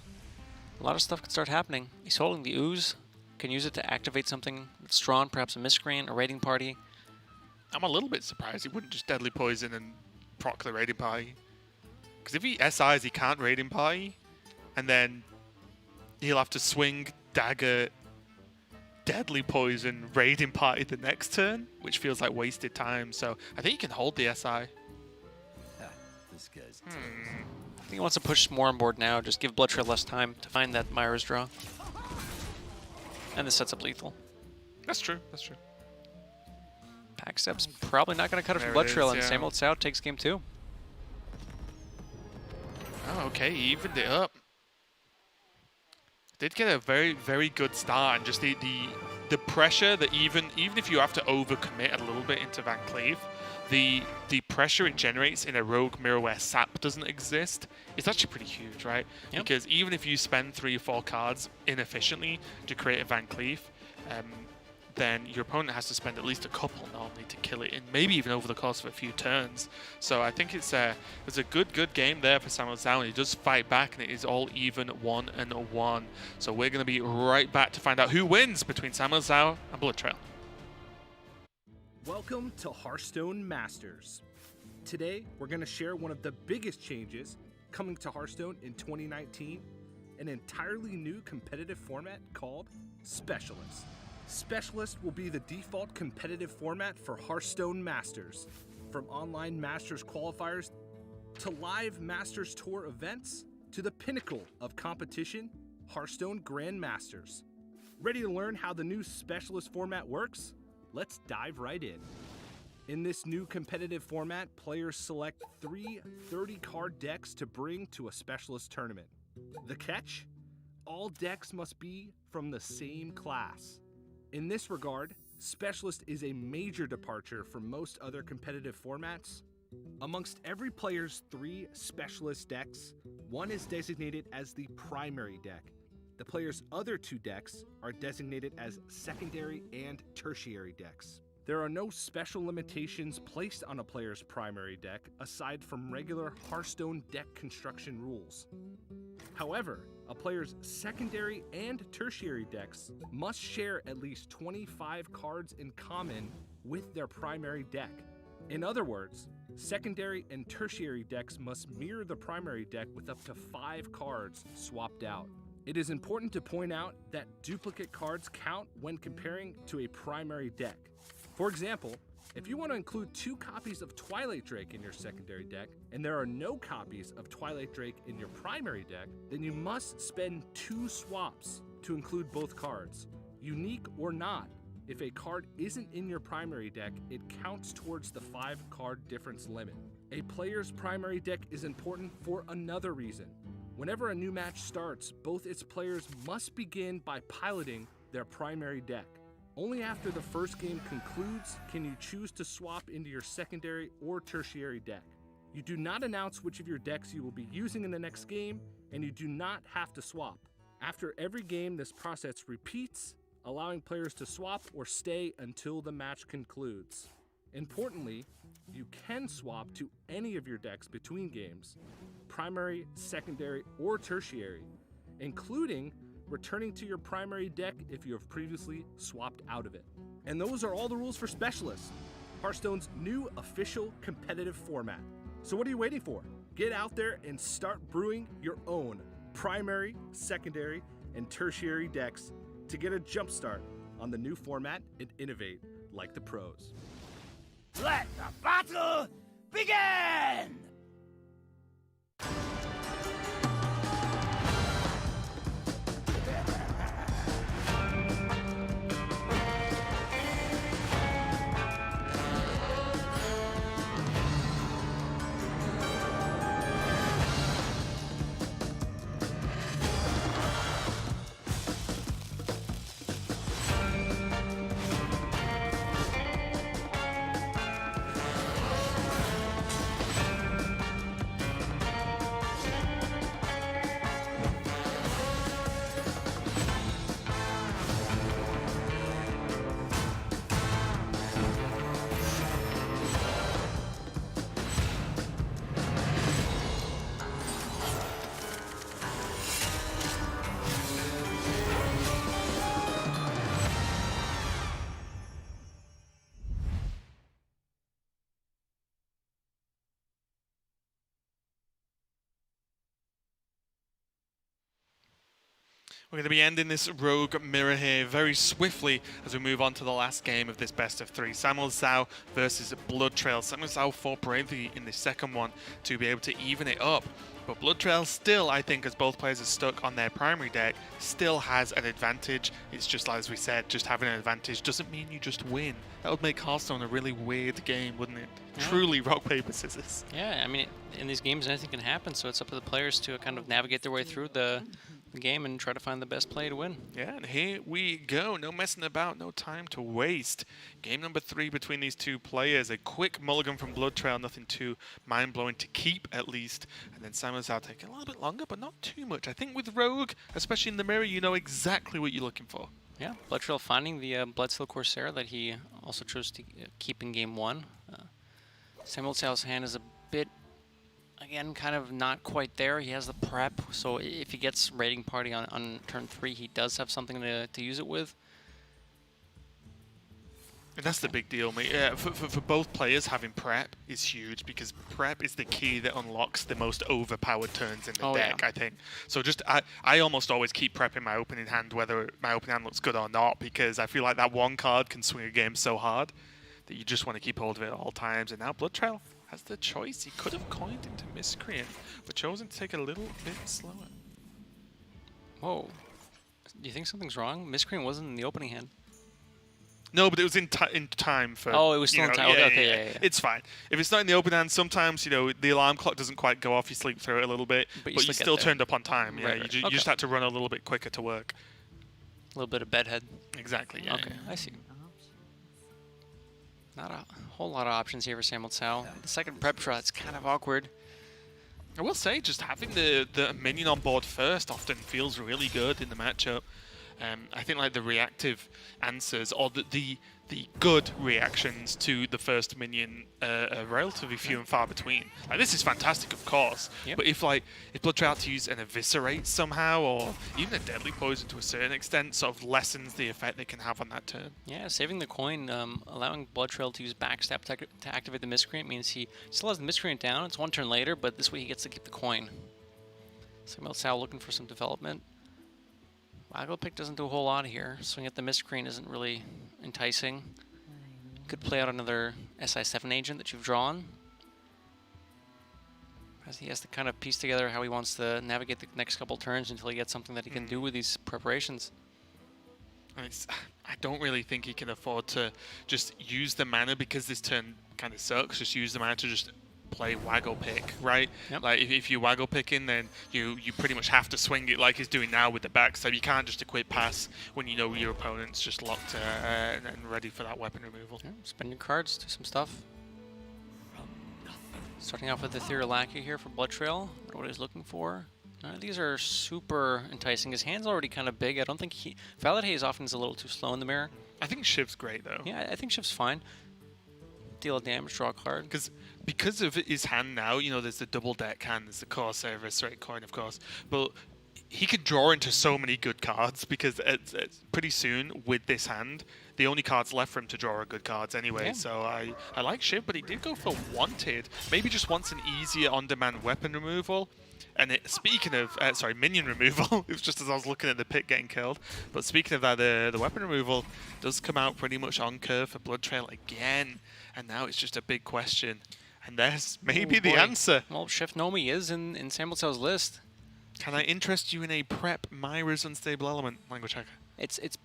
a lot of stuff could start happening. He's holding the Ooze, can use it to activate something that's drawn, perhaps a Miscreant, a raiding party. I'm a little bit surprised he wouldn't just Deadly Poison and proc the raiding party. Because if he SIs, he can't raiding party, and then he'll have to swing, dagger, Deadly Poison, raiding party the next turn, which feels like wasted time. So I think he can hold the SI. This guy's I think he wants to push more on board now, just give Blood Trail less time to find that Myra's draw. And this sets up lethal. That's true, that's true. Backstep's probably not going to cut it There for Blood it Trail, is, and yeah. Samuel Zhao takes game 2. Oh, okay, he evened it up. Did get a very, very good start, and just the pressure that even if you have to overcommit a little bit into Van Cleef, the pressure it generates in a rogue mirror where sap doesn't exist is actually pretty huge, right? Yep. Because even if you spend 3 or 4 cards inefficiently to create a Van Cleef, then your opponent has to spend at least a couple normally to kill it, and maybe even over the course of a few turns. So I think it's a good game there for Samuel Zhao. He does fight back, and it is all even 1-1. So we're going to be right back to find out who wins between Samuel Zhao and Blood Trail. Welcome to Hearthstone Masters. Today, we're going to share one of the biggest changes coming to Hearthstone in 2019, an entirely new competitive format called Specialist. Specialist will be the default competitive format for Hearthstone Masters. From online Masters qualifiers to live Masters Tour events to the pinnacle of competition, Hearthstone Grandmasters. Ready to learn how the new Specialist format works? Let's dive right in. In this new competitive format, players select 3 30-card decks to bring to a Specialist tournament. The catch? All decks must be from the same class. In this regard, Specialist is a major departure from most other competitive formats. Amongst every player's 3 Specialist decks, one is designated as the primary deck. The player's other 2 decks are designated as secondary and tertiary decks. There are no special limitations placed on a player's primary deck aside from regular Hearthstone deck construction rules. However, a player's secondary and tertiary decks must share at least 25 cards in common with their primary deck. In other words, secondary and tertiary decks must mirror the primary deck with up to 5 cards swapped out. It is important to point out that duplicate cards count when comparing to a primary deck. For example, if you want to include 2 copies of Twilight Drake in your secondary deck, and there are no copies of Twilight Drake in your primary deck, then you must spend 2 swaps to include both cards. Unique or not, if a card isn't in your primary deck, it counts towards the 5-card difference limit. A player's primary deck is important for another reason. Whenever a new match starts, both its players must begin by piloting their primary deck. Only after the first game concludes can you choose to swap into your secondary or tertiary deck. You do not announce which of your decks you will be using in the next game, and you do not have to swap. After every game, this process repeats, allowing players to swap or stay until the match concludes. Importantly, you can swap to any of your decks between games, primary, secondary, or tertiary, including returning to your primary deck if you have previously swapped out of it. And those are all the rules for Specialists, Hearthstone's new official competitive format. So what are you waiting for? Get out there and start brewing your own primary, secondary, and tertiary decks to get a jump start on the new format and innovate like the pros. Let the battle begin! We're going to be ending this Rogue Mirror here very swiftly as we move on to the last game of this best of 3. Samuel Zhao versus Blood Trail. Samuel Zhao fought bravely in the second one to be able to even it up. But Blood Trail still, I think, as both players are stuck on their primary deck, still has an advantage. It's just like, as we said, just having an advantage doesn't mean you just win. That would make Hearthstone a really weird game, wouldn't it? Yeah. Truly rock, paper, scissors. Yeah, I mean, in these games, anything can happen, so it's up to the players to kind of navigate their way through the game and try to find the best play to win. Yeah, and here we go. No messing about, no time to waste. Game number 3 between these two players. A quick mulligan from Blood Trail, nothing too mind-blowing to keep, at least. And then Samuel Zhao taking a little bit longer, but not too much. I think with Rogue, especially in the mirror, you know exactly what you're looking for. Yeah, Blood Trail finding the Bloodsteel Corsair that he also chose to keep in game 1. Samuel Zhao's hand is a bit, again, kind of not quite there. He has the prep, so if he gets Raiding Party on turn 3, he does have something to use it with. And that's the big deal, mate. Yeah, for both players, having prep is huge because prep is the key that unlocks the most overpowered turns in the deck, I think. So just, I almost always keep prep in my opening hand, whether my opening hand looks good or not, because I feel like that one card can swing a game so hard that you just want to keep hold of it at all times. And now Blood Trail has the choice. He could have coined into Miscreant, but chosen to take it a little bit slower. Whoa. Do you think something's wrong? Miscreant wasn't in the opening hand. No, but it was in time for. Oh, it was still you in know, time. Yeah, Okay, yeah, yeah. It's fine. If it's not in the open hand, sometimes the alarm clock doesn't quite go off. You sleep through it a little bit, But you but still you get still there. turned up on time. Yeah, Right, right. you just Okay. had to run a little bit quicker to work. A little bit of bedhead. Exactly. Yeah. Okay, I see. Not a whole lot of options here for Samuel Tsao. The second prep shot's kind of awkward. I will say, just having the minion on board first often feels really good in the matchup. I think like the reactive answers or the good reactions to the first minion are relatively few and far between. Like this is fantastic, of course, Yep. but if Blood had to use an eviscerate somehow or even a deadly poison to a certain extent, sort of lessens the effect they can have on that turn. Yeah, saving the coin, allowing Blood Trail to use backstab to activate the Miscreant means he still has the Miscreant down. It's one turn later, but this way he gets to keep the coin. Samuel Tsao looking for some development. Waggle Pick doesn't do a whole lot here. Swing at the Miscreant isn't really enticing. Could play out another SI7 agent that you've drawn. As he has to kind of piece together how he wants to navigate the next couple turns until he gets something that he can do with these preparations. I don't really think he can afford to just use the mana because this turn kind of sucks. Just use the mana to just play Waggle Pick, right? Yep. Like if you Waggle Picking, then you pretty much have to swing it like he's doing now with the back. So you can't just equip pass when you know your opponent's just locked and ready for that weapon removal. Yeah, spend your cards, do some stuff. Starting off with the Ethereal Lackey here for Blood Trail. What he's looking for. None of these are super enticing. His hand's already kind of big. I don't think Valid Haze often is a little too slow in the mirror. I think Shiv's great though. Yeah, I think Shiv's fine. Deal a damage, draw a card. Because of his hand now, there's the double deck hand, there's the Corsair Eviscerate coin, of course, but he could draw into so many good cards because it's pretty soon with this hand, the only cards left for him to draw are good cards anyway. Yeah. So I like Shiv, but he did go for Wanted. Maybe just wants an easier on-demand weapon removal. And speaking of, minion removal, it was just as I was looking at the pit getting killed. But speaking of that, the weapon removal does come out pretty much on curve for Blood Trail again. And now it's just a big question. And there's maybe the answer. Well, Chef Nomi is in Samuel Tsao's list. Can I interest you in a prep Myra's Unstable Element, Language Hacker?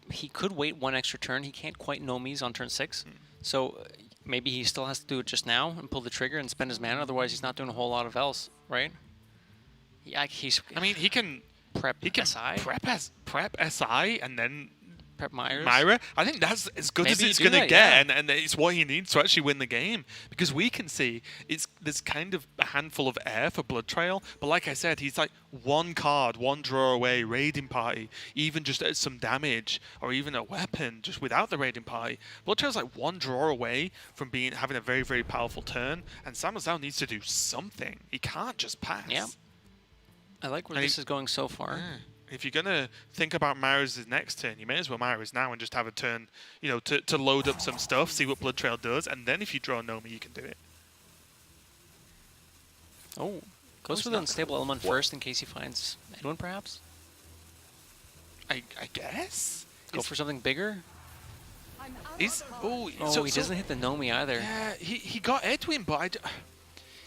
He could wait one extra turn. He can't quite Nomi's on turn 6. So maybe he still has to do it just now and pull the trigger and spend his mana. Otherwise, he's not doing a whole lot of else, right? Yeah, he can prep SI. Prep SI and then prep Myra's. Myra. I think that's as good as Maybe it's you do going to that, get, and it's what he needs to actually win the game. Because we can see there's kind of a handful of air for Blood Trail, but like I said, he's like one card, one draw away, Raiding Party, even just some damage or even a weapon just without the Raiding Party. Blood Trail's like one draw away from having a very, very powerful turn, and Samuel Tsao needs to do something. He can't just pass. Yeah. I like where this is going so far. If you're going to think about Myra's next turn, you may as well Myra's now and just have a turn, to load up some stuff, see what Blood Trail does, and then if you draw Nomi, you can do it. Oh, goes for the Unstable Element first in case he finds Edwin, perhaps? I guess? Go for something bigger? He doesn't hit the Nomi either. Yeah, he got Edwin, but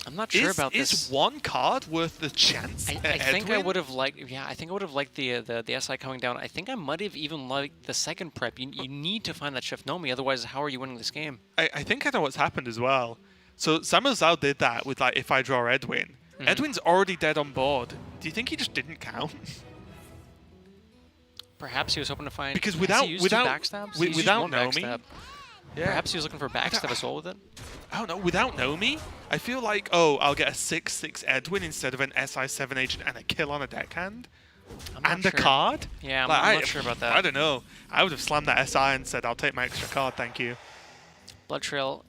I'm not sure about this. Is one card worth the chance? I think I would have liked. Yeah, I think I would have liked the SI coming down. I think I might have even liked the second prep. You need to find that Chef Nomi, otherwise, how are you winning this game? I think I know what's happened as well. So Samuel Tsao did that with if I draw Edwin. Mm-hmm. Edwin's already dead on board. Do you think he just didn't count? Perhaps he was hoping to find because without two backstabs. without Nomi. Backstab. Yeah. Perhaps he was looking for backstab as well with it. I don't know. Without Nomi, I feel like, I'll get a 6/6 Edwin instead of an SI7 agent and a kill on a deckhand. And a card? Yeah, I'm not sure about that. I don't know. I would have slammed that SI and said, I'll take my extra card, thank you. Blood Trail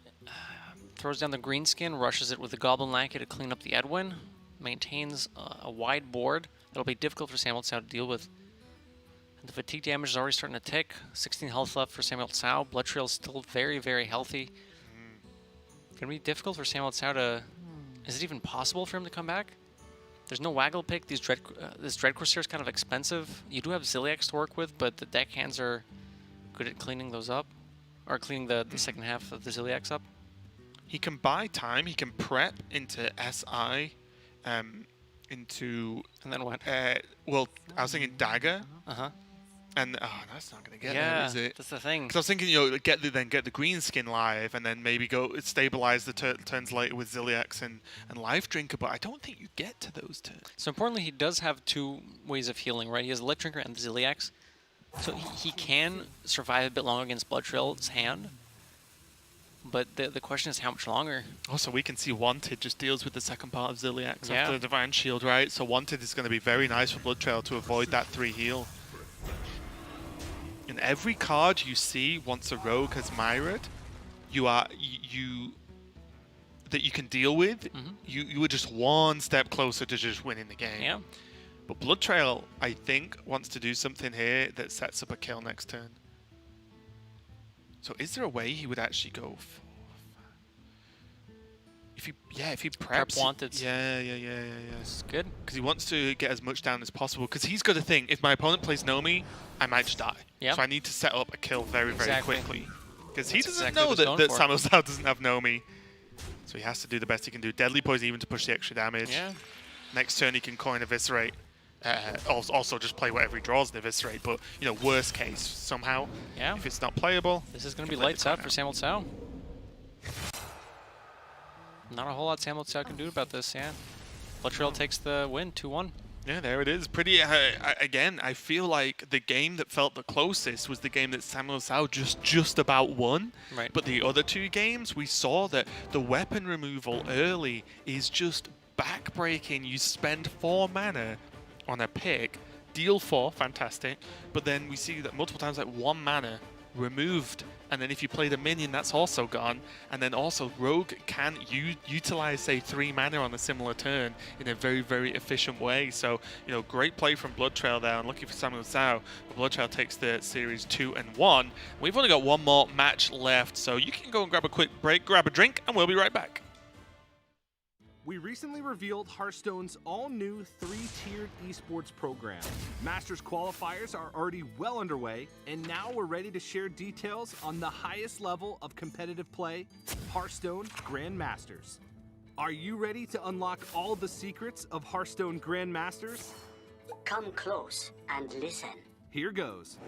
throws down the greenskin, rushes it with the Goblin Lackey to clean up the Edwin. Maintains a wide board. That'll be difficult for Samuel Tsao to deal with. The fatigue damage is already starting to tick. 16 health left for Samuel Tsao. Blood Trail is still very, very healthy. Gonna be difficult for Samuel Tsao to... Is it even possible for him to come back? There's no Waggle Pick. This Dread Corsair is kind of expensive. You do have Ziliax to work with, but the deck hands are good at cleaning those up. Or cleaning the second half of the Ziliax up. He can buy time. He can prep into SI. into. And then what? Well, I was thinking dagger, Uh-huh. and that's not gonna get Yeah, there, is it? that's the thing. Because I was thinking, you know, get the green skin live, and then maybe go stabilize the turns later with Ziliax and Life Drinker. But I don't think you get to those turns. So importantly, he does have 2 ways of healing, right? He has the Life Drinker and the Ziliax. So he can survive a bit longer against Blood Trail's hand. But the question is how much longer? Also, we can see Wanted just deals with the second part of Ziliax Yeah. after the Divine Shield, right? So Wanted is going to be very nice for Blood Trail to avoid that 3 heal. In every card you see, once a rogue has mired, that you can deal with, you are just one step closer to just winning the game. Yeah. But Blood Trail, I think, wants to do something here that sets up a kill next turn. So is there a way he would actually go for... If he preps... Wanted. Yeah. It's good. Because he wants to get as much down as possible. Because he's got to think, if my opponent plays Nomi, I might just die. Yeah. So I need to set up a kill very, very Exactly. quickly. Because he That's doesn't exactly know what he's going that for. Samuel Zhao doesn't have Nomi. So he has to do the best he can do. Deadly Poison even to push the extra damage. Yeah. Next turn he can coin Eviscerate. Also just play whatever he draws and Eviscerate. But, you know, worst case, somehow, Yeah. if it's not playable... This is going to be play the lights out coin for Samuel Tsao. Not a whole lot Samuel Tsao can do about this, yeah. Blood Trail takes the win, 2-1. Yeah, there it is. Pretty, again, I feel like the game that felt the closest was the game that Samuel Zhao just about won. Right. But the other 2 games, we saw that the weapon removal early is just backbreaking. You spend 4 mana on a pick, deal 4, fantastic. But then we see that multiple times, like 1 mana removed. And then if you play the minion, that's also gone. And then also, Rogue can utilize, say, 3 mana on a similar turn in a very, very efficient way. So, you know, great play from Blood Trail there. And lucky for Samuel Zhao, Blood Trail takes the series 2-1. We've only got 1 more match left. So you can go and grab a quick break, grab a drink, and we'll be right back. We recently revealed Hearthstone's all-new 3-tiered esports program. Masters qualifiers are already well underway, and now we're ready to share details on the highest level of competitive play, Hearthstone Grandmasters. Are you ready to unlock all the secrets of Hearthstone Grandmasters? Come close and listen. Here goes.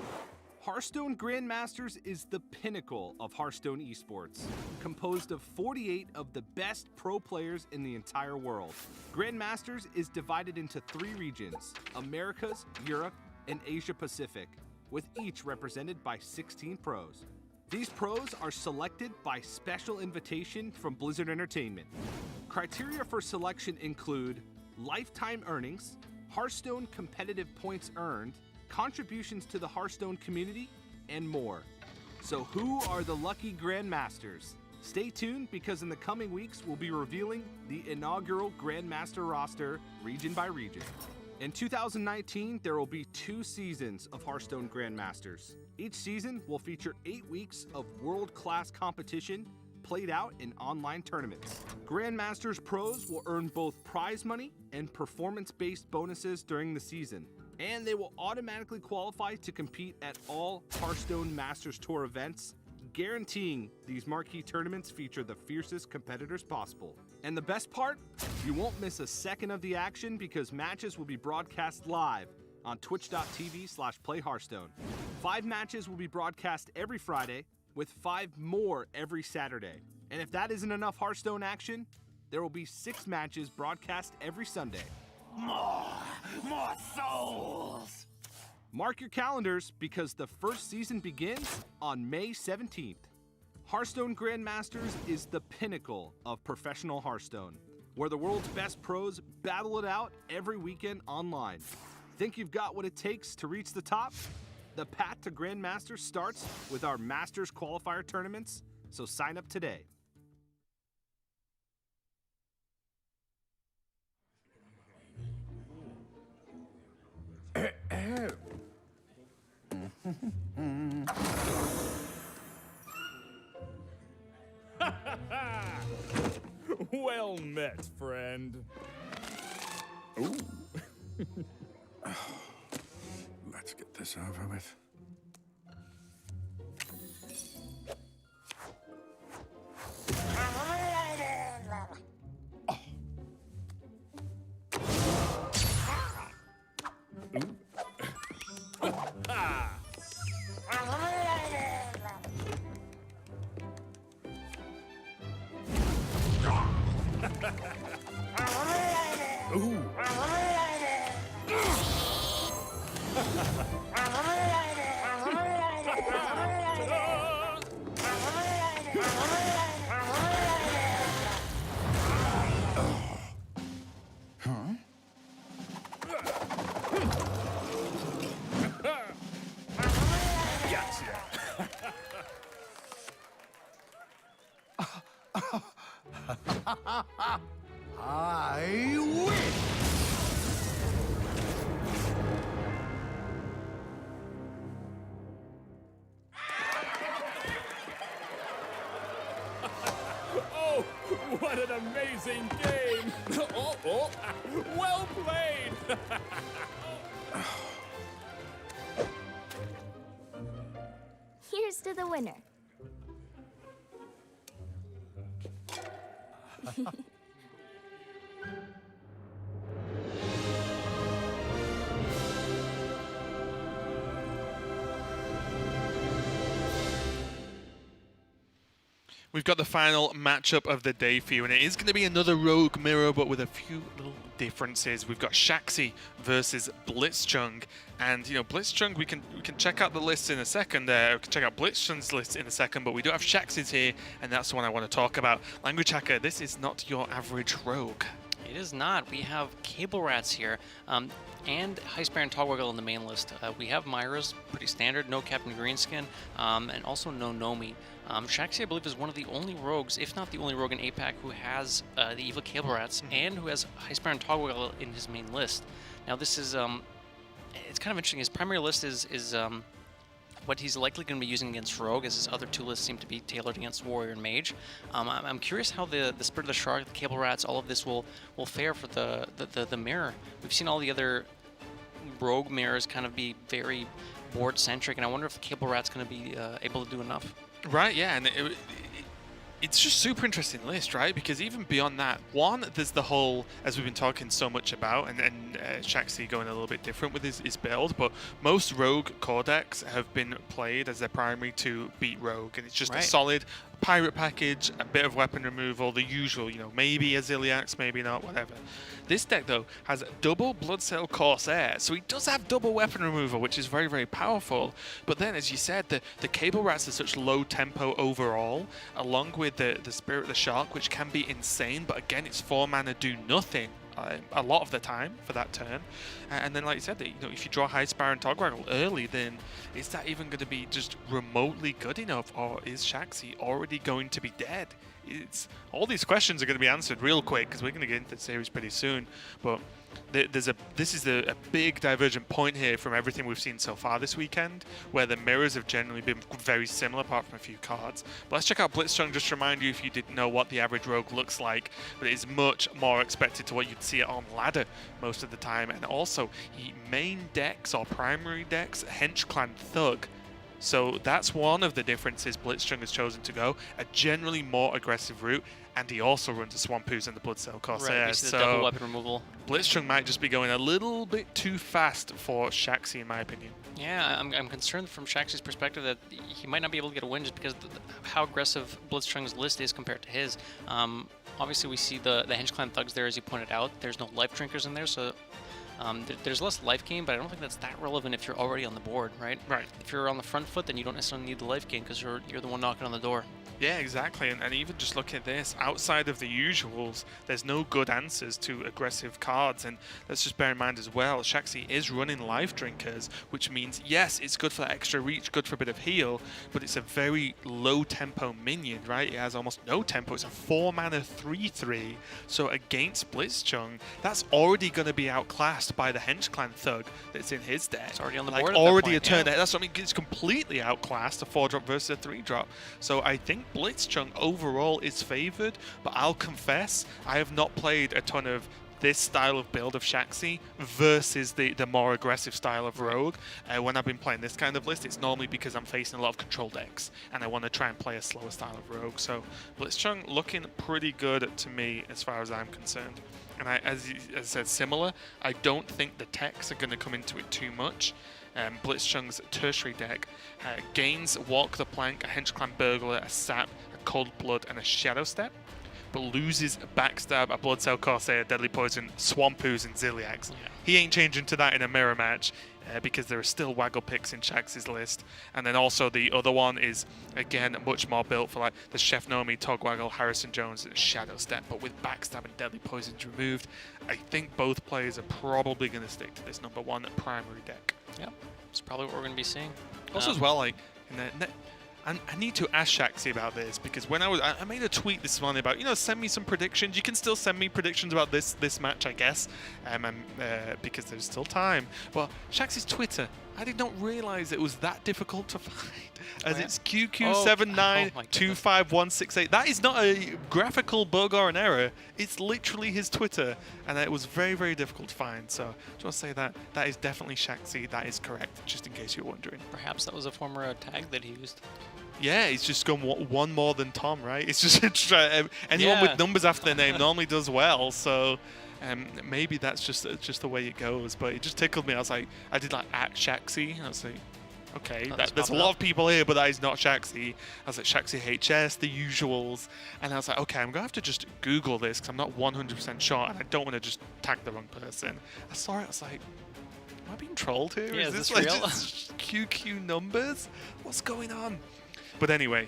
Hearthstone Grandmasters is the pinnacle of Hearthstone esports, composed of 48 of the best pro players in the entire world. Grandmasters is divided into 3 regions: Americas, Europe, and Asia Pacific, with each represented by 16 pros. These pros are selected by special invitation from Blizzard Entertainment. Criteria for selection include lifetime earnings, Hearthstone competitive points earned, contributions to the Hearthstone community, and more. So who are the lucky Grandmasters? Stay tuned, because in the coming weeks we'll be revealing the inaugural Grandmaster roster region by region. In 2019, there will be 2 seasons of Hearthstone Grandmasters. Each season will feature 8 weeks of world-class competition played out in online tournaments. Grandmasters pros will earn both prize money and performance-based bonuses during the season, and they will automatically qualify to compete at all Hearthstone Masters Tour events, guaranteeing these marquee tournaments feature the fiercest competitors possible. And the best part? You won't miss a second of the action, because matches will be broadcast live on twitch.tv/playhearthstone. 5 matches will be broadcast every Friday, with 5 more every Saturday. And if that isn't enough Hearthstone action, there will be 6 matches broadcast every Sunday. More souls! Mark your calendars, because the first season begins on May 17th. Hearthstone Grandmasters is the pinnacle of professional Hearthstone, where the world's best pros battle it out every weekend online. Think you've got what it takes to reach the top? The path to Grandmasters starts with our Masters qualifier tournaments, so sign up today. Well met, friend. Ooh. Let's get this over with. I win! Oh, what an amazing game! Oh, well played! Here's to the winner. We've got the final matchup of the day for you, and it is going to be another Rogue Mirror, but with a few little differences. We've got Shaxi versus Blitzchung, and Blitzchung. We can check out the list in a second. We can check out Blitzchung's list in a second, but we do have Shaxi's here, and that's the one I want to talk about. Language Hacker, this is not your average rogue. It is not. We have Cable Rats here, and Heistbear and Togwaggle in the main list. We have Myra's, pretty standard, no Captain Greenskin, and also no Nomi. Shaxi, I believe, is one of the only rogues, if not the only rogue in APAC, who has the Evil Cable Rats and who has Heistbear and Togwaggle in his main list. Now, this is, it's kind of interesting. His primary list is what he's likely going to be using against Rogue, as his other two lists seem to be tailored against Warrior and Mage. I'm curious how the Spirit of the Shark, the Cable Rats, all of this will fare for the mirror. We've seen all the other Rogue mirrors kind of be very board-centric, and I wonder if the Cable Rat's going to be able to do enough. Right, yeah, and it's just super interesting list, right? Because even beyond that, one, there's the whole, as we've been talking so much about, and Shaxi going a little bit different with his build, but most Rogue core decks have been played as their primary to beat Rogue, and it's just a solid pirate package, a bit of weapon removal, the usual, maybe a Ziliax, maybe not, whatever. This deck, though, has double Bloodsail Corsair, so he does have double weapon removal, which is very, very powerful. But then, as you said, the Cable Rats are such low tempo overall, along with the Spirit of the Shark, which can be insane, but again, it's 4 mana, do nothing a lot of the time for that turn. And then, like you said, if you draw Heistbear and Togwaggle early, then is that even going to be just remotely good enough, or is Shaxi already going to be dead? All these questions are going to be answered real quick because we're going to get into the series pretty soon. But this is a big divergent point here from everything we've seen so far this weekend, where the mirrors have generally been very similar apart from a few cards. But let's check out Blitzchung, just to remind you if you didn't know what the average rogue looks like, but it is much more expected to what you'd see it on ladder most of the time. And also, he main decks or primary decks Hench Clan Thug. So that's one of the differences Blitzchung has chosen to go, a generally more aggressive route, and he also runs a Swamp Ooze and the Bloodsail Corsair. Right, so double weapon removal. Blitzchung might just be going a little bit too fast for Shaxi, in my opinion. Yeah, I'm concerned from Shaxi's perspective that he might not be able to get a win just because how aggressive Blitzchung's list is compared to his. Obviously, we see the Hench Clan Thugs there, as you pointed out. There's no Life Drinkers in there, so there's less life gain, but I don't think that's that relevant if you're already on the board, right? Right. If you're on the front foot, then you don't necessarily need the life gain because you're the one knocking on the door. Yeah, exactly. And even just looking at this, outside of the usuals, there's no good answers to aggressive cards. And let's just bear in mind as well, Shaxi is running Life Drinkers, which means, yes, it's good for that extra reach, good for a bit of heal, but it's a very low tempo minion, right? It has almost no tempo. It's a 4 mana 3/3. So against Blitzchung, that's already going to be outclassed by the Hench Clan Thug that's in his deck. It's already on the like board. Already at that a point, turn. That's what I mean. It's completely outclassed, a 4-drop versus a 3-drop. So I think Blitzchung overall is favored, but I'll confess I have not played a ton of this style of build of Shaxi versus the more aggressive style of Rogue. When I've been playing this kind of list, it's normally because I'm facing a lot of control decks and I want to try and play a slower style of Rogue. So Blitzchung looking pretty good to me as far as I'm concerned. And as I said, similar, I don't think the techs are going to come into it too much. Blitzchung's tertiary deck gains Walk the Plank, a Hench Clan Burglar, a Sap, a Cold Blood, and a Shadow Step, but loses Backstab, a Bloodsail Corsair, Deadly Poison, Swamp Ooze, and Ziliax. Yeah. He ain't changing to that in a mirror match. because there are still Waggle picks in Shax's list. And then also the other one is, again, much more built for like the Chef Nomi, Tog Waggle, Harrison Jones, and Shadow Step, but with Backstab and Deadly Poisons removed. I think both players are probably going to stick to this number 1 primary deck. Yep, it's probably what we're going to be seeing. Also, as well, like, I need to ask Shaxi about this, because when I made a tweet this morning about, send me some predictions. You can still send me predictions about this match, I guess, because there's still time. Well, Shaxi's Twitter, I did not realize it was that difficult to find, as it's QQ7925168. That is not a graphical bug or an error. It's literally his Twitter, and it was very, very difficult to find. So I just want to say that is definitely Shaxi. That is correct, just in case you're wondering. Perhaps that was a former tag that he used. Yeah, he's just gone one more than Tom, right? It's just anyone with numbers after their name normally does well, so maybe that's just the way it goes. But it just tickled me. I was like, I did like at Shaxi, and I was like, okay, there's a lot of people here, but that is not Shaxi. I was like, Shaxi HS, the usuals, and I was like, okay, I'm gonna have to just Google this because I'm not 100% sure, and I don't want to just tag the wrong person. I saw it, I was like, am I being trolled here? Yeah, is this real? like just QQ numbers? What's going on? But anyway,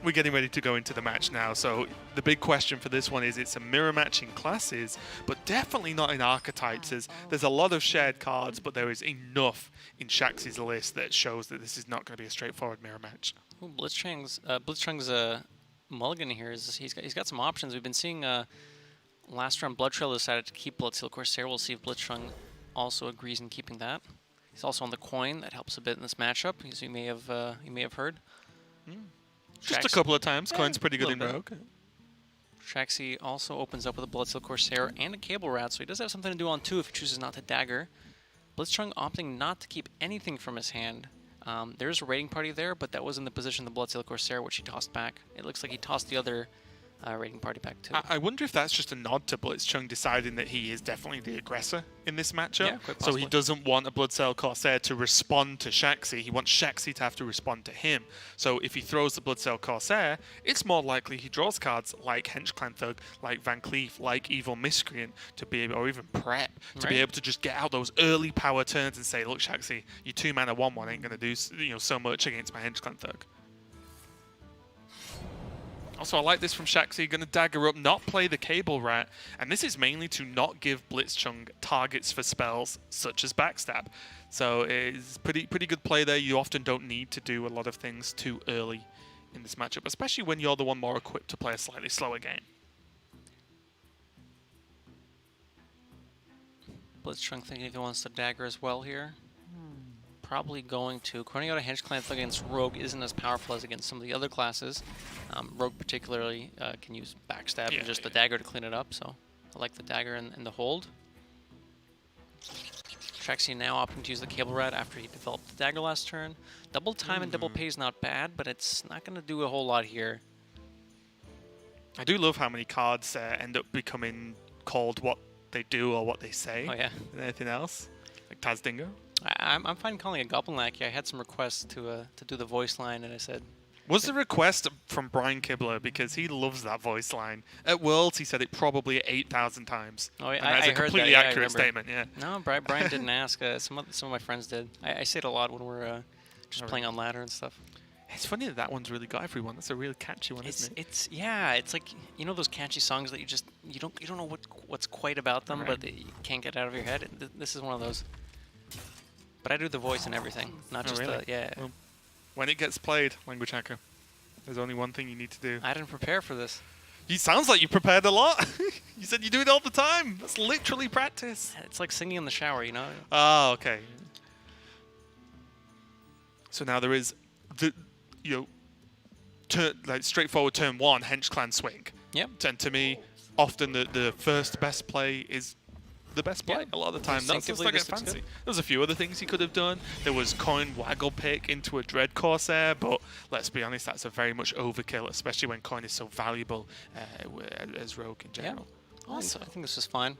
we're getting ready to go into the match now. So the big question for this one is, it's a mirror match in classes, but definitely not in archetypes. There's a lot of shared cards, but there is enough in Shax's list that shows that this is not going to be a straightforward mirror match. Ooh, Blitzchung's mulligan here is he's got some options. We've been seeing last round Blood Trail decided to keep Bloodseal Corsair. We'll see if Blitzchung also agrees in keeping that. He's also on the coin. That helps a bit in this matchup, as you may have heard. Just a couple of times. Coin's pretty good in Rogue. Shaxi also opens up with a Bloodseal Corsair and a Cable Rat, so he does have something to do on 2 if he chooses not to dagger. Blitzchung opting not to keep anything from his hand. There's a raiding party there, but that was in the position of the Bloodseal Corsair, which he tossed back. It looks like he tossed the other raiding party back too. I wonder if that's just a nod to Blitzchung deciding that he is definitely the aggressor in this matchup. Yeah, quite so possibly. he doesn't want a Bloodseal Corsair to respond to Shaxi. He wants Shaxi to have to respond to him. So if he throws the Bloodseal Corsair, it's more likely he draws cards like Hench Clan Thug, like Van Cleef, like Evil Miscreant, to be able, or even Prep, to be able to just get out those early power turns and say, look, Shaxi, your 2-mana 1/1 ain't going to do so much against my Hench Clan Thug. Also, I like this from Shaxi, going to dagger up, not play the Cable Rat, and this is mainly to not give Blitzchung targets for spells such as Backstab. So it's pretty good play there. You often don't need to do a lot of things too early in this matchup, especially when you're the one more equipped to play a slightly slower game. Blitzchung thinking if he wants to dagger as well here. Probably going to. Running out of Hench Clan Thug against Rogue isn't as powerful as against some of the other classes. Rogue particularly can use Backstab and just the dagger to clean it up, so I like the dagger and the hold. Shaxi now opting to use the Cable Rat after he developed the dagger last turn. Double time and double pay is not bad, but it's not going to do a whole lot here. I do love how many cards end up becoming called what they do or what they say. Oh yeah. Than anything else, like Taz Dingo. I'm fine calling it Goblin Lackey. I had some requests to do the voice line, and I said... Was the request from Brian Kibler, because he loves that voice line. At Worlds, he said it probably 8,000 times. Oh, yeah, and that's a completely accurate statement, yeah. No, Brian didn't ask. Some of my friends did. I say it a lot when we're just playing on ladder and stuff. It's funny that one's really got everyone. That's a really catchy one, isn't it? It's like, you know those catchy songs that you don't know what's quite about them, but you can't get out of your head. This is one of those. But I do the voice and everything, not just really? Well, when it gets played, Language Hacker, there's only one thing you need to do. I didn't prepare for this. You sounds like you prepared a lot. You said you do it all the time. That's literally practice. It's like singing in the shower, you know? Oh, okay. So now there is the, straightforward turn 1, Hench Clan swing. Yep. And to me, often the first best play is the best play a lot of the time. That's just like fancy. There was a few other things he could have done. There was coin Waggle pick into a Dread Corsair, but let's be honest, that's a very much overkill, especially when coin is so valuable as Rogue in general. Yeah. Also, I think this is fine.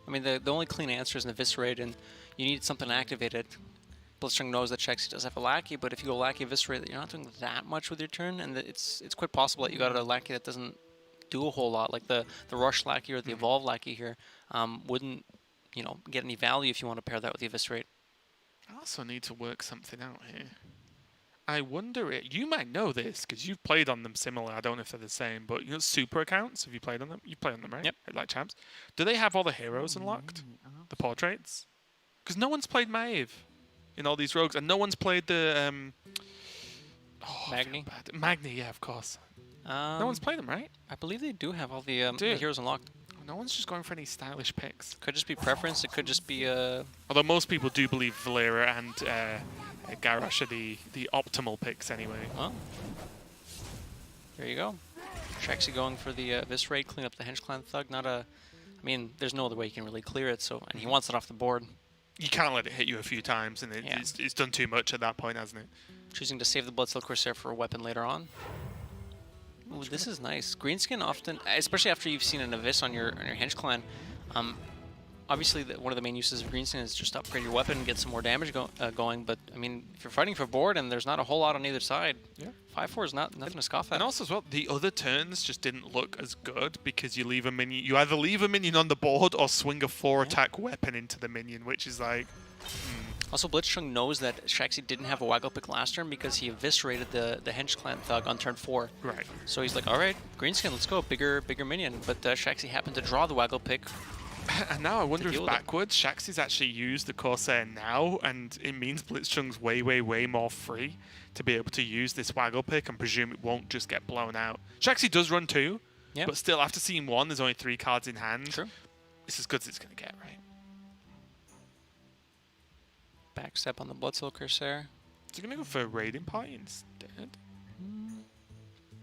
I mean, the only clean answer is an Eviscerate, and you need something activated. Blitzchung knows that Shaxi does have a Lackey, but if you go Lackey Eviscerate, you're not doing that much with your turn, and it's quite possible that you got a Lackey that doesn't do a whole lot, like the Rush Lackey or the Evolve Lackey here. Wouldn't, get any value if you want to pair that with the Eviscerate. also need to work something out here. I wonder you might know this because you've played on them similar. I don't know if they're the same, but you know super accounts. Have you played on them? You play on them, right? Yep. Like champs. Do they have all the heroes unlocked? The portraits? Because no one's played Maeve in all these rogues, and no one's played the Magni? Magni, yeah, of course. No one's played them, right? I believe they do have all the heroes unlocked. No one's just going for any stylish picks. Could just be preference. It could just be Although most people do believe Valera and Garrosh are the optimal picks anyway. Well, there you go. Shaxi going for the Viscerate, clean up the Hench Clan Thug. I mean, there's no other way you can really clear it, and he wants it off the board. You can't let it hit you a few times, and it's done too much at that point, hasn't it? Choosing to save the Bloodsteel Corsair for a weapon later on. Ooh, this is nice. Greenskin often, especially after you've seen an Abyss on your Hench Clan, obviously one of the main uses of Greenskin is just to upgrade your weapon and get some more damage going. But I mean, if you're fighting for board and there's not a whole lot on either side, 5/4 is nothing to scoff at. And also as well, the other turns just didn't look as good because you leave a minion. You either leave a minion on the board or swing a 4-attack weapon into the minion, which is like. Also, Blitzchung knows that Shaxi didn't have a Waggle Pick last turn because he eviscerated the Hench Clan Thug on turn 4. Right. So he's like, all right, Greenskin, let's go, bigger minion. But Shaxi happened to draw the Waggle Pick. And now I wonder if backwards, Shaxi's actually used the Corsair now, and it means Blitzchung's way, way, way more free to be able to use this Waggle Pick and presume it won't just get blown out. Shaxi does run 2, but still, after seeing 1, there's only 3 cards in hand. True. It's as good as it's going to get, right? Backstep on the Bloodsteel Corsair. Is he going to go for a raiding party instead?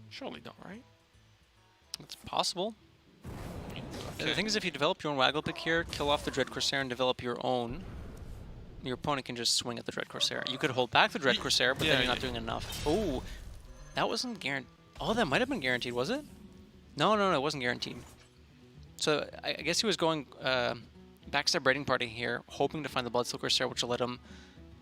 Surely not, right? It's possible. Okay. The thing is, if you develop your own Waggle Pick here, kill off the Dread Corsair and develop your own, your opponent can just swing at the Dread Corsair. You could hold back the Dread Corsair, but then you're not doing enough. Oh, that wasn't guaranteed. Oh, that might have been guaranteed, was it? No, it wasn't guaranteed. So I guess he was going backstab raiding party here, hoping to find the Bloodsteel Corsair, which will let him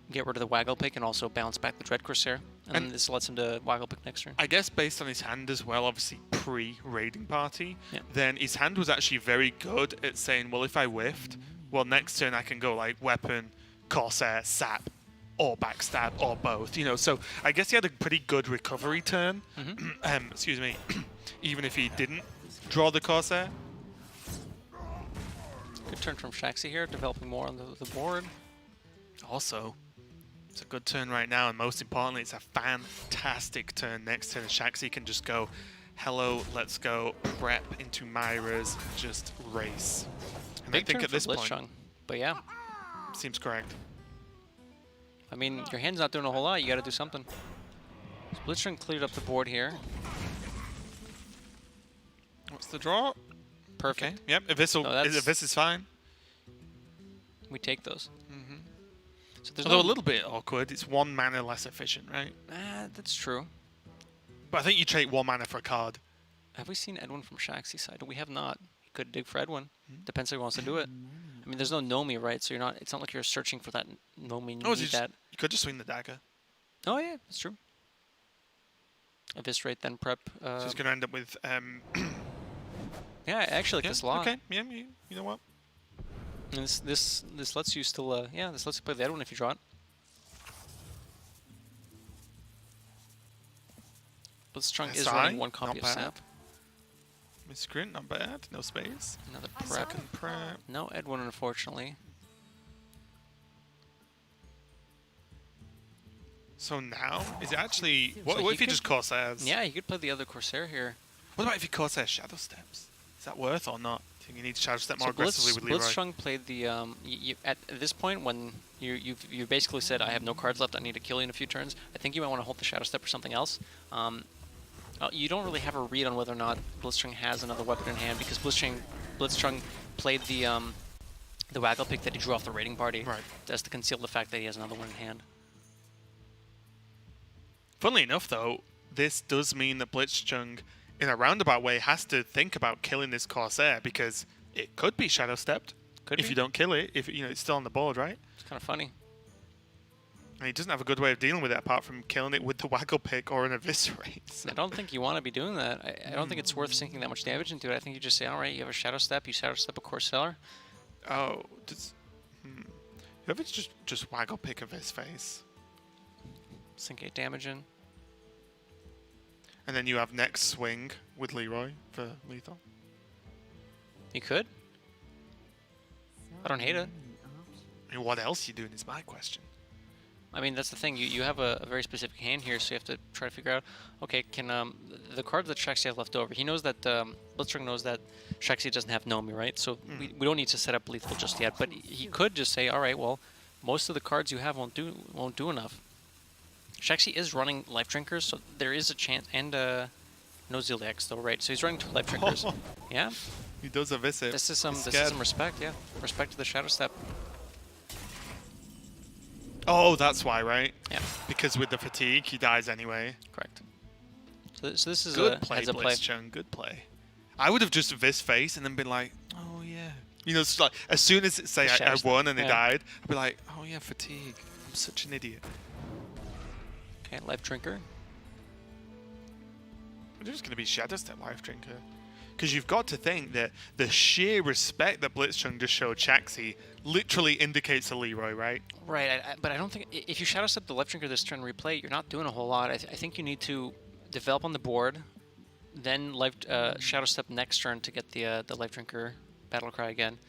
get rid of the Waggle Pick and also bounce back the Dread Corsair. And this lets him to Waggle Pick next turn. I guess based on his hand as well, obviously pre-raiding party, then his hand was actually very good at saying, well, if I whiffed, well, next turn I can go like weapon, Corsair, sap, or backstab, or both. You know, so I guess he had a pretty good recovery turn. Excuse me, even if he didn't draw the Corsair. Good turn from Shaxi here, developing more on the board. Also, it's a good turn right now, and most importantly, it's a fantastic turn next turn. Shaxi can just go, hello, let's go, prep into Myra's, just race. And Big I think turn at this for point, Blitzchung, but yeah. Seems correct. I mean, your hand's not doing a whole lot, you gotta do something. So Blitzchung cleared up the board here. What's the draw? Perfect. Okay. Yep, Abyss is fine. We take those. So there's Although a little bit awkward, it's 1 mana less efficient, right? That's true. But I think you trade 1 mana for a card. Have we seen Edwin from Shaxi's side? We have not. He could dig for Edwin. Depends how he wants to do it. I mean, there's no Nomi, right? So you're not. It's not like you're searching for that Nomi. You need that. You could just swing the dagger. Oh yeah, that's true. Eviscerate, then prep. So he's going to end up with. Yeah, I actually like this a lot. Okay. Yeah, you know what? And this lets you still. This lets you play the Edwin if you draw it. Blitzchung is running 1 copy of Sap. Miscreant, not bad. No space. Another prep. Prep. No Edwin, unfortunately. So now, is it actually... What if he just Corsairs? Yeah, he could play the other Corsair here. What about if he Corsair Shadow Steps? Is that worth or not? I think you need to Shadow Step more aggressively with Leroy. Blitzchung played the... at this point, when you basically said, I have no cards left, I need to kill you in a few turns, I think you might want to hold the Shadow Step or something else. You don't really have a read on whether or not Blitzchung has another weapon in hand because Blitzchung played the Waggle Pick that he drew off the raiding party. Right. Just to conceal the fact that he has another one in hand. Funnily enough, though, this does mean that Blitzchung, in a roundabout way, has to think about killing this Corsair because it could be Shadow Stepped. If you don't kill it, if it's still on the board, right? It's kind of funny. And he doesn't have a good way of dealing with it apart from killing it with the Waggle Pick or an Eviscerate. So. I don't think you want to be doing that. I don't think it's worth sinking that much damage into it. I think you just say, all right, you have a Shadow Step, you Shadow Step a Corsair. Oh, If it's just waggle pick of his face. Sink 8 damage in. And then you have next swing with Leroy for lethal. You could. I don't hate it. I mean, what else are you doing is my question. I mean, that's the thing. You have a very specific hand here, so you have to try to figure out, okay, can the cards that Shaxi has left over, he knows that, Blitzstring knows that Shaxi doesn't have Nomi, right? So we don't need to set up lethal just yet, but he could just say, all right, well, most of the cards you have won't do enough. Shaxi is running Life Drinkers, so there is a chance, and no Ziliax though, right? So he's running 2 Life Drinkers. Yeah. He does a visit. This is some respect, yeah. Respect to the Shadow Step. Oh, that's why, right? Yeah. Because with the fatigue, he dies anyway. Correct. So this is Good a play, heads up play. Blitzchung. Good play. I would have just vis face and then been like, oh yeah. You know, it's like as soon as it say I won and they died, I'd be like, oh yeah, fatigue. I'm such an idiot. Okay, Life Drinker. They're just going to be Shadow Step Life Drinker. Because you've got to think that the sheer respect that Blitzchung just showed Shaxi literally indicates a Leroy, right? Right, but I don't think... If you Shadow Step the Life Drinker this turn replay, you're not doing a whole lot. I think you need to develop on the board, then Shadow Step next turn to get the Life Drinker Battle Cry again.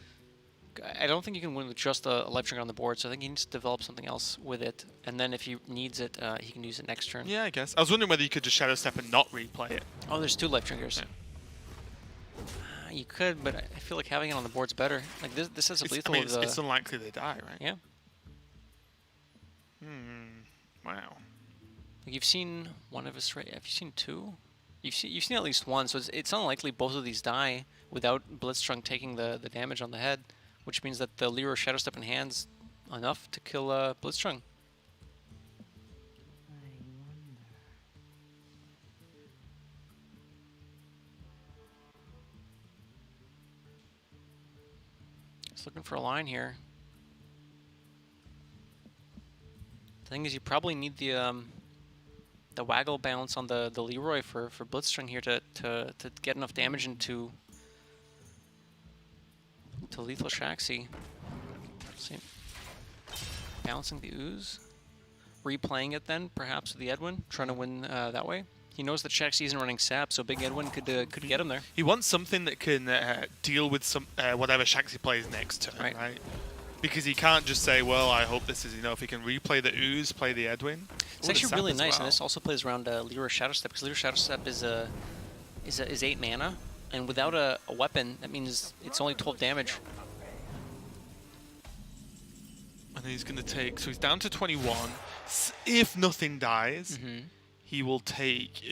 I don't think you can win with just a Life Drinker on the board, so I think he needs to develop something else with it. And then if he needs it, he can use it next turn. Yeah, I guess. I was wondering whether you could just Shadow Step and not replay it. Oh, there's 2 Life Drinkers. Yeah. You could, but I feel like having it on the board's better. Like this is a lethal. I mean, it's unlikely they die, right? Yeah. Wow. Like you've seen one of his. Have you seen 2? You've seen at least 1, so it's unlikely both of these die without Blitzchung taking the damage on the head, which means that the Leroy Shadow Step in hand's enough to kill Blitzchung. Just looking for a line here. The thing is, you probably need the waggle bounce on the Leroy for Blitzstring here to get enough damage into lethal Shaxi. See, bouncing the ooze, replaying it then perhaps with the Edwin, trying to win that way. He knows that Shaxi isn't running sap, so Big Edwin could get him there. He wants something that can deal with some whatever Shaxi plays next turn, right? Because he can't just say, well, I hope this is enough. He can replay the ooze, play the Edwin. It's actually really nice, and this also plays around Leroy Shadow Step, because Leroy Shadow Step is 8 mana, and without a weapon, that means it's only 12 damage. And he's going to take, so he's down to 21. If nothing dies, he will take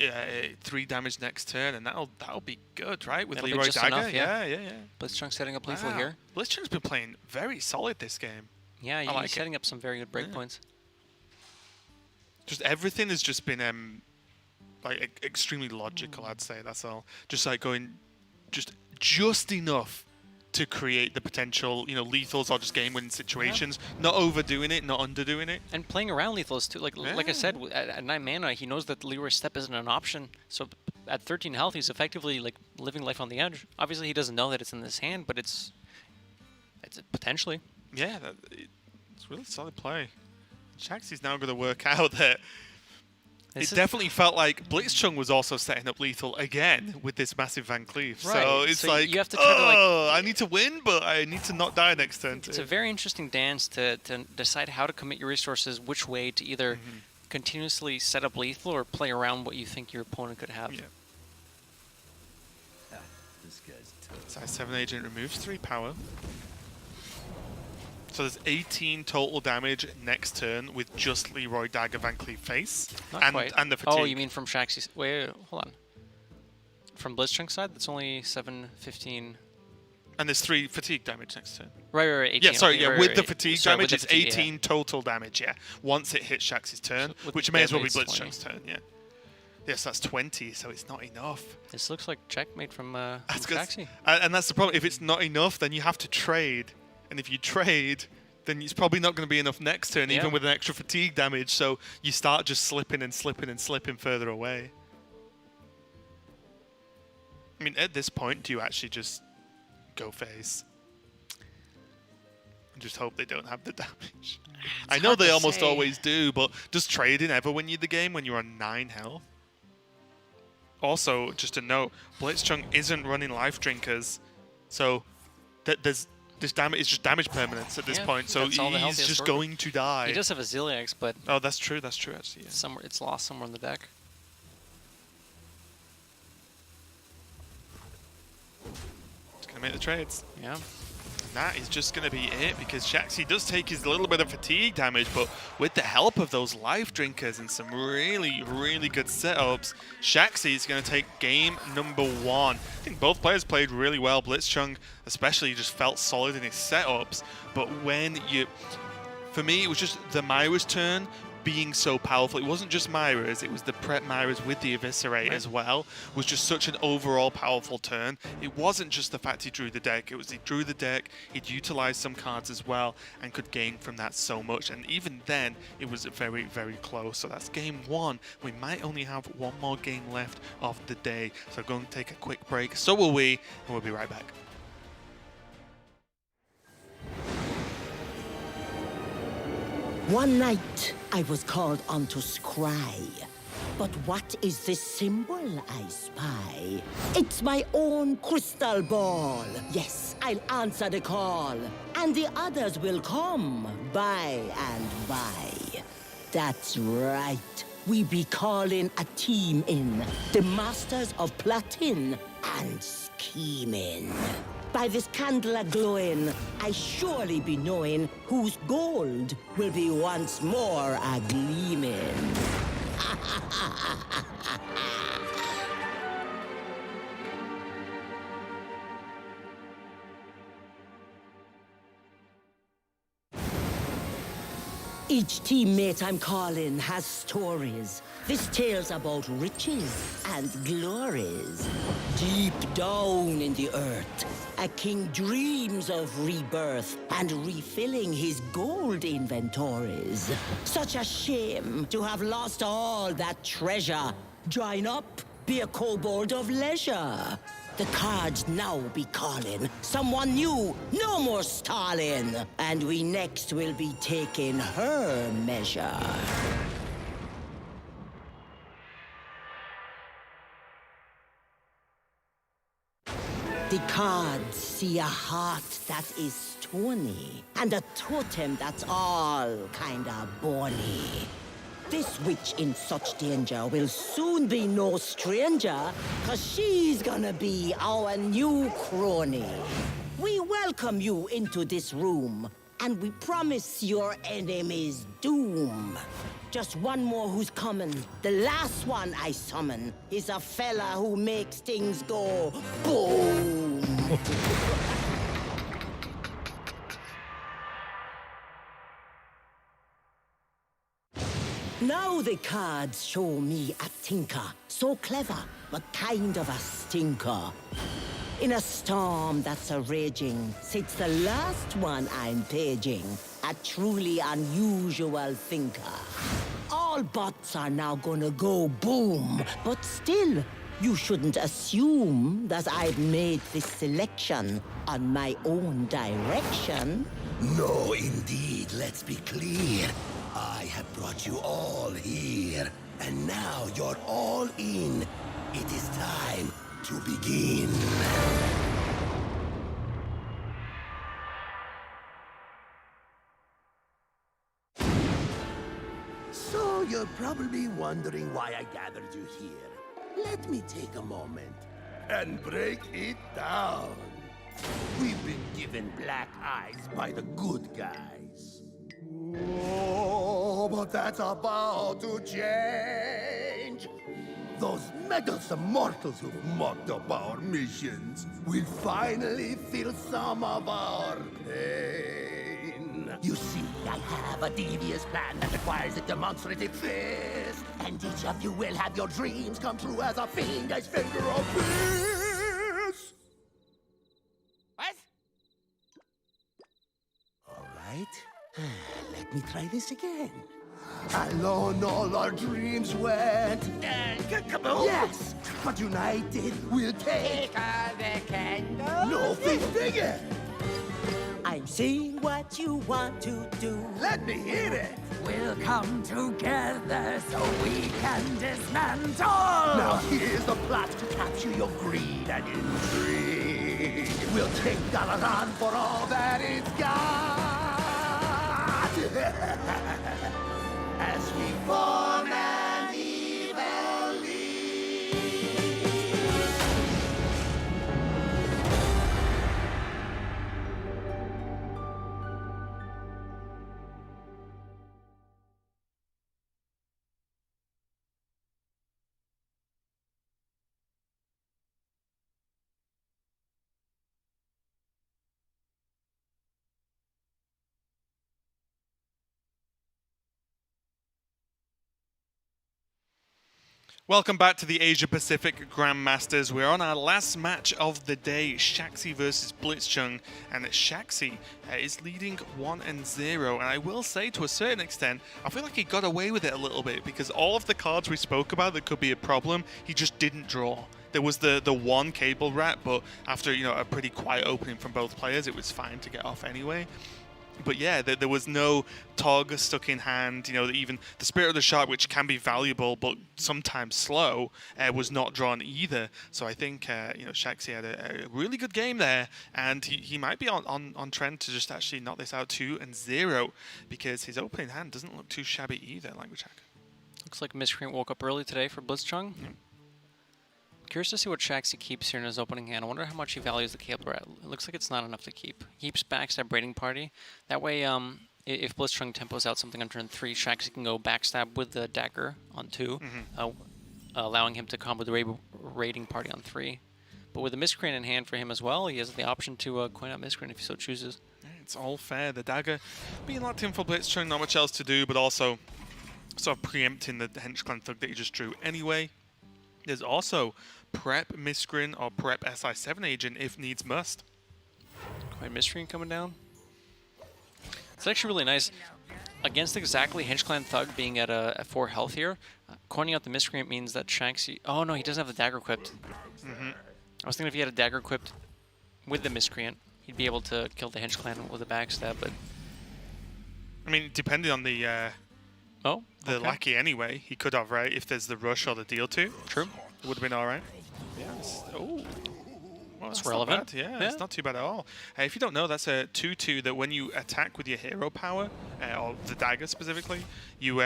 3 damage next turn, and that'll be good, right? With Leroy Dagger, enough, yeah. Blitzchung setting up lethal here. Blitzchung's been playing very solid this game. Yeah, he's setting up some very good breakpoints. Just everything has just been like extremely logical, I'd say. That's all. Just like going just enough to create the potential, lethals or just game-winning situations. Not overdoing it, not underdoing it. And playing around lethals too. Like I said, at 9 mana, he knows that Leroy Step isn't an option. So at 13 health, he's effectively like living life on the edge. Obviously, he doesn't know that it's in his hand, but it's potentially. Yeah, it's really solid play. Shaxi's now going to work out that it definitely felt like Blitzchung was also setting up lethal again with this massive Van Cleef. Right. So it's like, you have to try I need to win, but I need to not die next turn. It's a very interesting dance to decide how to commit your resources, which way to either continuously set up lethal or play around what you think your opponent could have. Yeah. This guy's tough. Size 7 agent removes 3 power. So there's 18 total damage next turn with just Leroy Dagger Van Cleef face and the fatigue. Oh, you mean from Shaxi's? Wait, hold on. From Blitzchung's side, that's only 7, 15. And there's 3 fatigue damage next turn. Right, 18. Yeah, sorry, okay, with the fatigue damage, it's 18 yeah. total damage, yeah. Once it hits Shaxi's turn, so which may as well be Blitzchung's turn, yeah. Yes, that's 20, so it's not enough. This looks like checkmate from Shaxi. And that's the problem. If it's not enough, then you have to trade. And if you trade, then it's probably not going to be enough next turn, even with an extra fatigue damage. So you start just slipping and slipping and slipping further away. I mean, at this point, do you actually just go face? and just hope they don't have the damage. I know they almost always do, but does trading ever win you the game when you're on 9 health? Also, just a note, Blitzchung isn't running life drinkers, so there's this damage is just damage permanence at this point, so he's just going to die. He does have a Zilliax, but oh, that's true actually. Yeah. Somewhere it's lost somewhere in the deck. It's gonna make the trades. Yeah. That is just going to be it, because Shaxi does take his little bit of fatigue damage, but with the help of those life drinkers and some really, really good setups, Shaxi is going to take game number 1. I think both players played really well. Blitzchung especially just felt solid in his setups, but for me, it was just the Myra's turn being so powerful. It wasn't just Myra's, it was the prep Myra's with the Eviscerate as well, was just such an overall powerful turn. It wasn't just the fact he drew the deck, it was he drew the deck, he'd utilized some cards as well, and could gain from that so much, and even then, it was very, very close. So that's game 1. We might only have one more game left of the day, so I'm going to take a quick break, so will we, and we'll be right back. One night, I was called on to scry. But what is this symbol I spy? It's my own crystal ball. Yes, I'll answer the call. And the others will come by and by. That's right. We be calling a team in. The masters of plotting and scheming. By this candle a-glowing, I surely be knowing whose gold will be once more a-gleaming. Each teammate I'm calling has stories. This tale's about riches and glories. Deep down in the earth, a king dreams of rebirth and refilling his gold inventories. Such a shame to have lost all that treasure. Join up, be a kobold of leisure. The cards now be calling. Someone new, no more stalling. And we next will be taking her measure. The cards see a heart that is stony, and a totem that's all kinda bony. This witch in such danger will soon be no stranger, 'cause she's gonna be our new crony. We welcome you into this room, and we promise your enemies doom. Just one more who's coming. The last one I summon is a fella who makes things go boom. Now the cards show me a tinker, so clever, but kind of a stinker. In a storm that's a-raging, sits the last one I'm paging, a truly unusual thinker. All bots are now gonna go boom, but still, you shouldn't assume that I've made this selection on my own direction. No, indeed, let's be clear. I have brought you all here, and now you're all in. It is time to begin. So you're probably wondering why I gathered you here. Let me take a moment and break it down. We've been given black eyes by the good guys. Oh, but that's about to change. Those meddlesome mortals who've mucked up our missions will finally feel some of our pain. You see, I have a devious plan that requires a demonstrative fist, and each of you will have your dreams come true as a fiendish finger of bliss. What? All right. Let me try this again. Alone all our dreams went. Kaboom! Yes, but united we'll take all the candles. No, think bigger. I'm seeing what you want to do. Let me hear it. We'll come together so we can dismantle. Now here's the plot to capture your greed and intrigue. We'll take Dalaran for all that it's got. As we form an evil league. Welcome back to the Asia Pacific Grandmasters. We're on our last match of the day, Shaxi versus Blitzchung, and Shaxi is leading 1-0. And I will say, to a certain extent, I feel like he got away with it a little bit because all of the cards we spoke about that could be a problem, he just didn't draw. There was the one cable rat, but after a pretty quiet opening from both players, it was fine to get off anyway. But yeah, there was no Tog stuck in hand. Even the Spirit of the Shark, which can be valuable but sometimes slow, was not drawn either. So I think Shaxi had a really good game there, and he might be on trend to just actually knock this out 2-0 because his opening hand doesn't look too shabby either. Language hack. Looks like Miscreant woke up early today for Blitzchung. Curious to see what Shaxi keeps here in his opening hand. I wonder how much he values the Cable Rat. It looks like it's not enough to keep. He keeps Backstab Raiding Party. That way, if Blitzchung tempos out something on turn 3, Shaxi can go Backstab with the Dagger on 2, allowing him to combo the Raiding Party on 3. But with the Miscreant in hand for him as well, he has the option to coin out Miscreant if he so chooses. It's all fair. The Dagger being locked in for Blitzchung, not much else to do, but also sort of preempting the Hench Clan Thug that he just drew anyway. There's also Prep Miscreant or Prep SI7 Agent if needs must. Quite Miscreant coming down. It's actually really nice. Against exactly Hench Clan Thug being at 4 health here, coining out the Miscreant means that Shaxi... Oh no, he doesn't have the Dagger equipped. I was thinking if he had a Dagger equipped with the Miscreant, he'd be able to kill the Hench Clan with a backstab, but... I mean, depending on the lackey anyway, he could have, right? If there's the rush or the deal to. True. It would have been alright. Yes. Oh. Well, that's relevant. Yeah, it's not too bad at all. If you don't know, that's a 2/2 that when you attack with your hero power, or the dagger specifically, you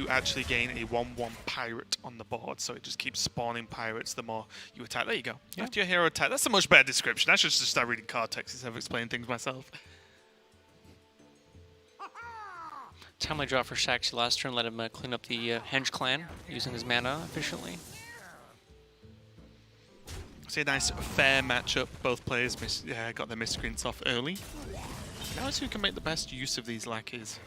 actually gain a 1/1 pirate on the board. So it just keeps spawning pirates the more you attack. There you go. Yeah. After your hero attack, that's a much better description. I should just start reading card text instead of explaining things myself. Timely draw for Shaxi last turn, let him clean up the Hench Clan using his mana efficiently. See a nice fair matchup. Both players got their miscreants off early. Now it's who can make the best use of these lackeys.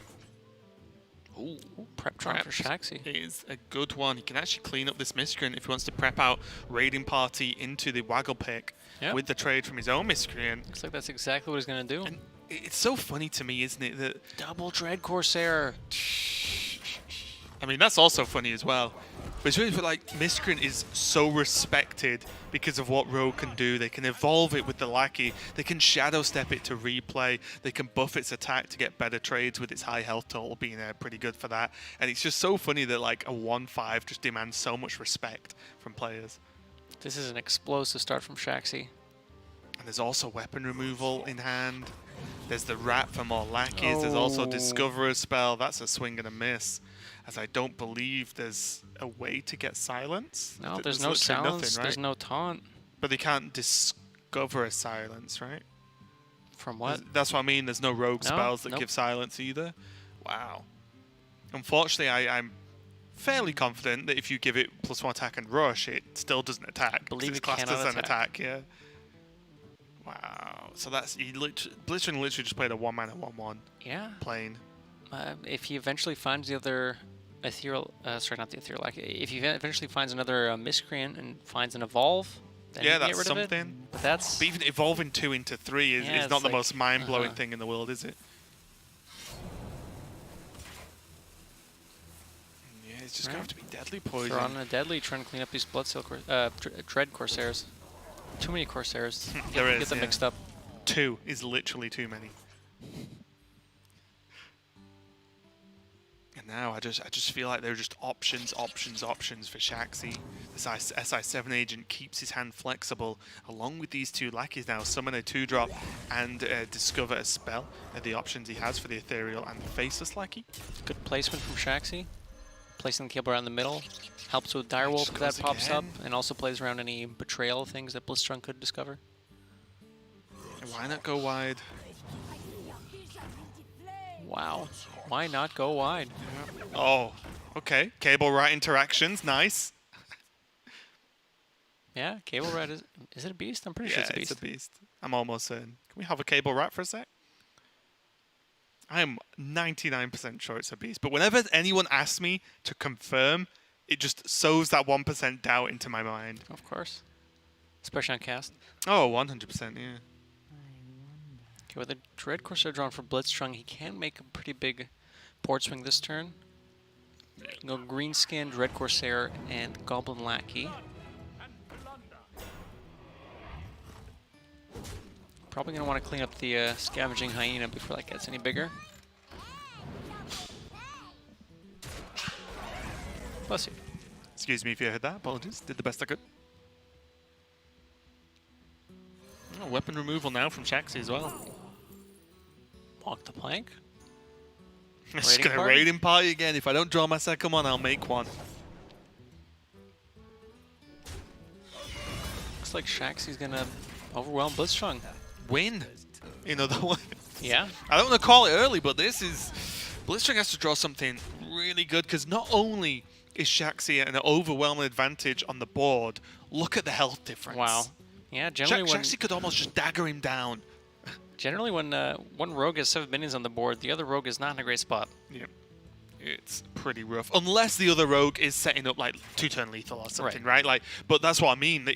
Ooh, prep draw for Shaxi. Is a good one. He can actually clean up this miscreant if he wants to prep out Raiding Party into the Waggle Pick with the trade from his own miscreant. Looks like that's exactly what he's going to do. And it's so funny to me, isn't it, that... Double Dread Corsair. I mean, that's also funny as well. But it's really like Miscreant is so respected because of what Rogue can do. They can evolve it with the Lackey. They can Shadow Step it to replay. They can buff its attack to get better trades with its high health total being pretty good for that. And it's just so funny that like a 1/5 just demands so much respect from players. This is an explosive start from Shaxi. And there's also weapon removal in hand. There's the Rat for more Lackeys. There's also Discoverer's Spell. That's a swing and a miss. As I don't believe there's a way to get silence. No, there's no silence. Nothing, right? There's no taunt. But they can't discover a silence, right? From what? That's what I mean. There's no rogue spells that give silence either. Wow. Unfortunately, I'm fairly confident that if you give it +1 attack and rush, it still doesn't attack. I believe it's it classed cannot as an attack. Yeah. Wow. So that's Blitzchung literally just played a 1-mana 1/1. Yeah. Plain. If he eventually finds the other ethereal, sorry, not the ethereal. Like if he eventually finds another miscreant and finds an evolve, then you can that's get rid something. of it. But that's. But even evolving 2 into 3 is not the like, most mind-blowing thing in the world, is it? Yeah, it's just going to have to be deadly poison. They're on a deadly, trying to clean up these Dread Corsairs. Too many Corsairs. There is, Get them mixed up. 2 is literally too many. And now I just feel like there are just options for Shaxi. This SI7 agent keeps his hand flexible, along with these 2 lackeys now. Summon a 2-drop and discover a spell. Are the options he has for the Ethereal and the Faceless lackey. Good placement from Shaxi. Placing the cable around the middle. Helps with Direwolf if that goes pops up, again. and also plays around any betrayal things that Blitzchung could discover. And why not go wide? Wow. Why not go wide? Oh, okay. Cable rat interactions, nice. Yeah, Cable Rat is it a beast? I'm pretty sure Yeah, it's a beast. I'm almost certain. Can we have a cable rat for a sec? I am 99% sure it's a beast. But whenever anyone asks me to confirm, it just sows that 1% doubt into my mind. Of course. Especially on cast. Oh, 100%, yeah. Okay, with a Dread Corsair drawn for Blitzchung, he can make a pretty big board swing this turn. Go Green Skin, Dread Corsair, and Goblin Lackey. Probably going to want to clean up the Scavenging Hyena before that gets any bigger. Bless you. Excuse me if you heard that. Apologies. Did the best I could. Oh, weapon removal now from Shaxi as well. Walk the plank. Just going to raiding party again. If I don't draw my second one, I'll make one. Looks like Shaxi's going to overwhelm Blitzchung. Win. In other words. Yeah. I don't want to call it early, but this is... Blitzchung has to draw something really good, because not only is Shaxi at an overwhelming advantage on the board, look at the health difference. Wow. Yeah, generally when... Shaxi could almost just dagger him down. Generally when one rogue has 7 minions on the board, the other rogue is not in a great spot. Yeah. It's pretty rough. Unless the other rogue is setting up like 2-turn lethal or something, right? Like, but that's what I mean.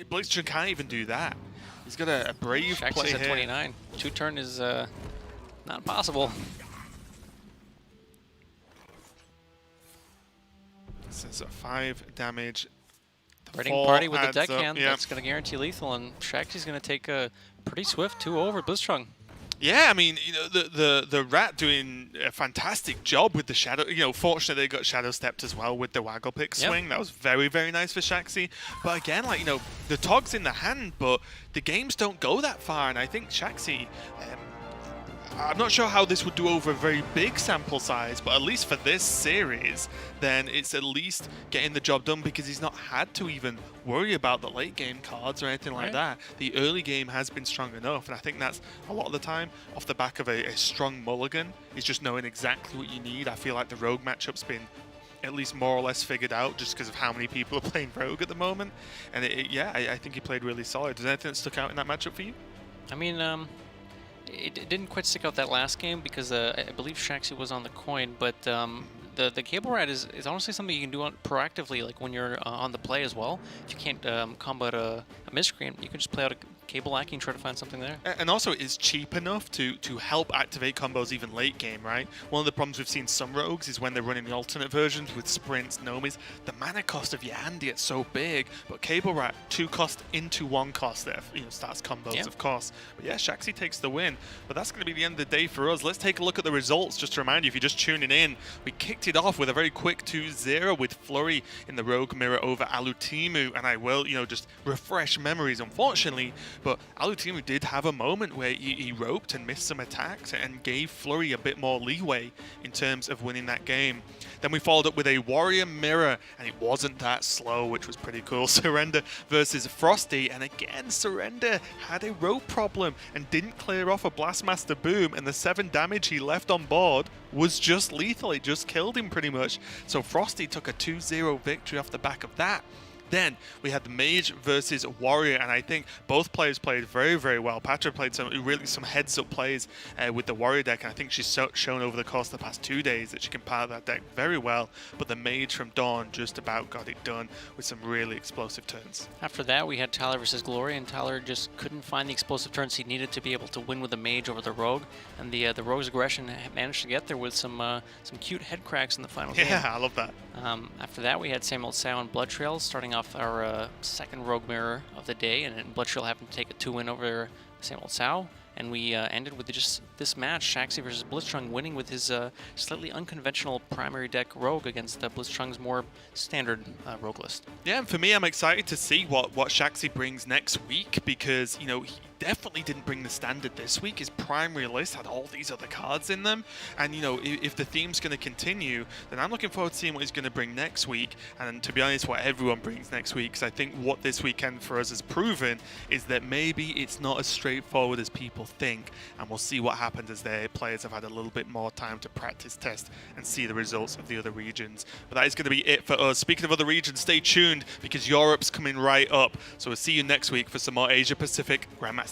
Blitzchung can't even do that. He's got a brave Shaxi's play at here. 29. 2-turn is not possible. This is a 5 damage. Raiding party with the adds up, deckhand. yeah. That's going to guarantee lethal, and Shaxi's going to take a pretty swift 2 over Blitzchung. Yeah, I mean, you know, the rat doing a fantastic job with the shadow. You know, fortunately they got shadow stepped as well with the waggle pick swing. That was very, very nice for Shaxi. But again, like, you know, the Tog's in the hand, but the games don't go that far. And I think Shaxi, I'm not sure how this would do over a very big sample size, but at least for this series, then it's at least getting the job done, because he's not had to even worry about the late game cards or anything like that. The early game has been strong enough, and I think that's a lot of the time off the back of a strong mulligan is just knowing exactly what you need. I feel like the rogue matchup's been at least more or less figured out just because of how many people are playing rogue at the moment. And yeah, I think he played really solid. Does anything that stuck out in that matchup for you? I mean, it didn't quite stick out that last game because I believe Shaxi was on the coin, but the cable rat is honestly something you can do proactively, like when you're on the play as well. If you can't combat a miscreant, you can just play out a cable lackey and try to find something there. And also it's cheap enough to help activate combos even late game, right? One of the problems we've seen some rogues is when they're running the alternate versions with sprints, nomis, the mana cost of your hand gets so big, but Cable Rat 2 cost into 1 cost there, you know, starts combos, of course. But yeah, Shaxi takes the win, but that's going to be the end of the day for us. Let's take a look at the results, just to remind you, if you're just tuning in, we kicked it off with a very quick 2-0 with Flurry in the Rogue Mirror over Alutimu, and I will, you know, just refresh memories, unfortunately, but Alutimu did have a moment where he roped and missed some attacks and gave Flurry a bit more leeway in terms of winning that game. Then we followed up with a Warrior Mirror, and it wasn't that slow, which was pretty cool. Surrender versus Frosty, and again, Surrender had a rope problem and didn't clear off a Blastmaster Boom, and the 7 damage he left on board was just lethal. It just killed him pretty much. So Frosty took a 2-0 victory off the back of that. Then we had the Mage versus Warrior, and I think both players played very, very well. Patra played some heads-up plays with the Warrior deck, and I think she's shown over the course of the past 2 days that she can power that deck very well. But the Mage from Dawn just about got it done with some really explosive turns. After that, we had Tyler versus Glory, and Tyler just couldn't find the explosive turns he needed to be able to win with the Mage over the Rogue, and the Rogue's aggression managed to get there with some cute head cracks in the final game. Yeah, I love that. After that, we had Samuel Tsao and Blood Trail starting off our second Rogue Mirror of the day, and Blood Trail happened to take a 2-win over Samuel Tsao. And we ended with just this match, Shaxi versus Blitzchung, winning with his slightly unconventional primary deck Rogue against Blitzchung's more standard Rogue list. Yeah, and for me, I'm excited to see what Shaxi brings next week because, you know, he definitely didn't bring the standard this week. His primary list had all these other cards in them. And, you know, if the theme's going to continue, then I'm looking forward to seeing what he's going to bring next week. And to be honest, what everyone brings next week. Because I think what this weekend for us has proven is that maybe it's not as straightforward as people think. And we'll see what happens as their players have had a little bit more time to practice, test, and see the results of the other regions. But that is going to be it for us. Speaking of other regions, stay tuned because Europe's coming right up. So we'll see you next week for some more Asia Pacific Grandmasters.